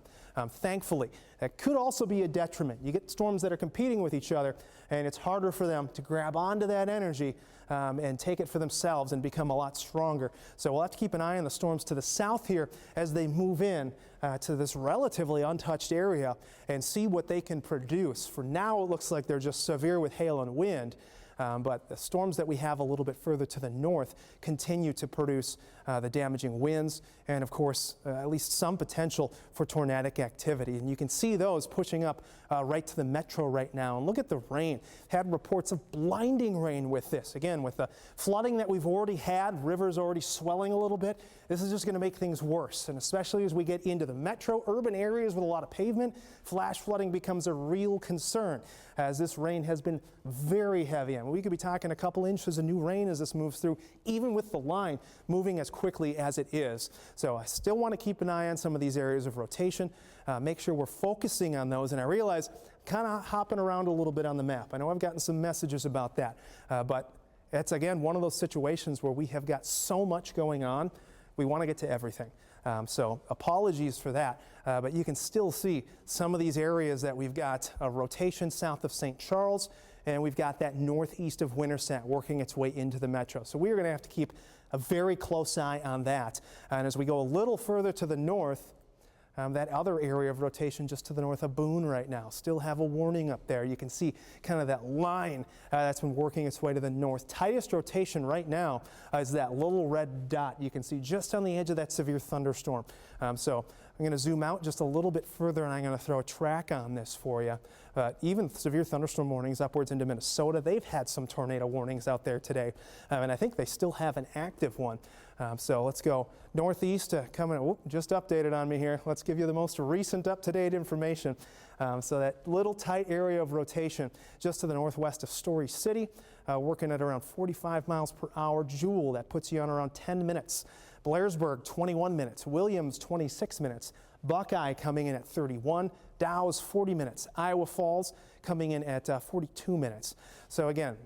Thankfully, that could also be a detriment. You get storms that are competing with each other, and it's harder for them to grab onto that energy and take it for themselves and become a lot stronger. So we'll have to keep an eye on the storms to the south here as they move in to this relatively untouched area and see what they can produce. For now, it looks like they're just severe with hail and wind. But the storms that we have a little bit further to the north continue to produce the damaging winds and, of course, at least some potential for tornadic activity. And you can see those pushing up right to the metro right now. And look at the rain. Had reports of blinding rain with this. Again, with the flooding that we've already had, rivers already swelling a little bit, this is just going to make things worse. And especially as we get into the metro urban areas with a lot of pavement, flash flooding becomes a real concern as this rain has been very heavy. I mean, we could be talking a couple inches of new rain as this moves through, even with the line moving as quickly as it is. So I still want to keep an eye on some of these areas of rotation, make sure we're focusing on those. And I realize kind of hopping around a little bit on the map. I know I've gotten some messages about that, but it's again one of those situations where we have got so much going on. We want to get to everything. So apologies for that, but you can still see some of these areas that we've got a rotation south of St. Charles, and we've got that northeast of Winterset working its way into the metro. So we are going to have to keep a very close eye on that. And as we go a little further to the north, that other area of rotation just to the north of Boone right now, still have a warning up there. You can see kind of that line that's been working its way to the north. Tightest rotation right now is that little red dot you can see just on the edge of that severe thunderstorm. So I'm going to zoom out just a little bit further, and I'm going to throw a track on this for you. Even severe thunderstorm warnings upwards into Minnesota, they've had some tornado warnings out there today, and I think they still have an active one. So let's go northeast, coming, just updated on me here. Let's give you the most recent up-to-date information. So that little tight area of rotation just to the northwest of Story City, working at around 45 miles per hour. Jewel, that puts you on around 10 minutes. Blairsburg, 21 minutes. Williams, 26 minutes. Buckeye coming in at 31. Dow's, 40 minutes. Iowa Falls coming in at 42 minutes. So again,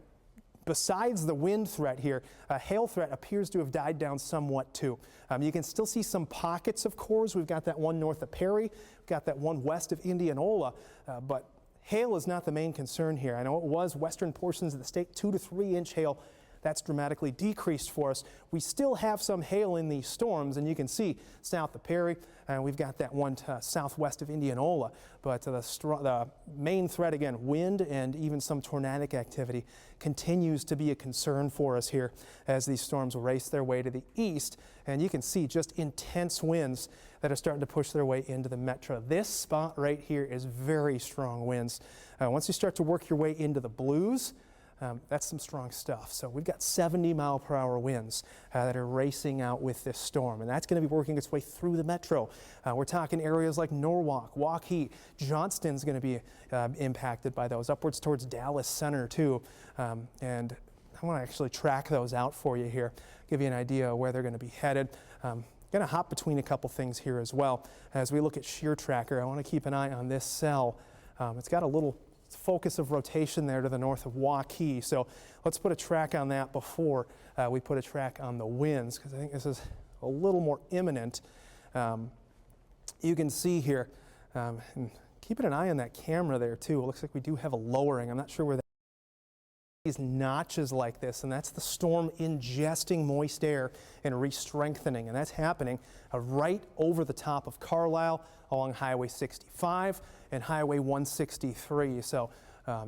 besides the wind threat here, a hail threat appears to have died down somewhat too. You can still see some pockets of cores. We've got that one north of Perry, we've got that one west of Indianola, but hail is not the main concern here. I know it was western portions of the state, 2 to 3 inch hail. That's dramatically decreased for us. We still have some hail in these storms, and you can see south of Perry, and we've got that one southwest of Indianola. But the main threat, again, wind and even some tornadic activity, continues to be a concern for us here as these storms race their way to the east. And you can see just intense winds that are starting to push their way into the metro. This spot right here is very strong winds. Once you start to work your way into the blues, that's some strong stuff. So we've got 70-mile-per-hour winds that are racing out with this storm, and that's going to be working its way through the metro. We're talking areas like Norwalk, Waukee, Johnston's going to be impacted by those, upwards towards Dallas Center too. And I want to actually track those out for you here, give you an idea of where they're going to be headed. Going to hop between a couple things here as well. As we look at shear tracker, I want to keep an eye on this cell. It's got a little focus of rotation there to the north of Waukee. So let's put a track on that before we put a track on the winds, because I think this is a little more imminent. You can see here, and keeping an eye on that camera there too. It looks like we do have a lowering. I'm not sure where that is. Notches like this, and that's the storm ingesting moist air and re-strengthening, and that's happening right over the top of Carlisle along Highway 65 and Highway 163. So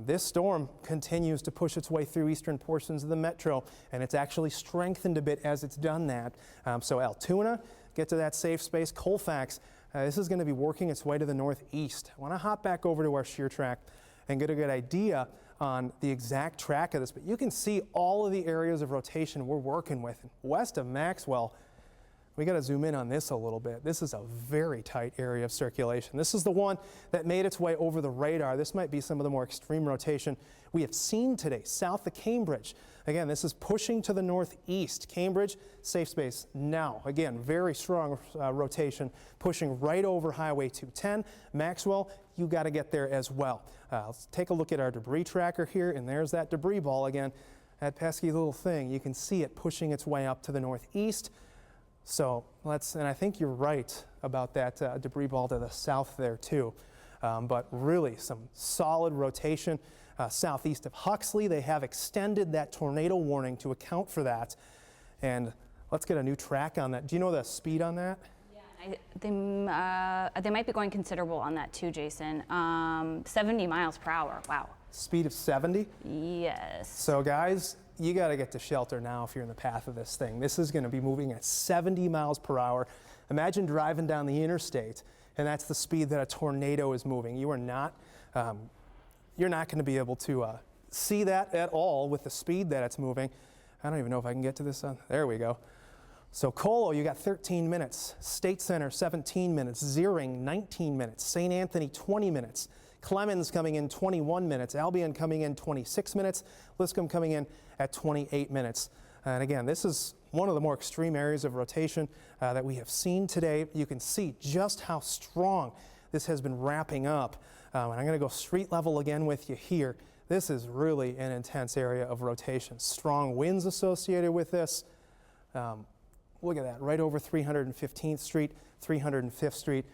this storm continues to push its way through eastern portions of the metro, and it's actually strengthened a bit as it's done that. So Altoona, get to that safe space. Colfax, this is going to be working its way to the northeast. I want to hop back over to our shear track and get a good idea on the exact track of this, but you can see all of the areas of rotation we're working with. West of Maxwell, we got to zoom in on this a little bit. This is a very tight area of circulation. This is the one that made its way over the radar. This might be some of the more extreme rotation we have seen today, south of Cambridge. Again, this is pushing to the northeast. Cambridge, safe space now. Again, very strong rotation, pushing right over Highway 210. Maxwell, you got to get there as well. Let's take a look at our debris tracker here, and there's that debris ball again. That pesky little thing, you can see it pushing its way up to the northeast. So and I think you're right about that debris ball to the south there too. But really some solid rotation. Southeast of Huxley, they have extended that tornado warning to account for that. And let's get a new track on that. Do you know the speed on that? Yeah, they might be going considerable on that too, Jason. 70 miles per hour, wow. Speed of 70? Yes. So guys, you got to get to shelter now if you're in the path of this thing. This is going to be moving at 70 miles per hour. Imagine driving down the interstate, and that's the speed that a tornado is moving. You are not, you're not going to be able to see that at all with the speed that it's moving. I don't even know if I can get to this. There we go. So Colo, you got 13 minutes. State Center, 17 minutes. Zering, 19 minutes. St. Anthony, 20 minutes. Clemens coming in 21 minutes. Albion coming in 26 minutes. Liscombe coming in at 28 minutes. And again, this is one of the more extreme areas of rotation that we have seen today. You can see just how strong this has been wrapping up. And I'm going to go street level again with you here. This is really an intense area of rotation. Strong winds associated with this. look at that, right over 315th Street, 305th Street.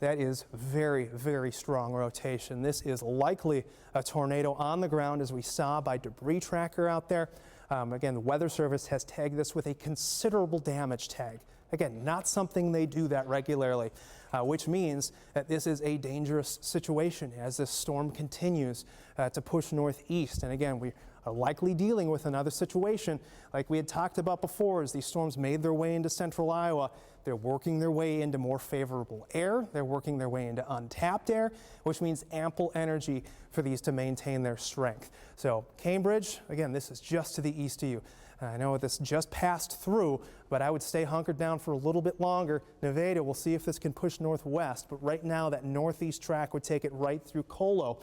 That is very, very strong rotation. This is likely a tornado on the ground, as we saw by debris tracker out there. Again, the Weather Service has tagged this with a considerable damage tag. Again, not something they do that regularly, which means that this is a dangerous situation as this storm continues to push northeast. And again, we are likely dealing with another situation like we had talked about before. As these storms made their way into central Iowa, they're working their way into more favorable air. They're working their way into untapped air, which means ample energy for these to maintain their strength. So Cambridge, again, this is just to the east of you. I know this just passed through, but I would stay hunkered down for a little bit longer. Nevada, we'll see if this can push northwest, but right now that northeast track would take it right through Colo.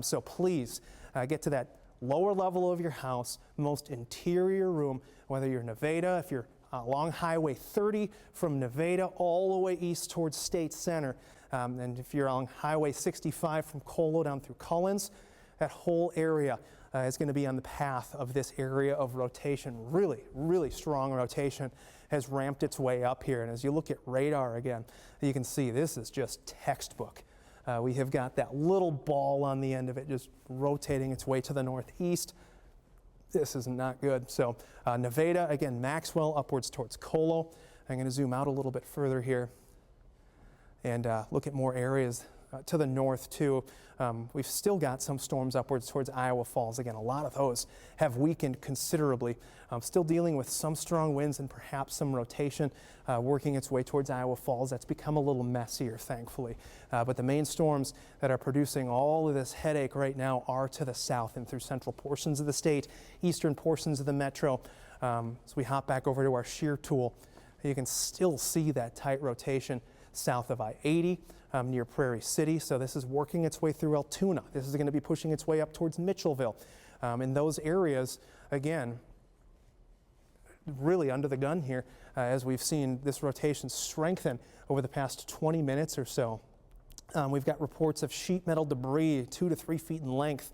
So please get to that lower level of your house, most interior room, whether you're Nevada, if you're along Highway 30 from Nevada all the way east towards State Center, and if you're on Highway 65 from Colo down through Collins, that whole area is going to be on the path of this area of rotation. Really, really strong rotation has ramped its way up here. And as you look at radar again, you can see this is just textbook. We have got that little ball on the end of it just rotating its way to the northeast. This is not good. So Nevada, again, Maxwell upwards towards Colo. I'm going to zoom out a little bit further here and look at more areas to the north too. We've still got some storms upwards towards Iowa Falls. Again, a lot of those have weakened considerably. Still dealing with some strong winds and perhaps some rotation working its way towards Iowa Falls. That's become a little messier, thankfully. But the main storms that are producing all of this headache right now are to the south and through central portions of the state, eastern portions of the metro. As we hop back over to our shear tool, you can still see that tight rotation south of I-80 near Prairie City. So this is working its way through Altoona. This is going to be pushing its way up towards Mitchellville. In those areas, again, really under the gun here as we've seen this rotation strengthen over the past 20 minutes or so. We've got reports of sheet metal debris 2 to 3 feet in length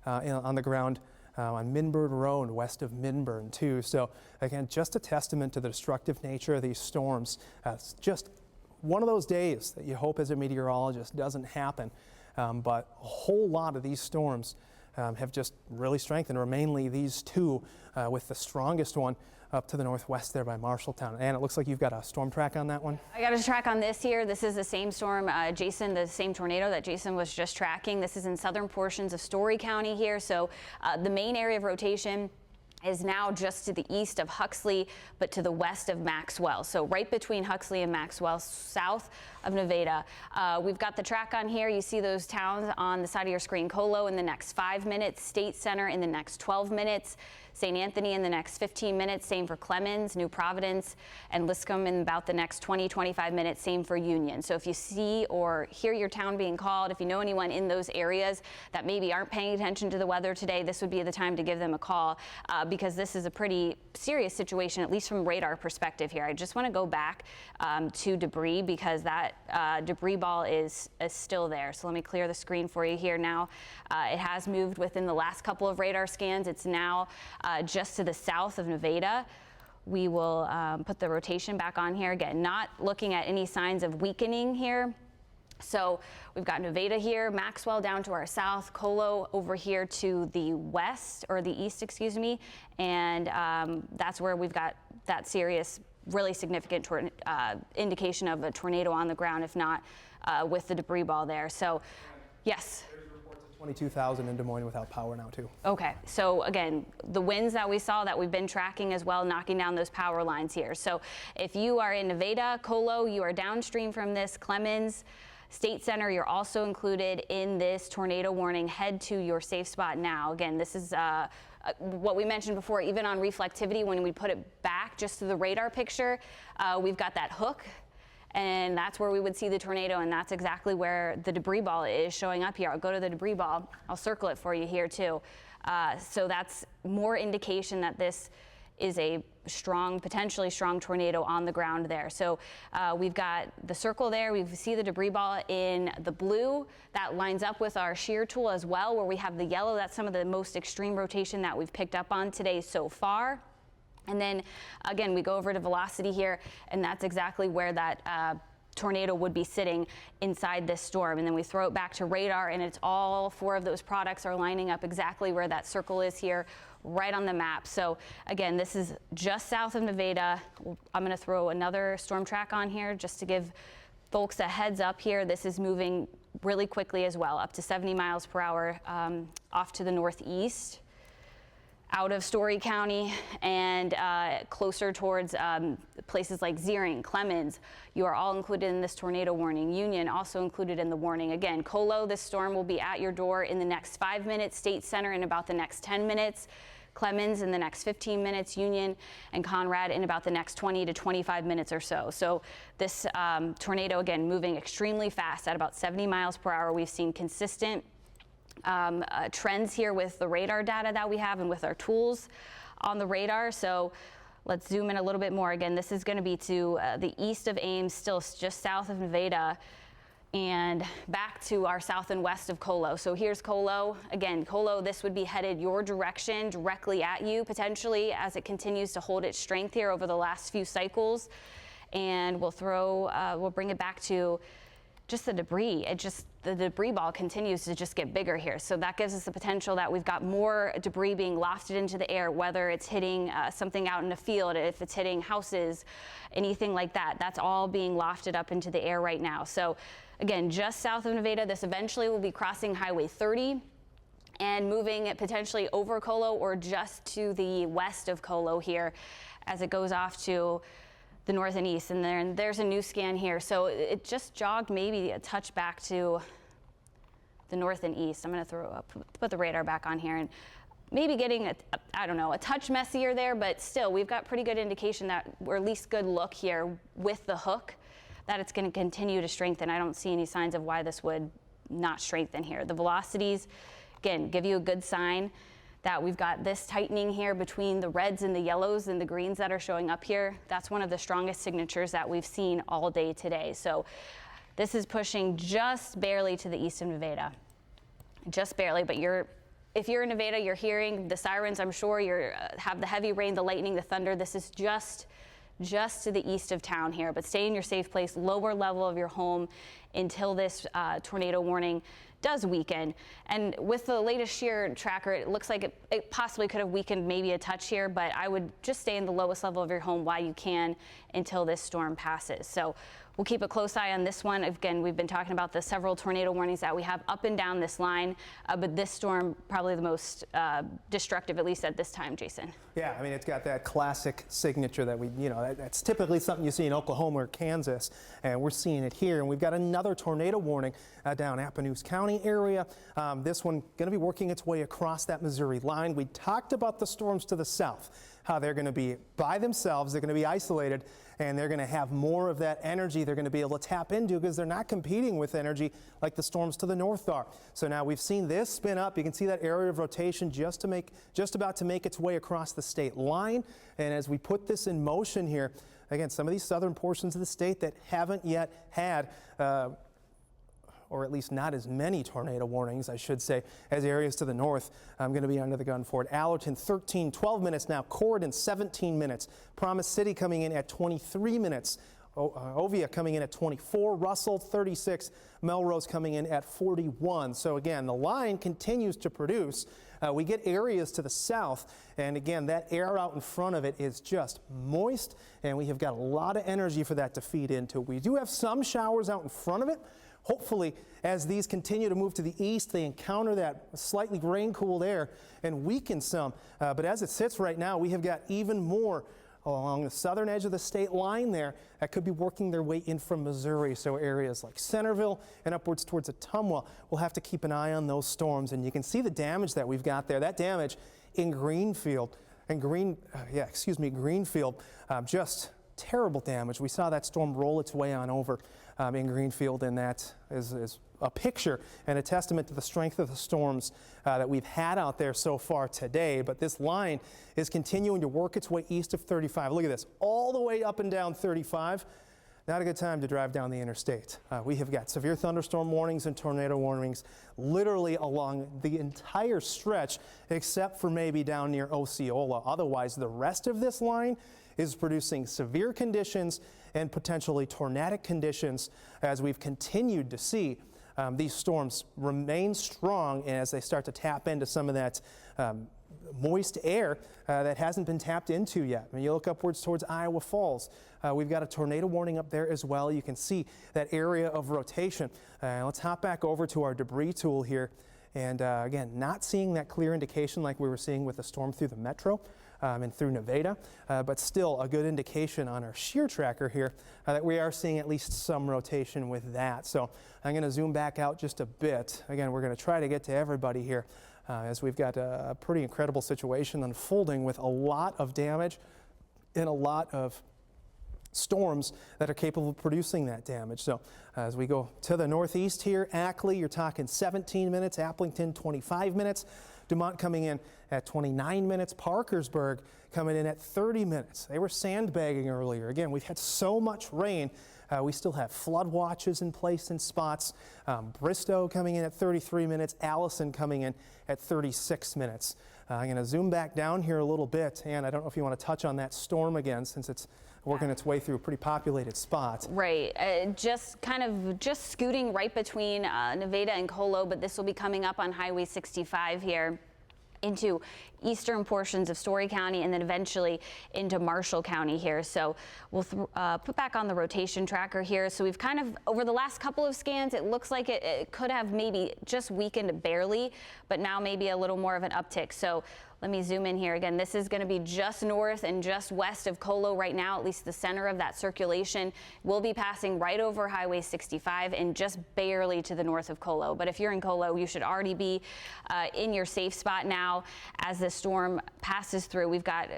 on the ground on Minburn Road west of Minburn too. So again, just a testament to the destructive nature of these storms. It's just one of those days that you hope as a meteorologist doesn't happen, but a whole lot of these storms have just really strengthened, or mainly these two, with the strongest one up to the northwest there by Marshalltown. And it looks like you've got a storm track on that one. I got a track on this here. This is the same storm, Jason, the same tornado that Jason was just tracking. This is in southern portions of Story County here. So the main area of rotation is now just to the east of Huxley, but to the west of Maxwell. So right between Huxley and Maxwell, south of Nevada. We've got the track on here. You see those towns on the side of your screen. Colo in the next 5 minutes, State Center in the next 12 minutes, St. Anthony in the next 15 minutes, same for Clemens, New Providence, and Liscombe in about the next 20-25 minutes, same for Union. So if you see or hear your town being called, if you know anyone in those areas that maybe aren't paying attention to the weather today, this would be the time to give them a call because this is a pretty serious situation, at least from radar perspective here. I just want to go back to debris because that debris ball is still there. So let me clear the screen for you here now. It has moved within the last couple of radar scans. It's now just to the south of Nevada. We will put the rotation back on here. Again, not looking at any signs of weakening here. So we've got Nevada here, Maxwell down to our south, Colo over here to the west, or the east, excuse me. And that's where we've got that serious, really significant indication of a tornado on the ground, if not with the debris ball there. So, yes. 22,000 in Des Moines without power now too. Okay, so again, the winds that we saw that we've been tracking as well, knocking down those power lines here. So if you are in Nevada, Colo, you are downstream from this, Clemens, State Center, you're also included in this tornado warning. Head to your safe spot now. Again, this is what we mentioned before, even on reflectivity, when we put it back just to the radar picture, we've got that hook. And that's where we would see the tornado, and that's exactly where the debris ball is showing up here. I'll go to the debris ball. I'll circle it for you here too. So that's more indication that this is a strong, potentially strong tornado on the ground there. So we've got the circle there. We see the debris ball in the blue. That lines up with our shear tool as well, where we have the yellow. That's some of the most extreme rotation that we've picked up on today so far. And then again, we go over to velocity here, and that's exactly where that tornado would be sitting inside this storm. And then we throw it back to radar, and it's all 4 of those products are lining up exactly where that circle is here, right on the map. So again, this is just south of Nevada. I'm going to throw another storm track on here just to give folks a heads up here. This is moving really quickly as well, up to 70 miles per hour off to the northeast, out of Story County, and closer towards places like Zeering, Clemens. You are all included in this tornado warning. Union also included in the warning. Again, Colo, this storm will be at your door in the next 5 minutes, State Center in about the next 10 minutes, Clemens in the next 15 minutes, Union and Conrad in about the next 20 to 25 minutes or so. So this tornado, again, moving extremely fast at about 70 miles per hour. We've seen consistent trends here with the radar data that we have and with our tools on the radar. So let's zoom in a little bit more. Again, this is going to be to the east of Ames, still just south of Nevada, and back to our south and west of Colo. So here's Colo. Again, Colo, this would be headed your direction, directly at you potentially, as it continues to hold its strength here over the last few cycles. And we'll bring it back to just the debris. The debris ball continues to just get bigger here. So that gives us the potential that we've got more debris being lofted into the air, whether it's hitting something out in a field, if it's hitting houses, anything like that. That's all being lofted up into the air right now. So again, just south of Nevada, this eventually will be crossing Highway 30 and moving it potentially over Colo or just to the west of Colo here as it goes off to the north and east. And then there's a new scan here. So it just jogged maybe a touch back to the north and east. I'm going to put the radar back on here, and maybe getting a touch messier there, but still we've got pretty good indication that, or at least good look here with the hook, that it's going to continue to strengthen. I don't see any signs of why this would not strengthen here. The velocities, again, give you a good sign that we've got this tightening here between the reds and the yellows and the greens that are showing up here. That's one of the strongest signatures that we've seen all day today. So this is pushing just barely to the east of Nevada, just barely. But if you're in Nevada, you're hearing the sirens. I'm sure you have the heavy rain, the lightning, the thunder. This is just to the east of town here. But stay in your safe place, lower level of your home until this tornado warning does weaken. And with the latest shear tracker, it looks like it possibly could have weakened maybe a touch here, but I would just stay in the lowest level of your home while you can until this storm passes. So we'll keep a close eye on this one. Again, we've been talking about the several tornado warnings that we have up and down this line, but this storm probably the most destructive, at least at this time, Jason. Yeah, I mean, it's got that classic signature that that's typically something you see in Oklahoma or Kansas, and we're seeing it here. And we've got another tornado warning down Appanoose County area. This one going to be working its way across that Missouri line. We talked about the storms to the south, how they're going to be by themselves, they're going to be isolated, and they're going to have more of that energy they're going to be able to tap into because they're not competing with energy like the storms to the north are. So now we've seen this spin up. You can see that area of rotation just about to make its way across the state line. And as we put this in motion here, again, some of these southern portions of the state that haven't yet had or at least not as many tornado warnings, I should say, as areas to the north. I'm going to be under the gun for it. Allerton, 12 minutes now. Corydon, 17 minutes. Promise City coming in at 23 minutes. Ovia coming in at 24. Russell, 36. Melrose coming in at 41. So again, the line continues to produce. We get areas to the south, and again, that air out in front of it is just moist, and we have got a lot of energy for that to feed into. We do have some showers out in front of it. Hopefully, as these continue to move to the east, they encounter that slightly rain-cooled air and weaken some. But as it sits right now, we have got even more along the southern edge of the state line there that could be working their way in from Missouri. So areas like Centerville and upwards towards Ottumwa, we'll have to keep an eye on those storms. And you can see the damage that we've got there. That damage in Greenfield, Greenfield, just terrible damage. We saw that storm roll its way on over in Greenfield, and that is a picture and a testament to the strength of the storms that we've had out there so far today. But this line is continuing to work its way east of 35. Look at this, all the way up and down 35. not a good time to drive down the interstate. We have got severe thunderstorm warnings and tornado warnings literally along the entire stretch, except for maybe down near Osceola. Otherwise, the rest of this line is producing severe conditions and potentially tornadic conditions as we've continued to see these storms remain strong as they start to tap into some of that moist air that hasn't been tapped into yet. When you look upwards towards Iowa Falls, we've got a tornado warning up there as well. You can see that area of rotation. Let's hop back over to our debris tool here. And again, not seeing that clear indication like we were seeing with the storm through the metro and through Nevada, but still a good indication on our shear tracker here that we are seeing at least some rotation with that. So I'm going to zoom back out just a bit. Again, we're going to try to get to everybody here as we've got a pretty incredible situation unfolding with a lot of damage and a lot of storms that are capable of producing that damage. So as we go to the northeast here, Ackley, you're talking 17 minutes, Applington 25 minutes, Dumont coming in at 29 minutes, Parkersburg coming in at 30 minutes. They were sandbagging earlier. Again, we've had so much rain. We still have flood watches in place in spots. Bristow coming in at 33 minutes, Allison coming in at 36 minutes. I'm going to zoom back down here a little bit, and I don't know if you want to touch on that storm again since it's working its way through a pretty populated spot. Right, just scooting right between Nevada and Colo, but this will be coming up on Highway 65 here into eastern portions of Story County and then eventually into Marshall County here. So we'll put back on the rotation tracker here. So we've kind of, over the last couple of scans, it looks like it could have maybe just weakened barely, but now maybe a little more of an uptick. So let me zoom in here again. This is going to be just north and just west of Colo right now, at least the center of that circulation. Will be passing right over Highway 65 and just barely to the north of Colo. But if you're in Colo, you should already be in your safe spot now as the storm passes through. We've got,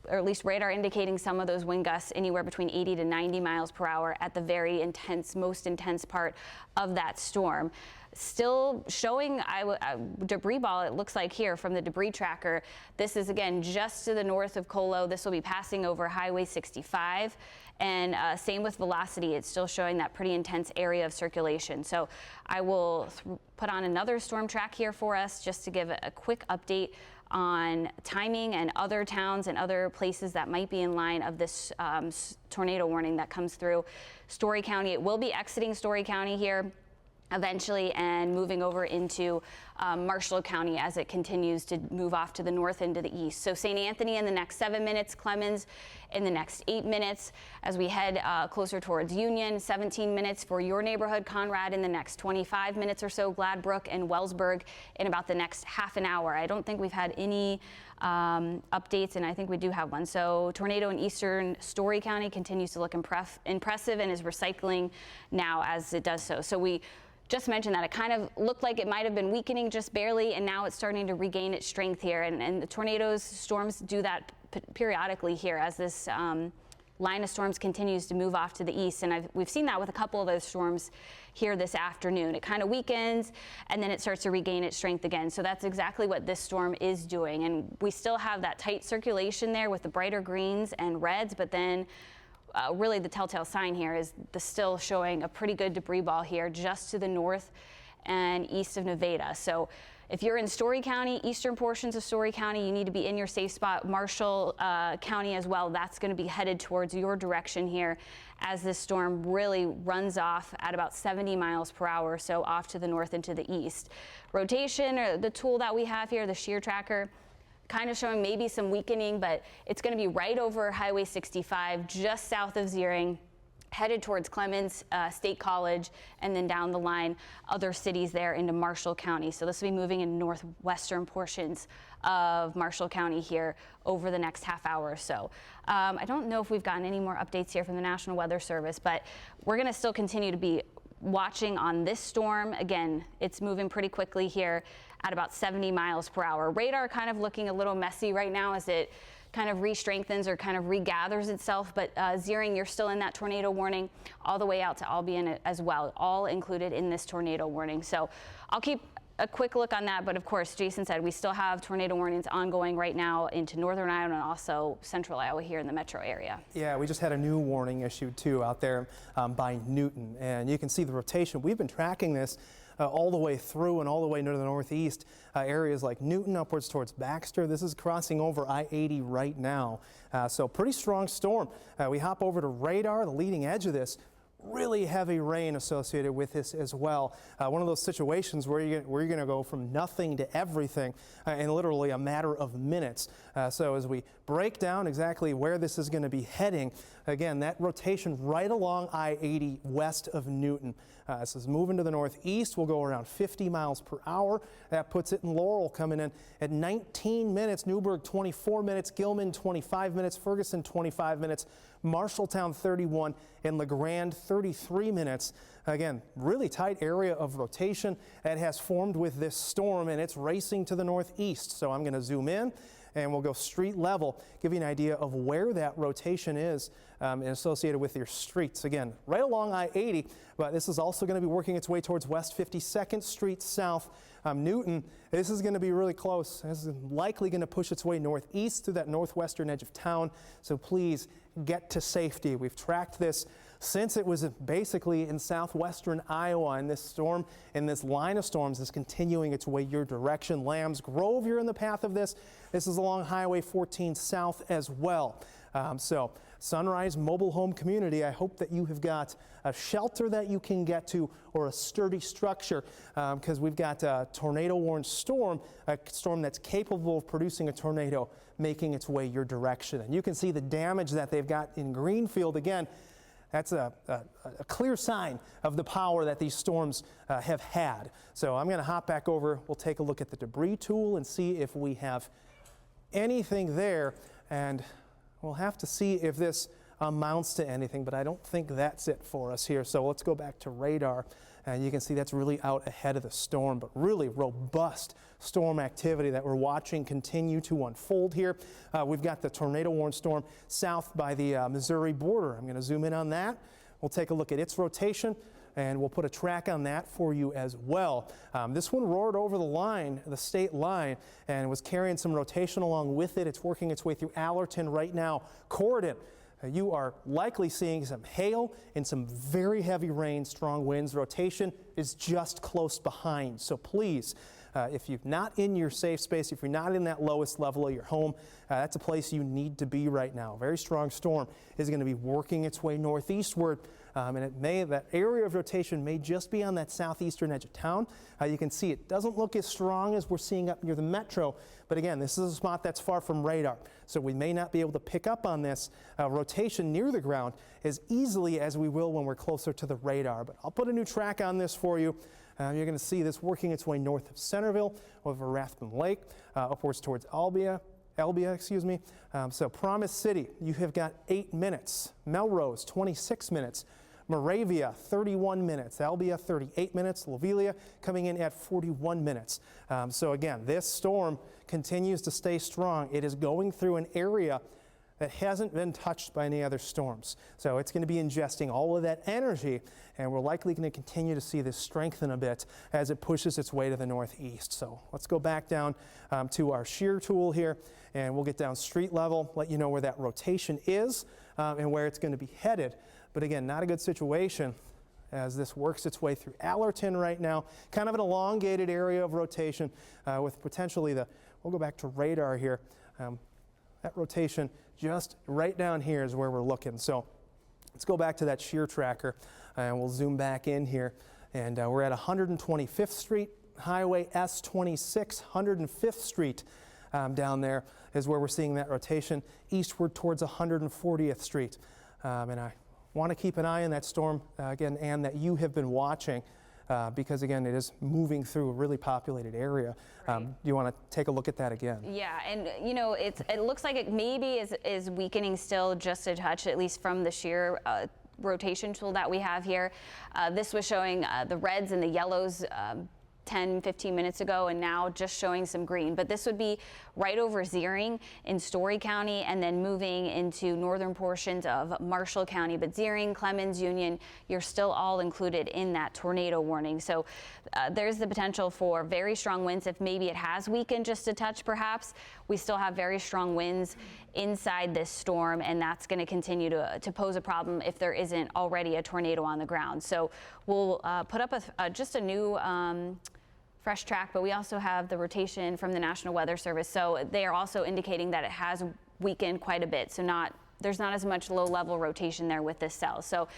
or at least radar indicating some of those wind gusts anywhere between 80 to 90 miles per hour at the very intense, most intense part of that storm. Still showing debris ball, it looks like here from the debris tracker. This is again just to the north of Colo. This will be passing over Highway 65, and same with velocity. It's still showing that pretty intense area of circulation. So I will put on another storm track here for us just to give a quick update on timing and other towns and other places that might be in line of this tornado warning that comes through Story County. It will be exiting Story County here eventually and moving over into Marshall County as it continues to move off to the north and to the east. So St. Anthony in the next 7 minutes, Clemens in the next 8 minutes. As we head closer towards Union, 17 minutes for your neighborhood, Conrad in the next 25 minutes or so, Gladbrook and Wellsburg in about the next half an hour. I don't think we've had any updates, and I think we do have one. So tornado in eastern Story County continues to look impressive and is recycling now as it does so. So we just mentioned that it kind of looked like it might have been weakening just barely, and now it's starting to regain its strength here. And the tornadoes, storms do that periodically here as this line of storms continues to move off to the east. And we've seen that with a couple of those storms here this afternoon. It kind of weakens and then it starts to regain its strength again. So that's exactly what this storm is doing. And we still have that tight circulation there with the brighter greens and reds, but then really the telltale sign here is still showing a pretty good debris ball here just to the north and east of Nevada. So if you're in Story County, eastern portions of Story County, you need to be in your safe spot. Marshall County as well, that's going to be headed towards your direction here as this storm really runs off at about 70 miles per hour, so off to the north and to the east. Rotation, or the tool that we have here, the shear tracker, kind of showing maybe some weakening, but it's going to be right over Highway 65, just south of Ziering, headed towards Clemens State College, and then down the line, other cities there into Marshall County. So this will be moving in northwestern portions of Marshall County here over the next half hour or so. I don't know if we've gotten any more updates here from the National Weather Service, but we're going to still continue to be watching on this storm. Again, it's moving pretty quickly here at about 70 miles per hour. Radar kind of looking a little messy right now as it kind of re-strengthens or kind of regathers itself, but Ziering, you're still in that tornado warning all the way out to Albion as well, all included in this tornado warning. So I'll keep a quick look on that, but of course, Jason said we still have tornado warnings ongoing right now into northern Iowa and also central Iowa here in the metro area. Yeah, we just had a new warning issued too out there by Newton, and you can see the rotation. We've been tracking this all the way through and all the way to the northeast, areas like Newton upwards towards Baxter. This is crossing over I-80 right now, so pretty strong storm. We hop over to radar, the leading edge of this. Really heavy rain associated with this as well. One of those situations where you're going to go from nothing to everything in literally a matter of minutes. So as we break down exactly where this is going to be heading, again, that rotation right along I-80 west of Newton. This is moving to the northeast. We'll go around 50 miles per hour. That puts it in Laurel coming in at 19 minutes, Newburgh 24 minutes, Gilman 25 minutes, Ferguson 25 minutes, Marshalltown 31, and LeGrand 33 minutes. Again, really tight area of rotation that has formed with this storm, and it's racing to the northeast. So I'm going to zoom in and we'll go street level, give you an idea of where that rotation is and associated with your streets. Again, right along I-80, but this is also going to be working its way towards West 52nd Street South. Newton, this is going to be really close. This is likely going to push its way northeast through that northwestern edge of town. So please get to safety. We've tracked this since it was basically in southwestern Iowa, and this storm and this line of storms is continuing its way your direction. Lambs Grove, you're in the path of this. This is along Highway 14 south as well. So Sunrise Mobile Home Community, I hope that you have got a shelter that you can get to or a sturdy structure, because we've got a tornado warned storm, a storm that's capable of producing a tornado making its way your direction. And you can see the damage that they've got in Greenfield. Again, that's a clear sign of the power that these storms have had. So I'm going to hop back over. We'll take a look at the debris tool and see if we have anything there. And we'll have to see if this amounts to anything, but I don't think that's it for us here. So let's go back to radar. And you can see that's really out ahead of the storm, but really robust storm activity that we're watching continue to unfold here. We've got the tornado warned storm south by the Missouri border. I'm going to zoom in on that. We'll take a look at its rotation, and we'll put a track on that for you as well. This one roared over the line, the state line, and was carrying some rotation along with it. It's working its way through Allerton right now. Corydon, you are likely seeing some hail and some very heavy rain, strong winds. Rotation is just close behind. So please, if you're not in your safe space, if you're not in that lowest level of your home, that's a place you need to be right now. A very strong storm is going to be working its way northeastward, and that area of rotation may just be on that southeastern edge of town. You can see it doesn't look as strong as we're seeing up near the metro, but again, this is a spot that's far from radar, so we may not be able to pick up on this rotation near the ground as easily as we will when we're closer to the radar. But I'll put a new track on this for you. You're going to see this working its way north of Centerville over Rathbun Lake, upwards towards Albia, excuse me. So Promise City, you have got 8 minutes. Melrose, 26 minutes. Moravia, 31 minutes. Albia, 38 minutes. Lovelia coming in at 41 minutes. So again, this storm continues to stay strong. It is going through an area that hasn't been touched by any other storms. So it's going to be ingesting all of that energy, and we're likely going to continue to see this strengthen a bit as it pushes its way to the northeast. So let's go back down to our shear tool here, and we'll get down street level, let you know where that rotation is and where it's going to be headed. But again, not a good situation as this works its way through Allerton right now. Kind of an elongated area of rotation with potentially we'll go back to radar here. That rotation just right down here is where we're looking. So let's go back to that shear tracker and we'll zoom back in here. And we're at 125th Street, Highway S26, 105th Street down there is where we're seeing that rotation eastward towards 140th Street. And I want to keep an eye on that storm again, and that you have been watching. Because again, it is moving through a really populated area. Right. You want to take a look at that again? Yeah, and you know, it looks like it maybe is weakening still just a touch, at least from the shear rotation tool that we have here. This was showing the reds and the yellows 10, 15 minutes ago, and now just showing some green. But this would be right over Zering in Story County, and then moving into northern portions of Marshall County. But Zering, Clemens, Union, you're still all included in that tornado warning. So there's the potential for very strong winds. If maybe it has weakened just a touch, perhaps, we still have very strong winds inside this storm, and that's going to continue to pose a problem if there isn't already a tornado on the ground. So we'll put up just a new fresh track, but we also have the rotation from the National Weather Service. So they are also indicating that it has weakened quite a bit. So there's not as much low-level rotation there with this cell. So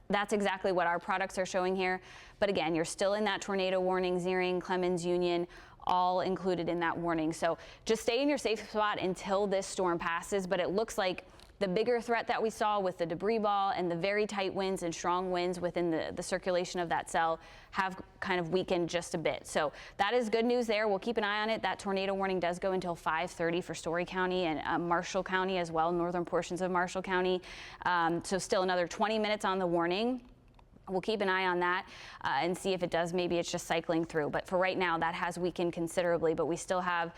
that's exactly what our products are showing here. But again, you're still in that tornado warning, Zering, Clemens, Union, all included in that warning. So just stay in your safe spot until this storm passes. But it looks like the bigger threat that we saw with the debris ball and the very tight winds and strong winds within the circulation of that cell have kind of weakened just a bit. So that is good news there. We'll keep an eye on it. That tornado warning does go until 5:30 for Story County and Marshall County as well, northern portions of Marshall County. So still another 20 minutes on the warning. We'll keep an eye on that and see if it does. Maybe it's just cycling through. But for right now, that has weakened considerably. But we still have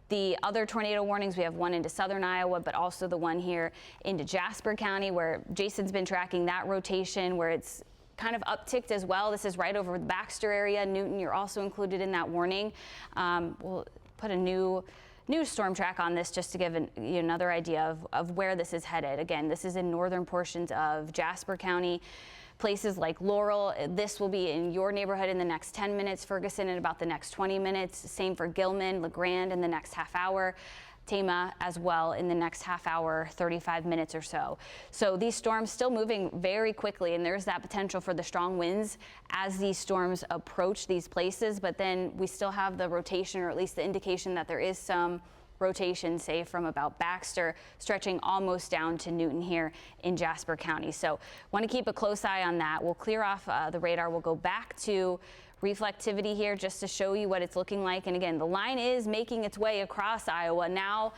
the other tornado warnings. We have one into southern Iowa, but also the one here into Jasper County, where Jason's been tracking that rotation, where it's kind of upticked as well. This is right over the Baxter area. Newton, you're also included in that warning. We'll put a new storm track on this just to give you another idea of where this is headed. Again, this is in northern portions of Jasper County. Places like Laurel, this will be in your neighborhood in the next 10 minutes, Ferguson in about the next 20 minutes, same for Gilman, LeGrand in the next half hour, Tama as well in the next half hour, 35 minutes or so. So these storms still moving very quickly, and there's that potential for the strong winds as these storms approach these places, but then we still have the rotation, or at least the indication that there is some rotation, say from about Baxter, stretching almost down to Newton here in Jasper County. So want to keep a close eye on that. We'll clear off the radar. We'll go back to reflectivity here just to show you what it's looking like. And again, the line is making its way across Iowa now,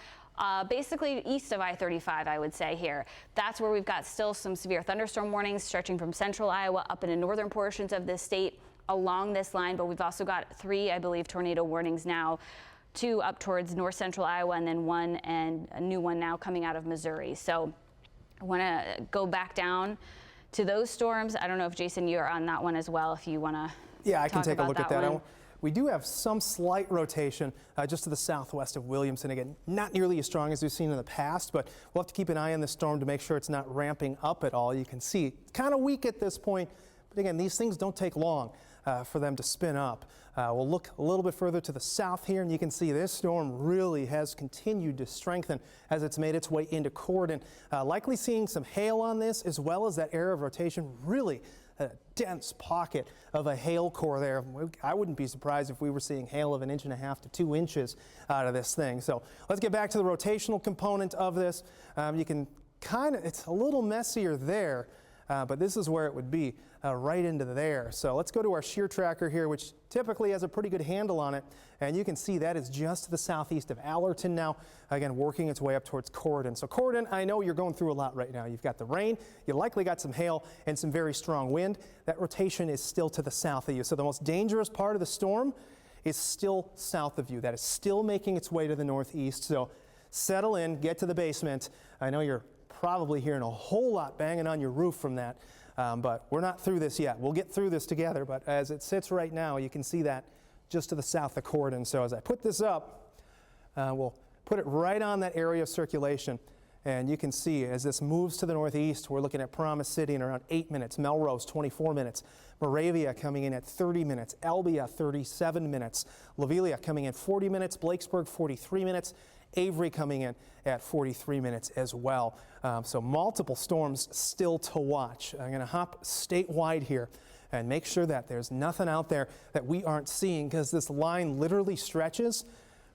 basically east of I-35, I would say here. That's where we've got still some severe thunderstorm warnings stretching from central Iowa up into northern portions of this state along this line. But we've also got 3, I believe, tornado warnings now, 2 up towards north central Iowa, and then 1 and a new one now coming out of Missouri. So I want to go back down to those storms. I don't know if Jason, you're on that one as well, if you want to. Yeah, I can take a look at that. One. We do have some slight rotation just to the southwest of Williamson. Again, not nearly as strong as we've seen in the past, but we'll have to keep an eye on this storm to make sure it's not ramping up at all. You can see it's kind of weak at this point, but again, these things don't take long for them to spin up. We'll look a little bit further to the south here, and you can see this storm really has continued to strengthen as it's made its way into Corydon. Likely seeing some hail on this, as well as that area of rotation, really a dense pocket of a hail core there. I wouldn't be surprised if we were seeing hail of 1.5 inches to 2 inches out of this thing. So let's get back to the rotational component of this. You can it's a little messier there, but this is where it would be right into there. So let's go to our shear tracker here, which typically has a pretty good handle on it. And you can see that is just to the southeast of Allerton now, again, working its way up towards Corydon. So Corydon, I know you're going through a lot right now. You've got the rain, you likely got some hail and some very strong wind. That rotation is still to the south of you. So the most dangerous part of the storm is still south of you. That is still making its way to the northeast. So settle in, get to the basement. I know you're probably hearing a whole lot banging on your roof from that. But we're not through this yet. We'll get through this together, but as it sits right now, you can see that just to the south of Corydon. So as I put this up, we'll put it right on that area of circulation. And you can see as this moves to the northeast, we're looking at Promise City in around 8 minutes, Melrose 24 minutes, Moravia coming in at 30 minutes, Albia 37 minutes, Lovelia coming in 40 minutes, Blakesburg 43 minutes, Avery coming in at 43 minutes as well. So multiple storms still to watch. I'm going to hop statewide here and make sure that there's nothing out there that we aren't seeing, because this line literally stretches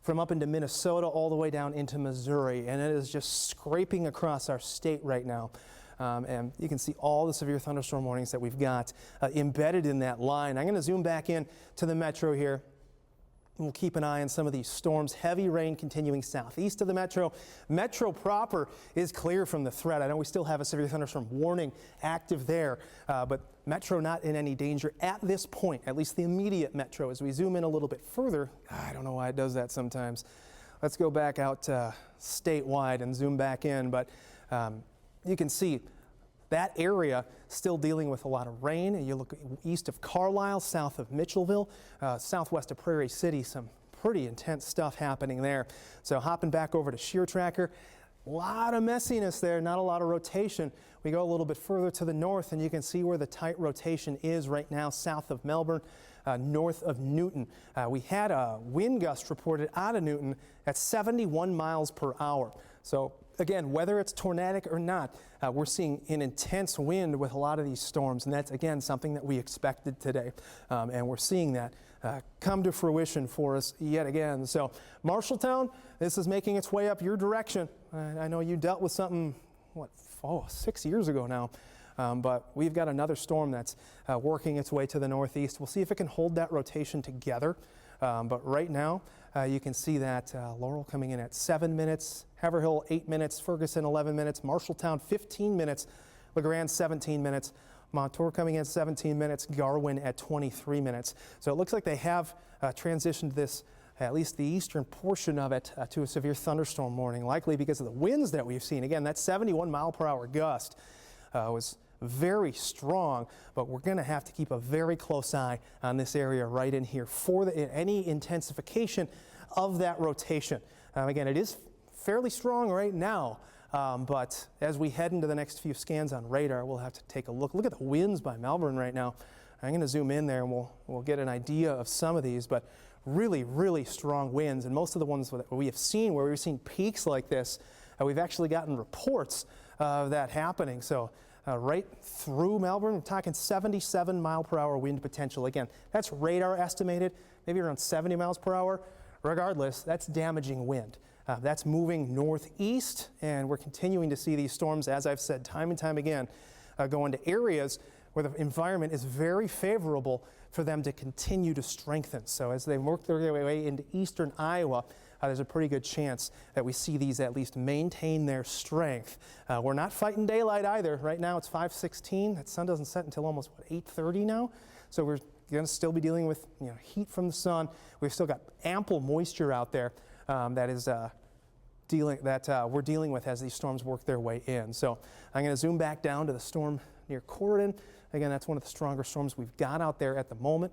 from up into Minnesota all the way down into Missouri, and it is just scraping across our state right now. And you can see all the severe thunderstorm warnings that we've got embedded in that line. I'm going to zoom back in to the metro here. We'll keep an eye on some of these storms. Heavy rain continuing southeast of the metro. Metro proper is clear from the threat. I know we still have a severe thunderstorm warning active there, but metro not in any danger at this point, at least the immediate metro. As we zoom in a little bit further, I don't know why it does that sometimes. Let's go back out statewide and zoom back in, but you can see that area still dealing with a lot of rain. And you look east of Carlisle, south of Mitchellville, southwest of Prairie City, some pretty intense stuff happening there. So hopping back over to Shear Tracker, a lot of messiness there, not a lot of rotation. We go a little bit further to the north and you can see where the tight rotation is right now south of Melbourne, north of Newton. We had a wind gust reported out of Newton at 71 miles per hour. So again, whether it's tornadic or not, we're seeing an intense wind with a lot of these storms, and that's again something that we expected today, and we're seeing that come to fruition for us yet again. So Marshalltown, this is making its way up your direction. I know you dealt with something, 6 years ago now, but we've got another storm that's working its way to the northeast. We'll see if it can hold that rotation together, but right now you can see that Laurel coming in at 7 minutes, Haverhill 8 minutes, Ferguson 11 minutes, Marshalltown 15 minutes, LeGrand 17 minutes, Montour coming in 17 minutes, Garwin at 23 minutes. So it looks like they have transitioned this, at least the eastern portion of it, to a severe thunderstorm warning, likely because of the winds that we've seen. Again, that 71 mile per hour gust was very strong, but we're going to have to keep a very close eye on this area right in here for any intensification of that rotation. Again, it is fairly strong right now, but as we head into the next few scans on radar, we'll have to take a look. Look at the winds by Melbourne right now. I'm going to zoom in there and we'll get an idea of some of these, but really, really strong winds. And most of the ones that we have seen where we've seen peaks like this, we've actually gotten reports of that happening. So right through Melbourne, we're talking 77 mile per hour wind potential. Again, that's radar estimated, maybe around 70 miles per hour. Regardless, that's damaging wind. That's moving northeast, and we're continuing to see these storms, as I've said time and time again, go into areas where the environment is very favorable for them to continue to strengthen. So as they work their way into eastern Iowa, there's a pretty good chance that we see these at least maintain their strength. We're not fighting daylight either. Right now it's 5:16. That sun doesn't set until almost 8:30 now. So we're going to still be dealing with heat from the sun. We've still got ample moisture out there we're dealing with as these storms work their way in. So I'm going to zoom back down to the storm near Corydon. Again, that's one of the stronger storms we've got out there at the moment.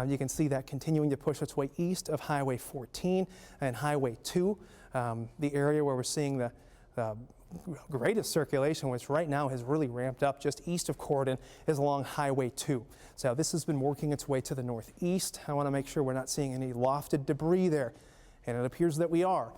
You can see that continuing to push its way east of Highway 14 and Highway 2. The area where we're seeing the greatest circulation, which right now has really ramped up just east of Corydon, is along Highway 2. So this has been working its way to the northeast. I want to make sure we're not seeing any lofted debris there, and it appears that we are.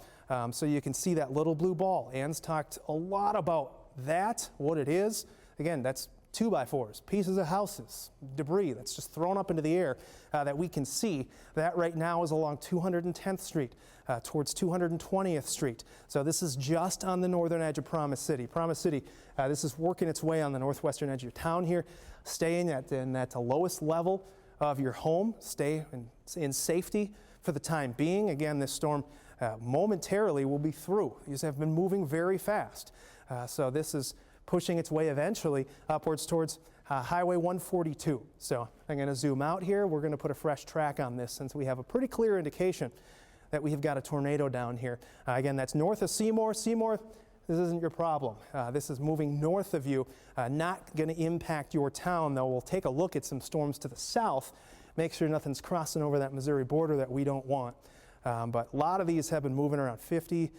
So you can see that little blue ball. Ann's talked a lot about that, what it is. Again, that's 2x4s, pieces of houses, debris that's just thrown up into the air that we can see. That right now is along 210th Street towards 220th Street. So this is just on the northern edge of Promise City. Promise City, this is working its way on the northwestern edge of your town here, staying at the lowest level of your home, stay in safety for the time being. Again, this storm momentarily will be through. These have been moving very fast. So this is pushing its way eventually upwards towards Highway 142. So I'm going to zoom out here. We're going to put a fresh track on this since we have a pretty clear indication that we have got a tornado down here. Again, that's north of Seymour. Seymour, this isn't your problem. This is moving north of you, not going to impact your town, though. We'll take a look at some storms to the south, make sure nothing's crossing over that Missouri border that we don't want. But a lot of these have been moving around 50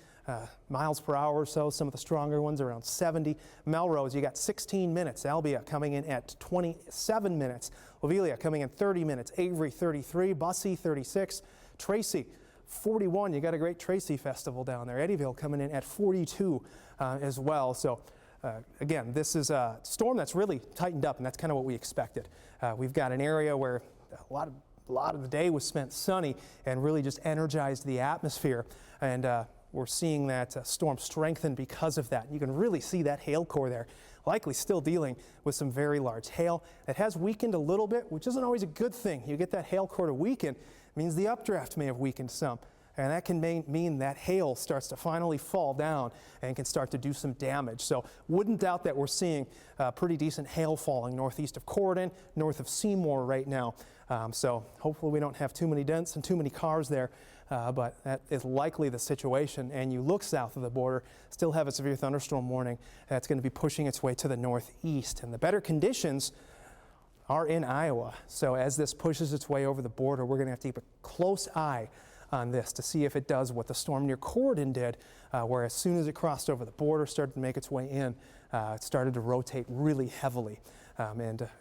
miles per hour or so. Some of the stronger ones around 70. Melrose, you got 16 minutes. Albia coming in at 27 minutes. Lovelia coming in 30 minutes. Avery 33. Bussy 36. Tracy 41. You got a great Tracy festival down there. Eddyville coming in at 42 as well. So again, this is a storm that's really tightened up, and that's kind of what we expected. We've got an area where a lot of the day was spent sunny and really just energized the atmosphere, and we're seeing that storm strengthen because of that. You can really see that hail core there, likely still dealing with some very large hail. It has weakened a little bit, which isn't always a good thing. You get that hail core to weaken, means the updraft may have weakened some. And that can mean that hail starts to finally fall down and can start to do some damage. So wouldn't doubt that we're seeing pretty decent hail falling northeast of Corydon, north of Seymour right now. So hopefully we don't have too many dents and too many cars there, but that is likely the situation. And you look south of the border, still have a severe thunderstorm warning that's going to be pushing its way to the northeast. And the better conditions are in Iowa. So as this pushes its way over the border, we're going to have to keep a close eye on this to see if it does what the storm near Corydon did, where as soon as it crossed over the border, started to make its way in, it started to rotate really heavily.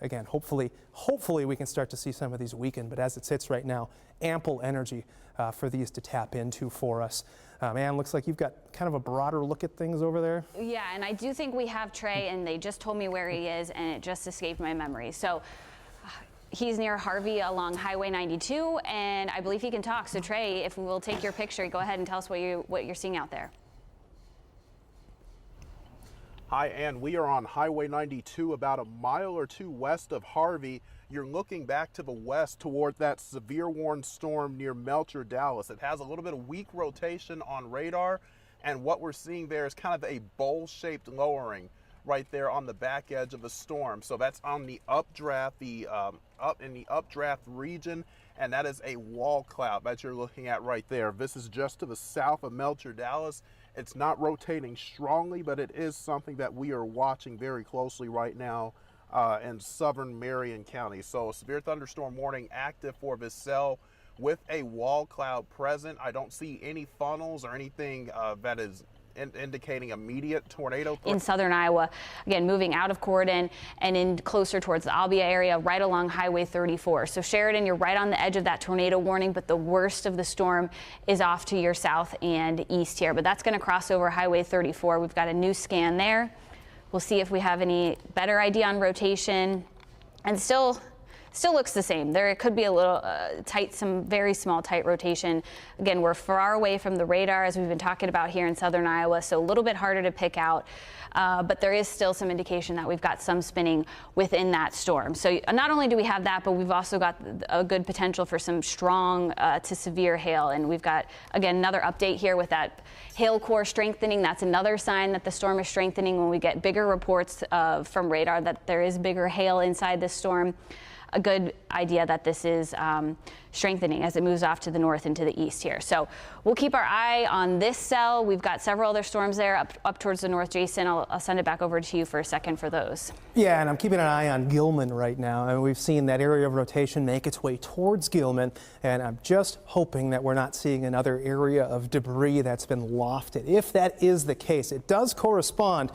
Again, hopefully we can start to see some of these weaken, but as it sits right now, ample energy for these to tap into for us. Man, looks like you've got kind of a broader look at things over there. Yeah, and I do think we have Trey, and they just told me where he is, and it just escaped my memory. So he's near Harvey along Highway 92, and I believe he can talk. So Trey, if we'll take your picture, go ahead and tell us what you're seeing out there. Hi, Ann. We are on Highway 92, about a mile or two west of Harvey. You're looking back to the west toward that severe warned storm near Melcher, Dallas. It has a little bit of weak rotation on radar, and what we're seeing there is kind of a bowl-shaped lowering right there on the back edge of the storm. So that's on the updraft, up in the updraft region, and that is a wall cloud that you're looking at right there. This is just to the south of Melcher, Dallas. It's not rotating strongly, but it is something that we are watching very closely right now in southern Marion County. So a severe thunderstorm warning active for this cell with a wall cloud present. I don't see any funnels or anything that is indicating immediate tornado in southern Iowa. Again, moving out of Corydon and in closer towards the Albia area, right along Highway 34. So Sheridan, you're right on the edge of that tornado warning, but the worst of the storm is off to your south and east here. But that's going to cross over Highway 34. We've got a new scan there. We'll see if we have any better idea on rotation, and still looks the same. There it could be a little tight, some very small tight rotation. Again, we're far away from the radar, as we've been talking about here in southern Iowa, so a little bit harder to pick out. But there is still some indication that we've got some spinning within that storm. So not only do we have that, but we've also got a good potential for some strong to severe hail. And we've got, again, another update here with that hail core strengthening. That's another sign that the storm is strengthening when we get bigger reports from radar that there is bigger hail inside this storm. A good idea that this is strengthening as it moves off to the north and to the east here. So we'll keep our eye on this cell. We've got several other storms there up towards the north. Jason, I'll send it back over to you for a second for those. Yeah, and I'm keeping an eye on Gilman right now. And we've seen that area of rotation make its way towards Gilman, and I'm just hoping that we're not seeing another area of debris that's been lofted. If that is the case, it does correspond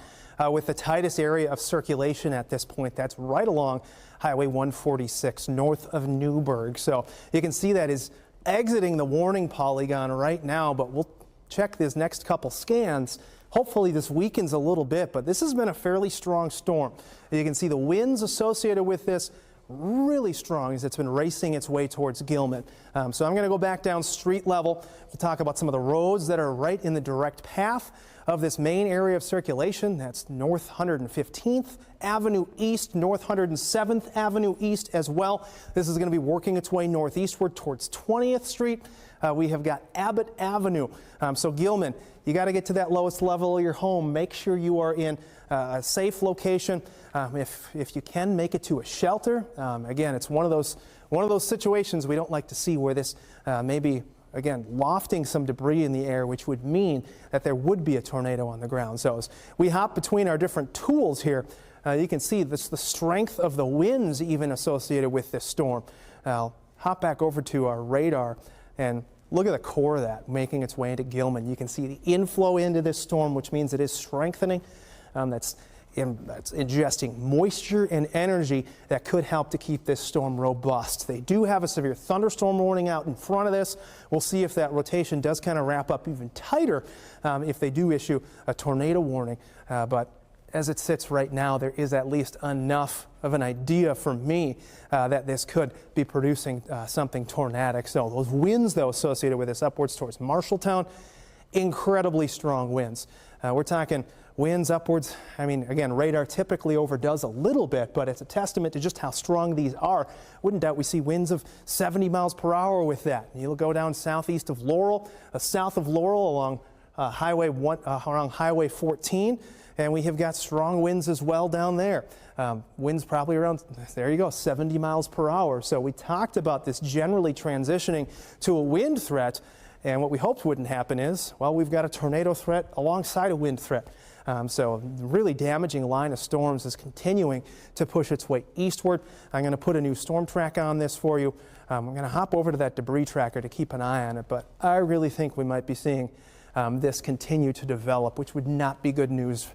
with the tightest area of circulation at this point. That's right along Highway 146 north of Newburgh. So you can see that is exiting the warning polygon right now, but we'll check these next couple scans. Hopefully this weakens a little bit, but this has been a fairly strong storm. You can see the winds associated with this really strong as it's been racing its way towards Gilman. So I'm going to go back down street level. We'll talk about some of the roads that are right in the direct path of this main area of circulation. That's North 115th Avenue East, North 107th Avenue East as well. This is going to be working its way northeastward towards 20th Street. We have got Abbott Avenue. So Gilman, you got to get to that lowest level of your home. Make sure you are in a safe location. If you can, make it to a shelter. Again, it's one of those situations we don't like to see where this maybe, again, lofting some debris in the air, which would mean that there would be a tornado on the ground. So as we hop between our different tools here, you can see this, the strength of the winds even associated with this storm. I'll hop back over to our radar and look at the core of that making its way into Gilman. You can see the inflow into this storm, which means it is strengthening. That's ingesting moisture and energy that could help to keep this storm robust. They do have a severe thunderstorm warning out in front of this. We'll see if that rotation does kind of wrap up even tighter if they do issue a tornado warning. But as it sits right now, there is at least enough of an idea for me that this could be producing something tornadic. So those winds, though, associated with this upwards towards Marshalltown, incredibly strong winds. We're talking winds upwards. I mean, again, radar typically overdoes a little bit, but it's a testament to just how strong these are. Wouldn't doubt we see winds of 70 miles per hour with that. You'll go down southeast of Laurel, south of Laurel along around Highway 14, and we have got strong winds as well down there. Winds probably around, there you go, 70 miles per hour. So we talked about this generally transitioning to a wind threat, and what we hoped wouldn't happen is, well, we've got a tornado threat alongside a wind threat. So really damaging line of storms is continuing to push its way eastward. I'm going to put a new storm track on this for you. I'm going to hop over to that debris tracker to keep an eye on it, but I really think we might be seeing this continue to develop, which would not be good news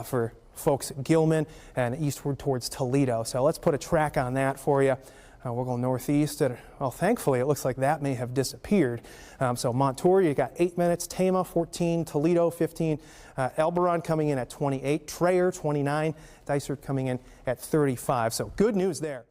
for folks at Gilman and eastward towards Toledo. So let's put a track on that for you. We'll go northeast. Well, thankfully, it looks like that may have disappeared. So Montour, you got 8 minutes. Tama, 14. Toledo, 15. Elberon coming in at 28. Traer, 29. Dysart coming in at 35. So good news there.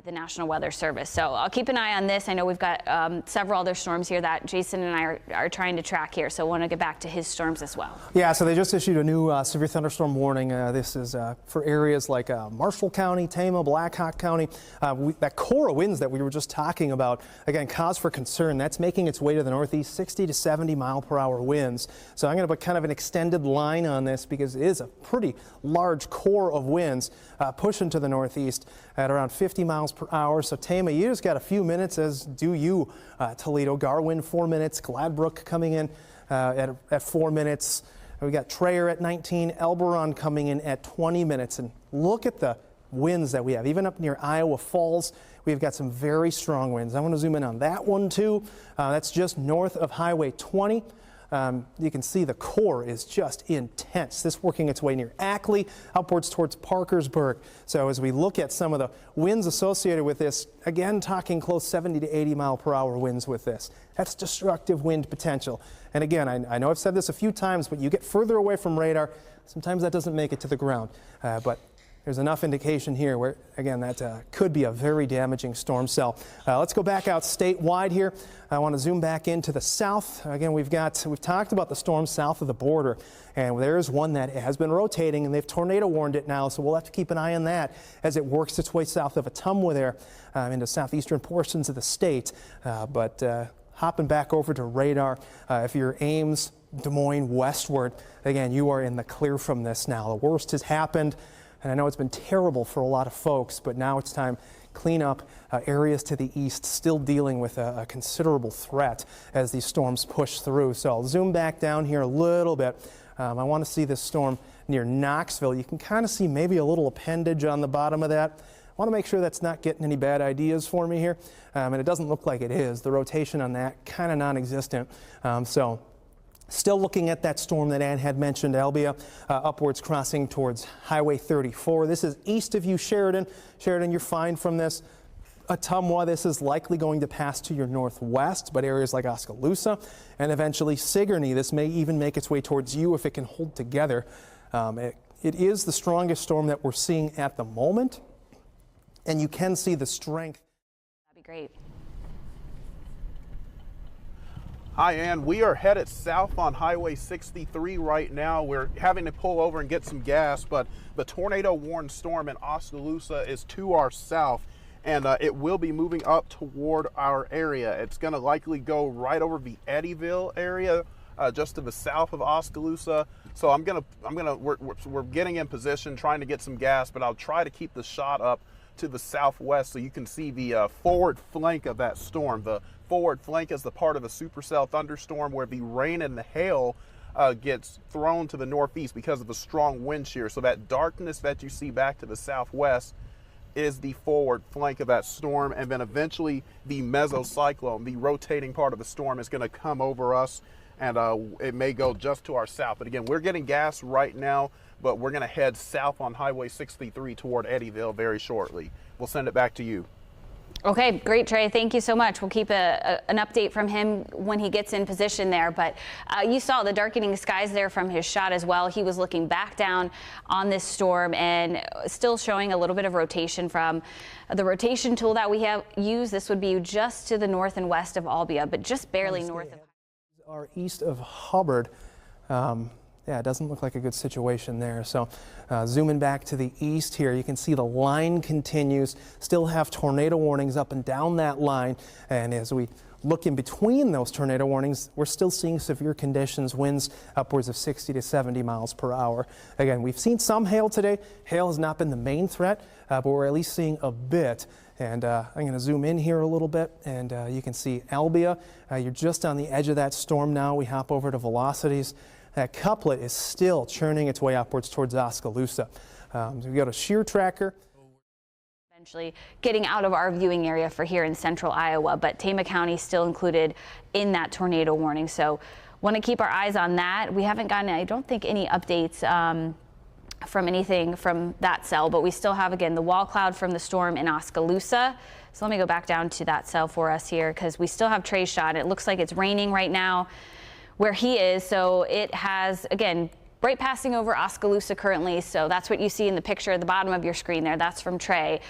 The National Weather Service. So I'll keep an eye on this. I know we've got several other storms here that Jason and I are trying to track here. So I want to get back to his storms as well. Yeah, so they just issued a new severe thunderstorm warning. This is for areas like Marshall County, Tama, Blackhawk County. That core of winds that we were just talking about, again, cause for concern. That's making its way to the northeast, 60 to 70 mile per hour winds. So I'm going to put kind of an extended line on this because it is a pretty large core of winds pushing to the northeast at around 50 miles per hour. So Tama, you just got a few minutes, as do you. Toledo, Garwin, 4 minutes. Gladbrook coming in at 4 minutes. We got Traer at 19. Elberon coming in at 20 minutes. And look at the winds that we have. Even up near Iowa Falls, we've got some very strong winds. I want to zoom in on that one too. That's just north of Highway 20. You can see the core is just intense. This working its way near Ackley, upwards towards Parkersburg. So as we look at some of the winds associated with this, again, talking close 70 to 80 mile per hour winds with this. That's destructive wind potential. And again, I know I've said this a few times, but you get further away from radar, sometimes that doesn't make it to the ground. But there's enough indication here where, again, that could be a very damaging storm cell. Let's go back out statewide here. I want to zoom back into the south. Again, we've talked about the storm south of the border, and there's one that has been rotating, and they've tornado warned it now, so we'll have to keep an eye on that as it works its way south of Ottumwa there into southeastern portions of the state. But hopping back over to radar, if you're Ames, Des Moines, westward, again, you are in the clear from this now. The worst has happened. And I know it's been terrible for a lot of folks, but now it's time clean up areas to the east, still dealing with a considerable threat as these storms push through. So I'll zoom back down here a little bit. I want to see this storm near Knoxville. You can kind of see maybe a little appendage on the bottom of that. I want to make sure that's not getting any bad ideas for me here. And it doesn't look like it is. The rotation on that kind of non-existent. Still looking at that storm that Ann had mentioned, Albia, upwards crossing towards Highway 34. This is east of you, Sheridan. Sheridan, you're fine from this. Ottumwa, this is likely going to pass to your northwest, but areas like Oskaloosa and eventually Sigourney, this may even make its way towards you if it can hold together. It is the strongest storm that we're seeing at the moment, and you can see the strength. That'd be great. Hi, Ann. We are headed south on Highway 63 right now. We're having to pull over and get some gas, but the tornado warned storm in Oskaloosa is to our south, and it will be moving up toward our area. It's going to likely go right over the Eddyville area, just to the south of Oskaloosa. So we're getting in position, trying to get some gas, but I'll try to keep the shot up to the southwest so you can see the forward flank of that storm. The forward flank is the part of a supercell thunderstorm where the rain and the hail gets thrown to the northeast because of the strong wind shear. So that darkness that you see back to the southwest is the forward flank of that storm, and then eventually the mesocyclone, the rotating part of the storm, is going to come over us, and it may go just to our south. But again, we're getting gas right now, but we're going to head south on Highway 63 toward Eddyville very shortly. We'll send it back to you. Okay, great, Trey. Thank you so much. We'll keep an update from him when he gets in position there. But you saw the darkening skies there from his shot as well. He was looking back down on this storm and still showing a little bit of rotation from the rotation tool that we have used. This would be just to the north and west of Albia, but just barely north of. Are east of Hubbard. yeah, it doesn't look like a good situation there. So zooming back to the east here, you can see the line continues, still have tornado warnings up and down that line. And as we look in between those tornado warnings, we're still seeing severe conditions, winds upwards of 60 to 70 miles per hour. Again, we've seen some hail today. Hail has not been the main threat, but we're at least seeing a bit. And I'm going to zoom in here a little bit, and you can see Albia. You're just on the edge of that storm now. We hop over to velocities. That couplet is still churning its way upwards towards Oskaloosa. So we go to shear tracker. Eventually getting out of our viewing area for here in central Iowa, but Tama County still included in that tornado warning. So want to keep our eyes on that. We haven't gotten, I don't think, any updates from anything from that cell, but we still have, again, the wall cloud from the storm in Oskaloosa. So let me go back down to that cell for us here, because we still have Trey's shot. It looks like it's raining right now where he is. So it has, again, right passing over Oskaloosa currently. So that's what you see in the picture at the bottom of your screen there. That's from Trey.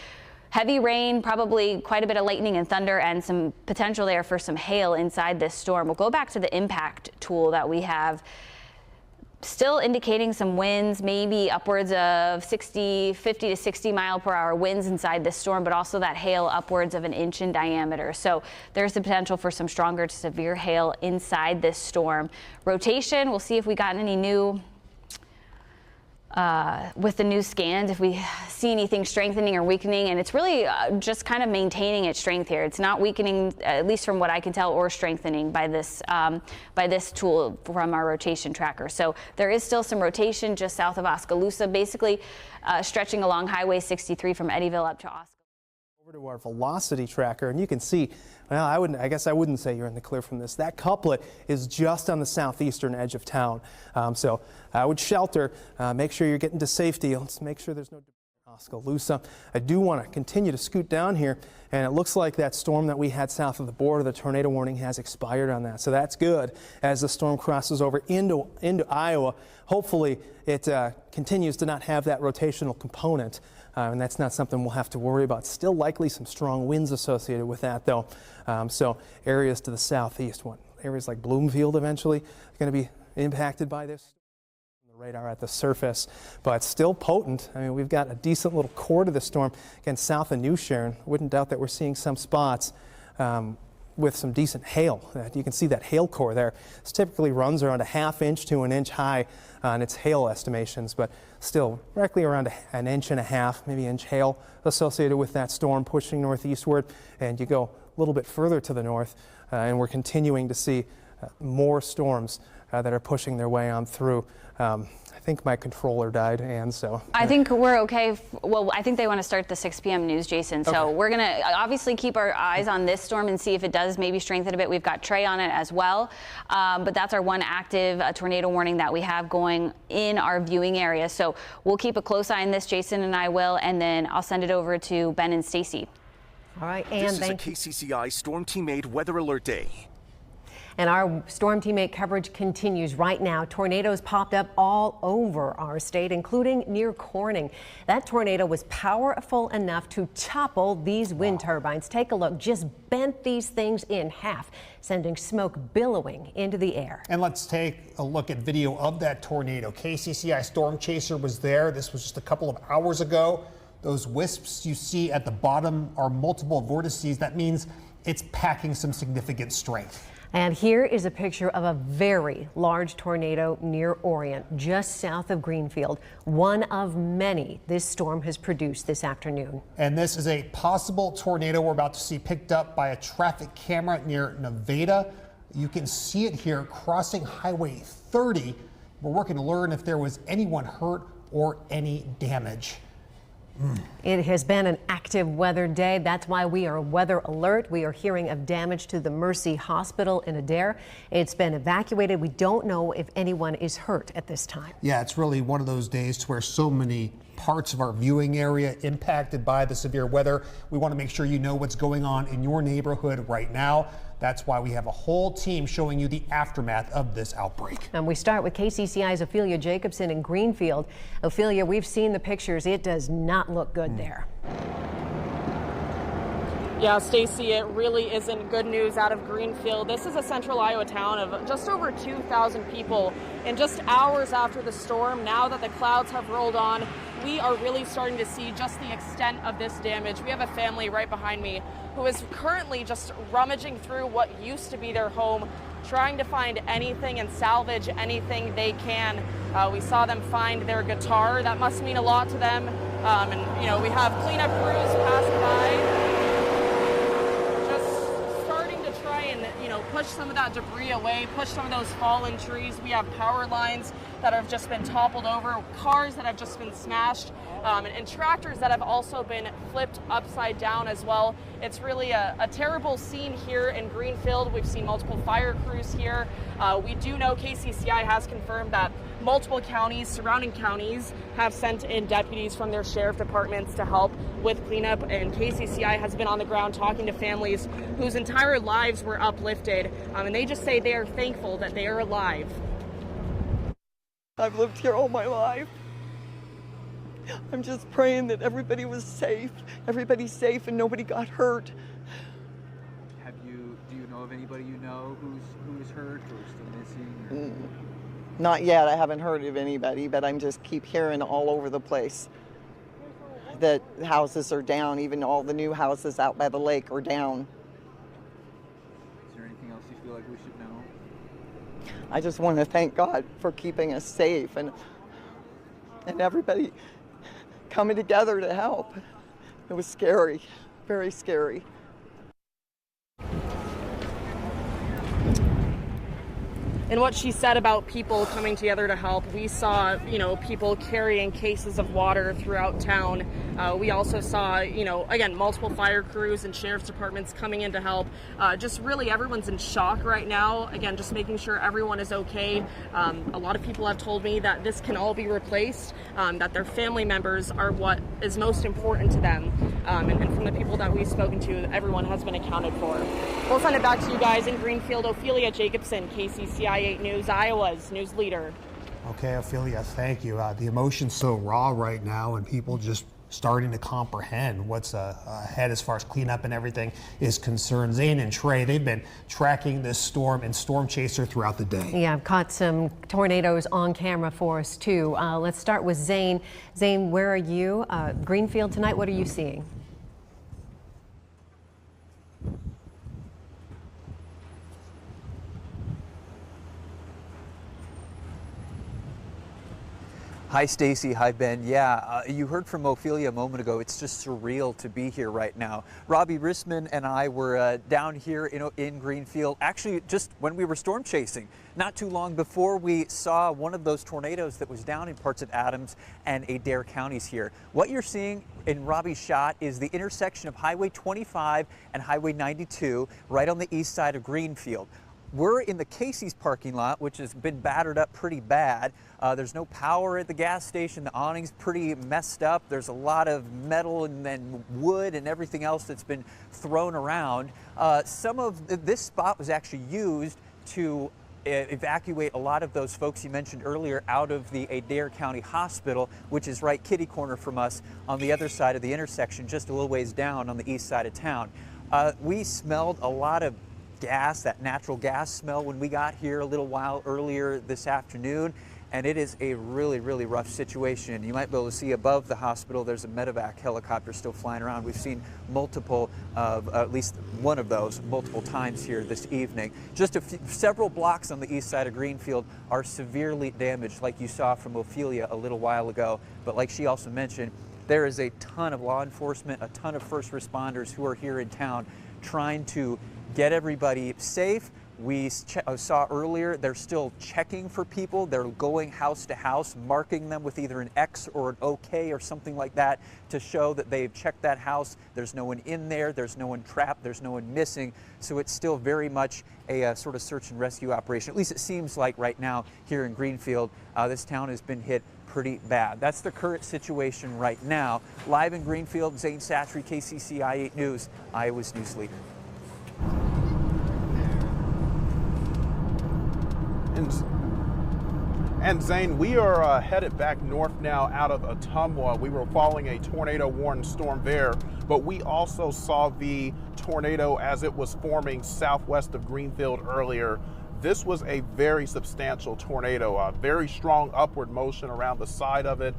Heavy rain, probably quite a bit of lightning and thunder, and some potential there for some hail inside this storm. We'll go back to the impact tool that we have. Still indicating some winds, maybe upwards of 50 to 60 mile per hour winds inside this storm, but also that hail upwards of 1 inch in diameter. So there's the potential for some stronger to severe hail inside this storm. Rotation, we'll see if we got any new with the new scans, if we see anything strengthening or weakening, and it's really just kind of maintaining its strength here. It's not weakening, at least from what I can tell, or strengthening by this tool from our rotation tracker. So there is still some rotation just south of Oskaloosa, basically stretching along Highway 63 from Eddyville up to Oskaloosa. Over to our velocity tracker, and you can see, well, I guess I wouldn't say you're in the clear from this. That couplet is just on the southeastern edge of town. So I would shelter, make sure you're getting to safety. Let's make sure there's no Oskaloosa. I do want to continue to scoot down here, and it looks like that storm that we had south of the border, the tornado warning has expired on that. So that's good as the storm crosses over into Iowa. Hopefully it continues to not have that rotational component. And that's not something we'll have to worry about. Still likely some strong winds associated with that, though. So areas to the southeast, areas like Bloomfield eventually are going to be impacted by this. The radar at the surface, but still potent. I mean, we've got a decent little core to the storm. Again, south of New Sharon, wouldn't doubt that we're seeing some spots with some decent hail. You can see that hail core there. This typically runs around 1/2 inch to 1 inch high on its hail estimations, but still directly around 1.5 inches, maybe inch hail associated with that storm pushing northeastward. And you go a little bit further to the north, and we're continuing to see more storms that are pushing their way on through. I think my controller died, and so. I think we're okay. Well, I think they want to start the 6 p.m. news, Jason. So we're going to obviously keep our eyes on this storm and see if it does maybe strengthen a bit. We've got Trey on it as well. But that's our one active tornado warning that we have going in our viewing area. So we'll keep a close eye on this, Jason and I will, and then I'll send it over to Ben and Stacy. All right, and this is a KCCI Storm Teammate Weather Alert Day. And our Storm Teammate coverage continues right now. Tornadoes popped up all over our state, including near Corning. That tornado was powerful enough to topple these wind turbines. Take a look, just bent these things in half, sending smoke billowing into the air. And let's take a look at video of that tornado. KCCI Storm Chaser was there. This was just a couple of hours ago. Those wisps you see at the bottom are multiple vortices. That means it's packing some significant strength. And here is a picture of a very large tornado near Orient, just south of Greenfield. One of many this storm has produced this afternoon. And this is a possible tornado we're about to see picked up by a traffic camera near Nevada. You can see it here crossing Highway 30. We're working to learn if there was anyone hurt or any damage. It has been an active weather day. That's why we are weather alert. We are hearing of damage to the Mercy Hospital in Adair. It's been evacuated. We don't know if anyone is hurt at this time. Yeah, it's really one of those days to where so many parts of our viewing area impacted by the severe weather. We want to make sure you know what's going on in your neighborhood right now. That's why we have a whole team showing you the aftermath of this outbreak. And we start with KCCI's Ophelia Jacobson in Greenfield. Ophelia, we've seen the pictures. It does not look good there. Yeah, Stacy, it really isn't good news out of Greenfield. This is a central Iowa town of just over 2,000 people. And just hours after the storm, now that the clouds have rolled on, we are really starting to see just the extent of this damage. We have a family right behind me who is currently just rummaging through what used to be their home, trying to find anything and salvage anything they can. We saw them find their guitar. That must mean a lot to them. And, you know, we have cleanup crews passing by, push some of that debris away, push some of those fallen trees. We have power lines that have just been toppled over, cars that have just been smashed, and tractors that have also been flipped upside down as well. It's really a terrible scene here in Greenfield. We've seen multiple fire crews here. We do know KCCI has confirmed that multiple counties, surrounding counties, have sent in deputies from their sheriff departments to help with cleanup, and KCCI has been on the ground talking to families whose entire lives were uplifted, and they just say they are thankful that they are alive. I've lived here all my life. I'm just praying that everybody was safe, everybody's safe, and nobody got hurt. Do you know of anybody you know who's hurt or still missing? Not yet. I haven't heard of anybody, but I'm just keep hearing all over the place that houses are down. Even all the new houses out by the lake are down. Is there anything else you feel like we should know? I just want to thank God for keeping us safe and everybody coming together to help. It was scary, very scary. And what she said about people coming together to help, we saw, people carrying cases of water throughout town. We also saw, again, multiple fire crews and sheriff's departments coming in to help. Just really everyone's in shock right now. Again, just making sure everyone is okay. A lot of people have told me that this can all be replaced, that their family members are what is most important to them. And from the people that we've spoken to, everyone has been accounted for. We'll send it back to you guys in Greenfield. Ophelia Jacobson, KCCI 8 News, Iowa's news leader. Okay, Ophelia, thank you. The emotion's so raw right now, and people just starting to comprehend what's ahead as far as cleanup and everything is concerned. Zane and Trey, they've been tracking this storm and Storm Chaser throughout the day. Yeah, I've caught some tornadoes on camera for us too. Let's start with Zane. Zane, where are you? Greenfield tonight, what are you seeing? Hi, Stacy. Hi, Ben. Yeah, you heard from Ophelia a moment ago. It's just surreal to be here right now. Robbie Rissman and I were down here in Greenfield, actually just when we were storm chasing, not too long before we saw one of those tornadoes that was down in parts of Adams and Adair counties here. What you're seeing in Robbie's shot is the intersection of Highway 25 and Highway 92 right on the east side of Greenfield. We're in the Casey's parking lot, which has been battered up pretty bad. There's no power at the gas station. The awning's pretty messed up. There's a lot of metal and then wood and everything else that's been thrown around. Some of this spot was actually used to evacuate a lot of those folks you mentioned earlier out of the Adair County Hospital, which is right kitty corner from us on the other side of the intersection, just a little ways down on the east side of town. We smelled a lot of gas, that natural gas smell when we got here a little while earlier this afternoon, and it is a really, really rough situation. You might be able to see above the hospital there's a medevac helicopter still flying around. We've seen multiple of at least one of those multiple times here this evening. Just several blocks on the east side of Greenfield are severely damaged, like you saw from Ophelia a little while ago, but like she also mentioned, there is a ton of law enforcement, a ton of first responders who are here in town trying to get everybody safe. We saw earlier they're still checking for people. They're going house to house, marking them with either an X or an OK or something like that to show that they've checked that house. There's no one in there. There's no one trapped. There's no one missing. So it's still very much a sort of search and rescue operation. At least it seems like right now here in Greenfield, this town has been hit pretty bad. That's the current situation right now. Live in Greenfield, Zane Satry, KCCI 8 News, Iowa's news leader. And Zane, we are headed back north now out of Ottumwa. We were following a tornado warning storm there, but we also saw the tornado as it was forming southwest of Greenfield earlier. This was a very substantial tornado, a very strong upward motion around the side of it.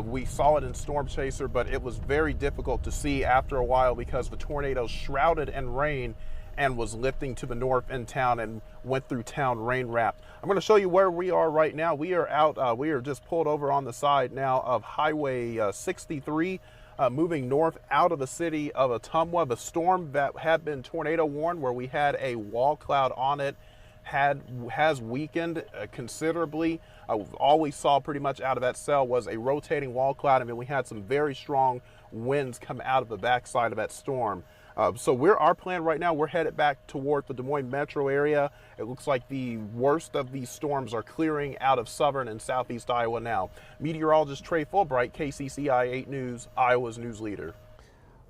We saw it in Storm Chaser, but it was very difficult to see after a while because the tornado shrouded in rain and was lifting to the north in town and went through town rain wrapped. I'm going to show you where we are right now. We are out, we are just pulled over on the side now of Highway 63, moving north out of the city of Ottumwa. The storm that had been tornado warned, where we had a wall cloud on it, has weakened considerably. All we saw pretty much out of that cell was a rotating wall cloud, and then we had some very strong winds come out of the backside of that storm. So our plan right now, we're headed back toward the Des Moines metro area. It looks like the worst of these storms are clearing out of southern and southeast Iowa now. Meteorologist Trey Fulbright, KCCI 8 News, Iowa's news leader.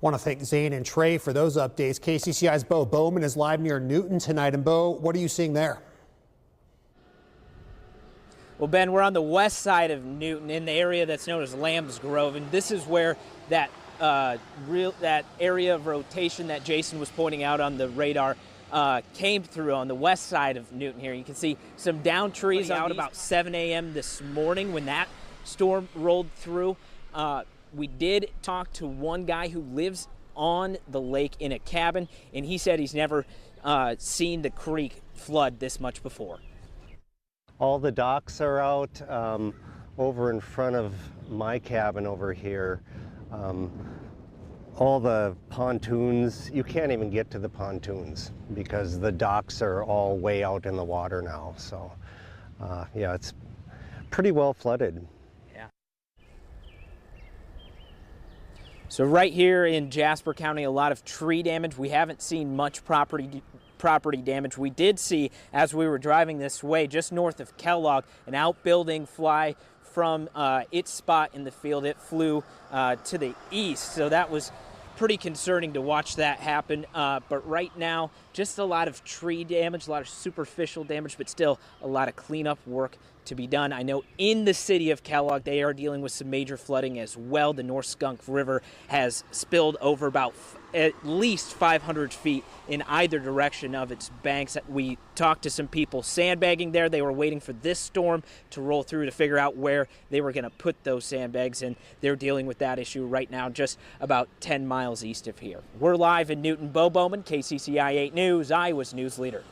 Want to thank Zane and Trey for those updates. KCCI's Bo Bowman is live near Newton tonight. And Bo, what are you seeing there? Well, Ben, we're on the west side of Newton in the area that's known as Lamb's Grove, and this is where that area of rotation that Jason was pointing out on the radar came through on the west side of Newton here. You can see some downed trees out about 7 a.m. this morning when that storm rolled through. We did talk to one guy who lives on the lake in a cabin, and he said he's never seen the creek flood this much before. All the docks are out over in front of my cabin over here. All the pontoons, you can't even get to the pontoons because the docks are all way out in the water now. So yeah, it's pretty well flooded. So right here in Jasper County, a lot of tree damage. We haven't seen much property damage. We did see, as we were driving this way, just north of Kellogg, an outbuilding fly from its spot in the field. It flew to the east, so that was pretty concerning to watch that happen. But right now, just a lot of tree damage, a lot of superficial damage, but still a lot of cleanup work to be done. I know in the city of Kellogg, they are dealing with some major flooding as well. The North Skunk River has spilled over about at least 500 feet in either direction of its banks. We talked to some people sandbagging there. They were waiting for this storm to roll through to figure out where they were going to put those sandbags, and they're dealing with that issue right now just about 10 miles east of here. We're live in Newton. Bo Bowman, KCCI 8 News, Iowa's news leader.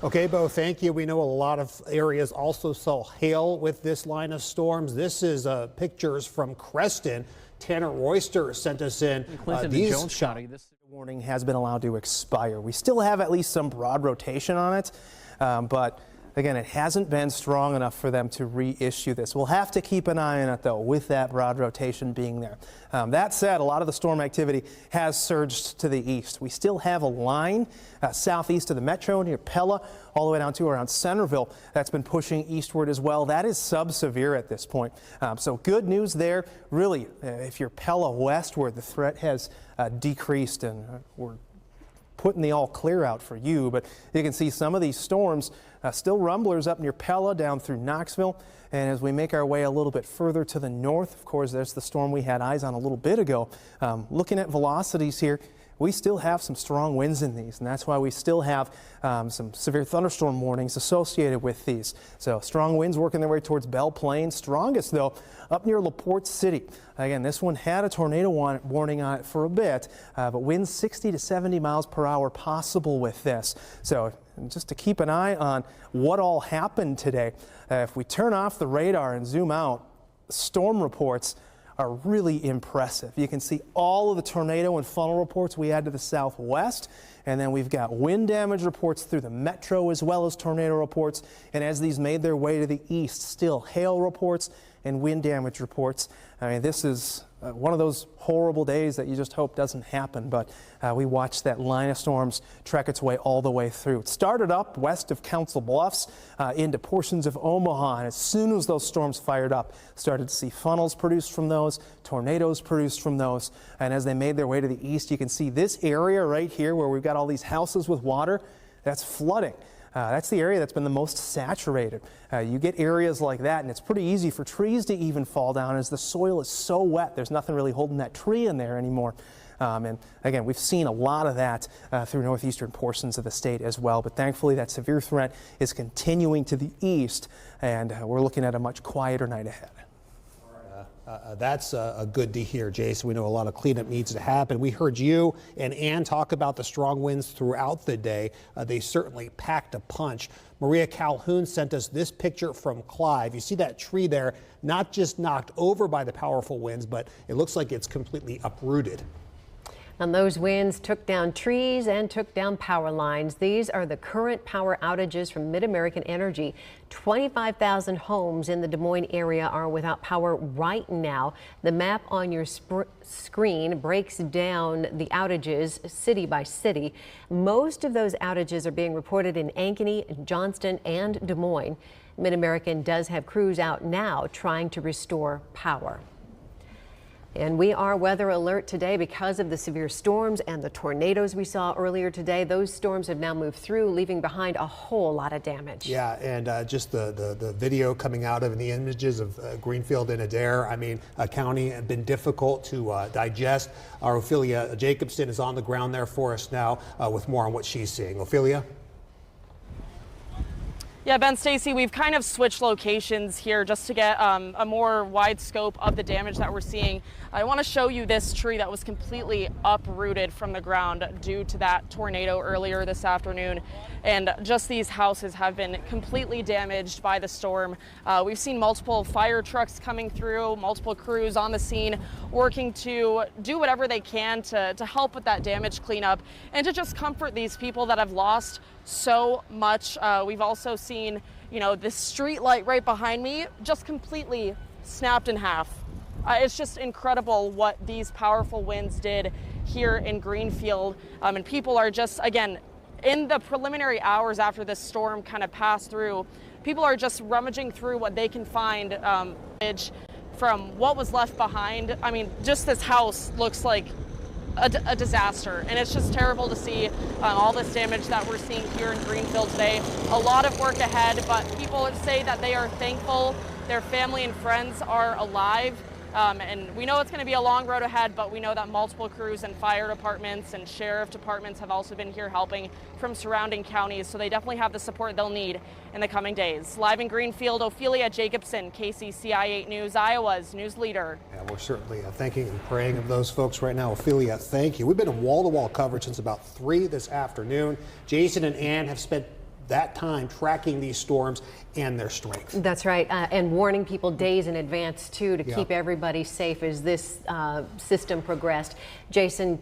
Okay, Bo, thank you. We know a lot of areas also saw hail with this line of storms. This is pictures from Creston. Tanner Royster sent us in these Jones County. This warning has been allowed to expire. We still have at least some broad rotation on it, but again, it hasn't been strong enough for them to reissue this. We'll have to keep an eye on it, though, with that broad rotation being there. That said, a lot of the storm activity has surged to the east. We still have a line southeast of the metro near Pella, all the way down to around Centerville. That's been pushing eastward as well. That is sub-severe at this point. So good news there. Really, if you're Pella westward, the threat has decreased, and we're putting the all clear out for you, but you can see some of these storms still rumblers up near Pella down through Knoxville. And as we make our way a little bit further to the north, of course, there's the storm we had eyes on a little bit ago. Looking at velocities here, we still have some strong winds in these, and that's why we still have some severe thunderstorm warnings associated with these. So strong winds working their way towards Belle Plaine. Strongest, though, up near LaPorte City. Again, this one had a tornado warning on it for a bit, but winds 60 to 70 miles per hour possible with this. So just to keep an eye on what all happened today, if we turn off the radar and zoom out, storm reports are really impressive. You can see all of the tornado and funnel reports we had to the southwest, and then we've got wind damage reports through the metro as well as tornado reports. And as these made their way to the east, still hail reports and wind damage reports. I mean, this is one of those horrible days that you just hope doesn't happen, but we watched that line of storms trek its way all the way through. It started up west of Council Bluffs into portions of Omaha, and as soon as those storms fired up, started to see funnels produced from those, tornadoes produced from those, and as they made their way to the east, you can see this area right here where we've got all these houses with water, that's flooding. That's the area that's been the most saturated. You get areas like that, and it's pretty easy for trees to even fall down as the soil is so wet. There's nothing really holding that tree in there anymore. And again, we've seen a lot of that through northeastern portions of the state as well. But thankfully, that severe threat is continuing to the east, and we're looking at a much quieter night ahead. That's good to hear, Jason. We know a lot of cleanup needs to happen. We heard you and Ann talk about the strong winds throughout the day. They certainly packed a punch. Maria Calhoun sent us this picture from Clive. You see that tree there, not just knocked over by the powerful winds, but it looks like it's completely uprooted. And those winds took down trees and took down power lines. These are the current power outages from Mid-American Energy. 25,000 homes in the Des Moines area are without power right now. The map on your screen breaks down the outages city by city. Most of those outages are being reported in Ankeny, Johnston, and Des Moines. Mid-American does have crews out now trying to restore power. And we are weather alert today because of the severe storms and the tornadoes we saw earlier today. Those storms have now moved through, leaving behind a whole lot of damage. Yeah, and just the video coming out of and the images of Greenfield and Adair, I mean, county have been difficult to digest. Our Ophelia Jacobson is on the ground there for us now with more on what she's seeing. Ophelia? Yeah, Ben, Stacy, we've kind of switched locations here just to get a more wide scope of the damage that we're seeing. I want to show you this tree that was completely uprooted from the ground due to that tornado earlier this afternoon. And just these houses have been completely damaged by the storm. We've seen multiple fire trucks coming through, multiple crews on the scene working to do whatever they can to help with that damage cleanup and to just comfort these people that have lost so much. We've also seen, you know, this street light right behind me just completely snapped in half. It's just incredible what these powerful winds did here in Greenfield. And people are just, again, in the preliminary hours after this storm kind of passed through, people are just rummaging through what they can find from what was left behind. I mean, just this house looks like a disaster, and it's just terrible to see all this damage that we're seeing here in Greenfield today. A lot of work ahead, but people say that they are thankful their family and friends are alive. And we know it's going to be a long road ahead, but we know that multiple crews and fire departments and sheriff departments have also been here helping from surrounding counties, so they definitely have the support they'll need in the coming days. Live in Greenfield, Ophelia Jacobson, KCCI 8 News, Iowa's news leader. Yeah, we're certainly thanking and praying of those folks right now. Ophelia, thank you. We've been in wall-to-wall coverage since about 3 this afternoon. Jason and Ann have spent that time tracking these storms and their strength. That's right, and warning people days in advance too to keep everybody safe as this system progressed. Jason,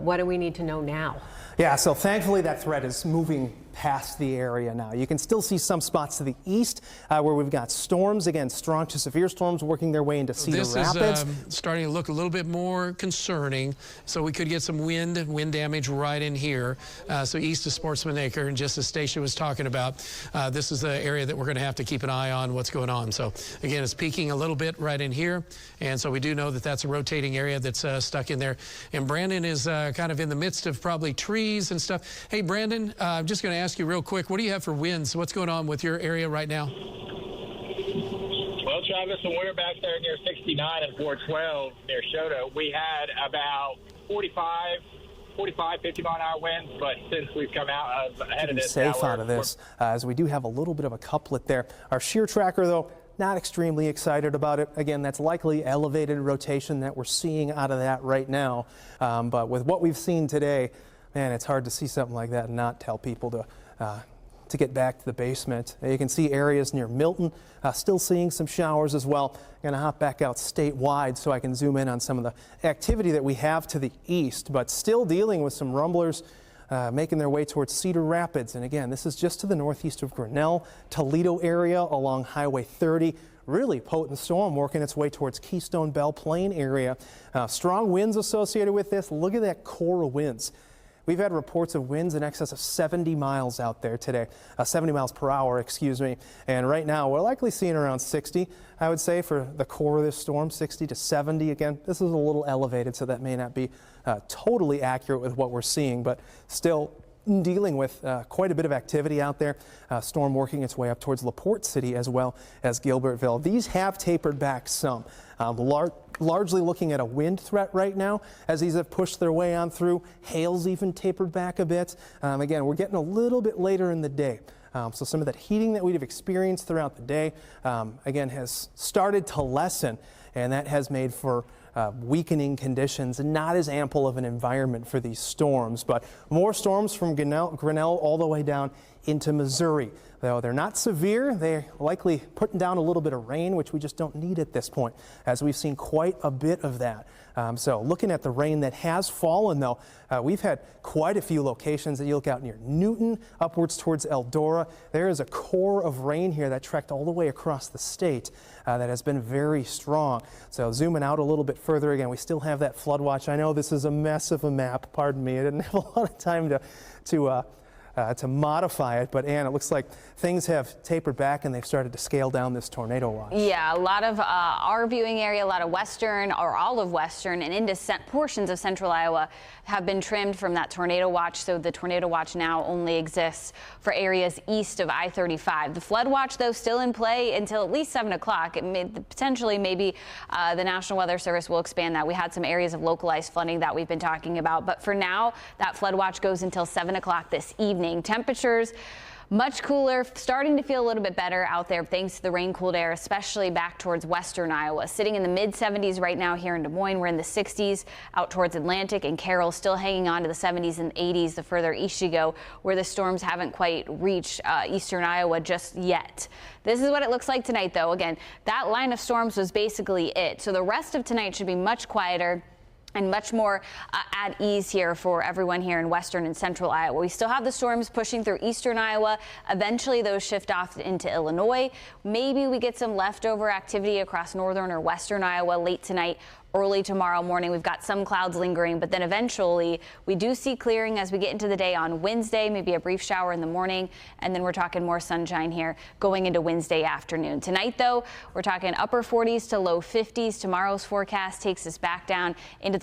what do we need to know now? Yeah, so thankfully that threat is moving past the area now. You can still see some spots to the east where we've got storms, again, strong to severe storms working their way into Cedar Rapids. This is starting to look a little bit more concerning. So we could get some wind damage right in here. So east of Sportsman Acre, and just as Stacia was talking about, this is the area that we're going to have to keep an eye on what's going on. So again, it's peaking a little bit right in here. And so we do know that that's a rotating area that's stuck in there. And Brandon is kind of in the midst of probably trees and stuff. Hey, Brandon, I'm just going to ask you real quick, what do you have for winds? What's going on with your area right now? Well, Travis, when we were back there near 69 and 412 near Shoto, we had about 45, 50 mile an hour winds, but since we've come out ahead of this, safe out of this, as we do have a little bit of a couplet there. Our shear tracker, though, not extremely excited about it. Again, that's likely elevated rotation that we're seeing out of that right now. But with what we've seen today, man, it's hard to see something like that and not tell people to get back to the basement. You can see areas near Milton, still seeing some showers as well. I'm going to hop back out statewide so I can zoom in on some of the activity that we have to the east, but still dealing with some rumblers making their way towards Cedar Rapids. And again, this is just to the northeast of Grinnell, Toledo area along Highway 30. Really potent storm working its way towards Keystone Belle Plain area. Strong winds associated with this. Look at that core of winds. We've had reports of winds in excess of 70 miles out there today, 70 miles per hour, excuse me. And right now we're likely seeing around 60, I would say, for the core of this storm, 60 to 70. Again, this is a little elevated, so that may not be totally accurate with what we're seeing, but still dealing with quite a bit of activity out there. Storm working its way up towards LaPorte City as well as Gilbertville. These have tapered back some. largely looking at a wind threat right now as these have pushed their way on through. Hail's even tapered back a bit. Again, we're getting a little bit later in the day. So some of that heating that we've experienced throughout the day, again, has started to lessen, and that has made for weakening conditions and not as ample of an environment for these storms. But more storms from Grinnell all the way down into Missouri. Though they're not severe, they're likely putting down a little bit of rain, which we just don't need at this point, as we've seen quite a bit of that. So looking at the rain that has fallen, though, we've had quite a few locations that you look out near Newton, upwards towards Eldora. There is a core of rain here that trekked all the way across the state that has been very strong. So zooming out a little bit further, again, we still have that flood watch. I know this is a mess of a map. Pardon me. I didn't have a lot of time to modify it, but Ann, it looks like things have tapered back and they've started to scale down this tornado watch. Yeah, a lot of our viewing area, a lot of western or all of western and into portions of central Iowa have been trimmed from that tornado watch. So the tornado watch now only exists for areas east of I-35. The flood watch, though, still in play until at least 7 o'clock. It may, potentially, maybe the National Weather Service will expand that. We had some areas of localized flooding that we've been talking about, but for now, that flood watch goes until 7 o'clock this evening. Temperatures much cooler, starting to feel a little bit better out there thanks to the rain-cooled air, especially back towards western Iowa. Sitting in the mid-70s right now here in Des Moines. We're in the 60s out towards Atlantic, and Carroll still hanging on to the 70s and 80s the further east you go, where the storms haven't quite reached eastern Iowa just yet. This is what it looks like tonight, though. Again, that line of storms was basically it. So the rest of tonight should be much quieter and much more at ease here for everyone here in western and central Iowa. We still have the storms pushing through eastern Iowa. Eventually those shift off into Illinois. Maybe we get some leftover activity across northern or western Iowa late tonight. Early tomorrow morning, we've got some clouds lingering, but then eventually we do see clearing as we get into the day on Wednesday, maybe a brief shower in the morning, and then we're talking more sunshine here going into Wednesday afternoon. Tonight, though, we're talking upper 40s to low 50s. Tomorrow's forecast takes us back down into the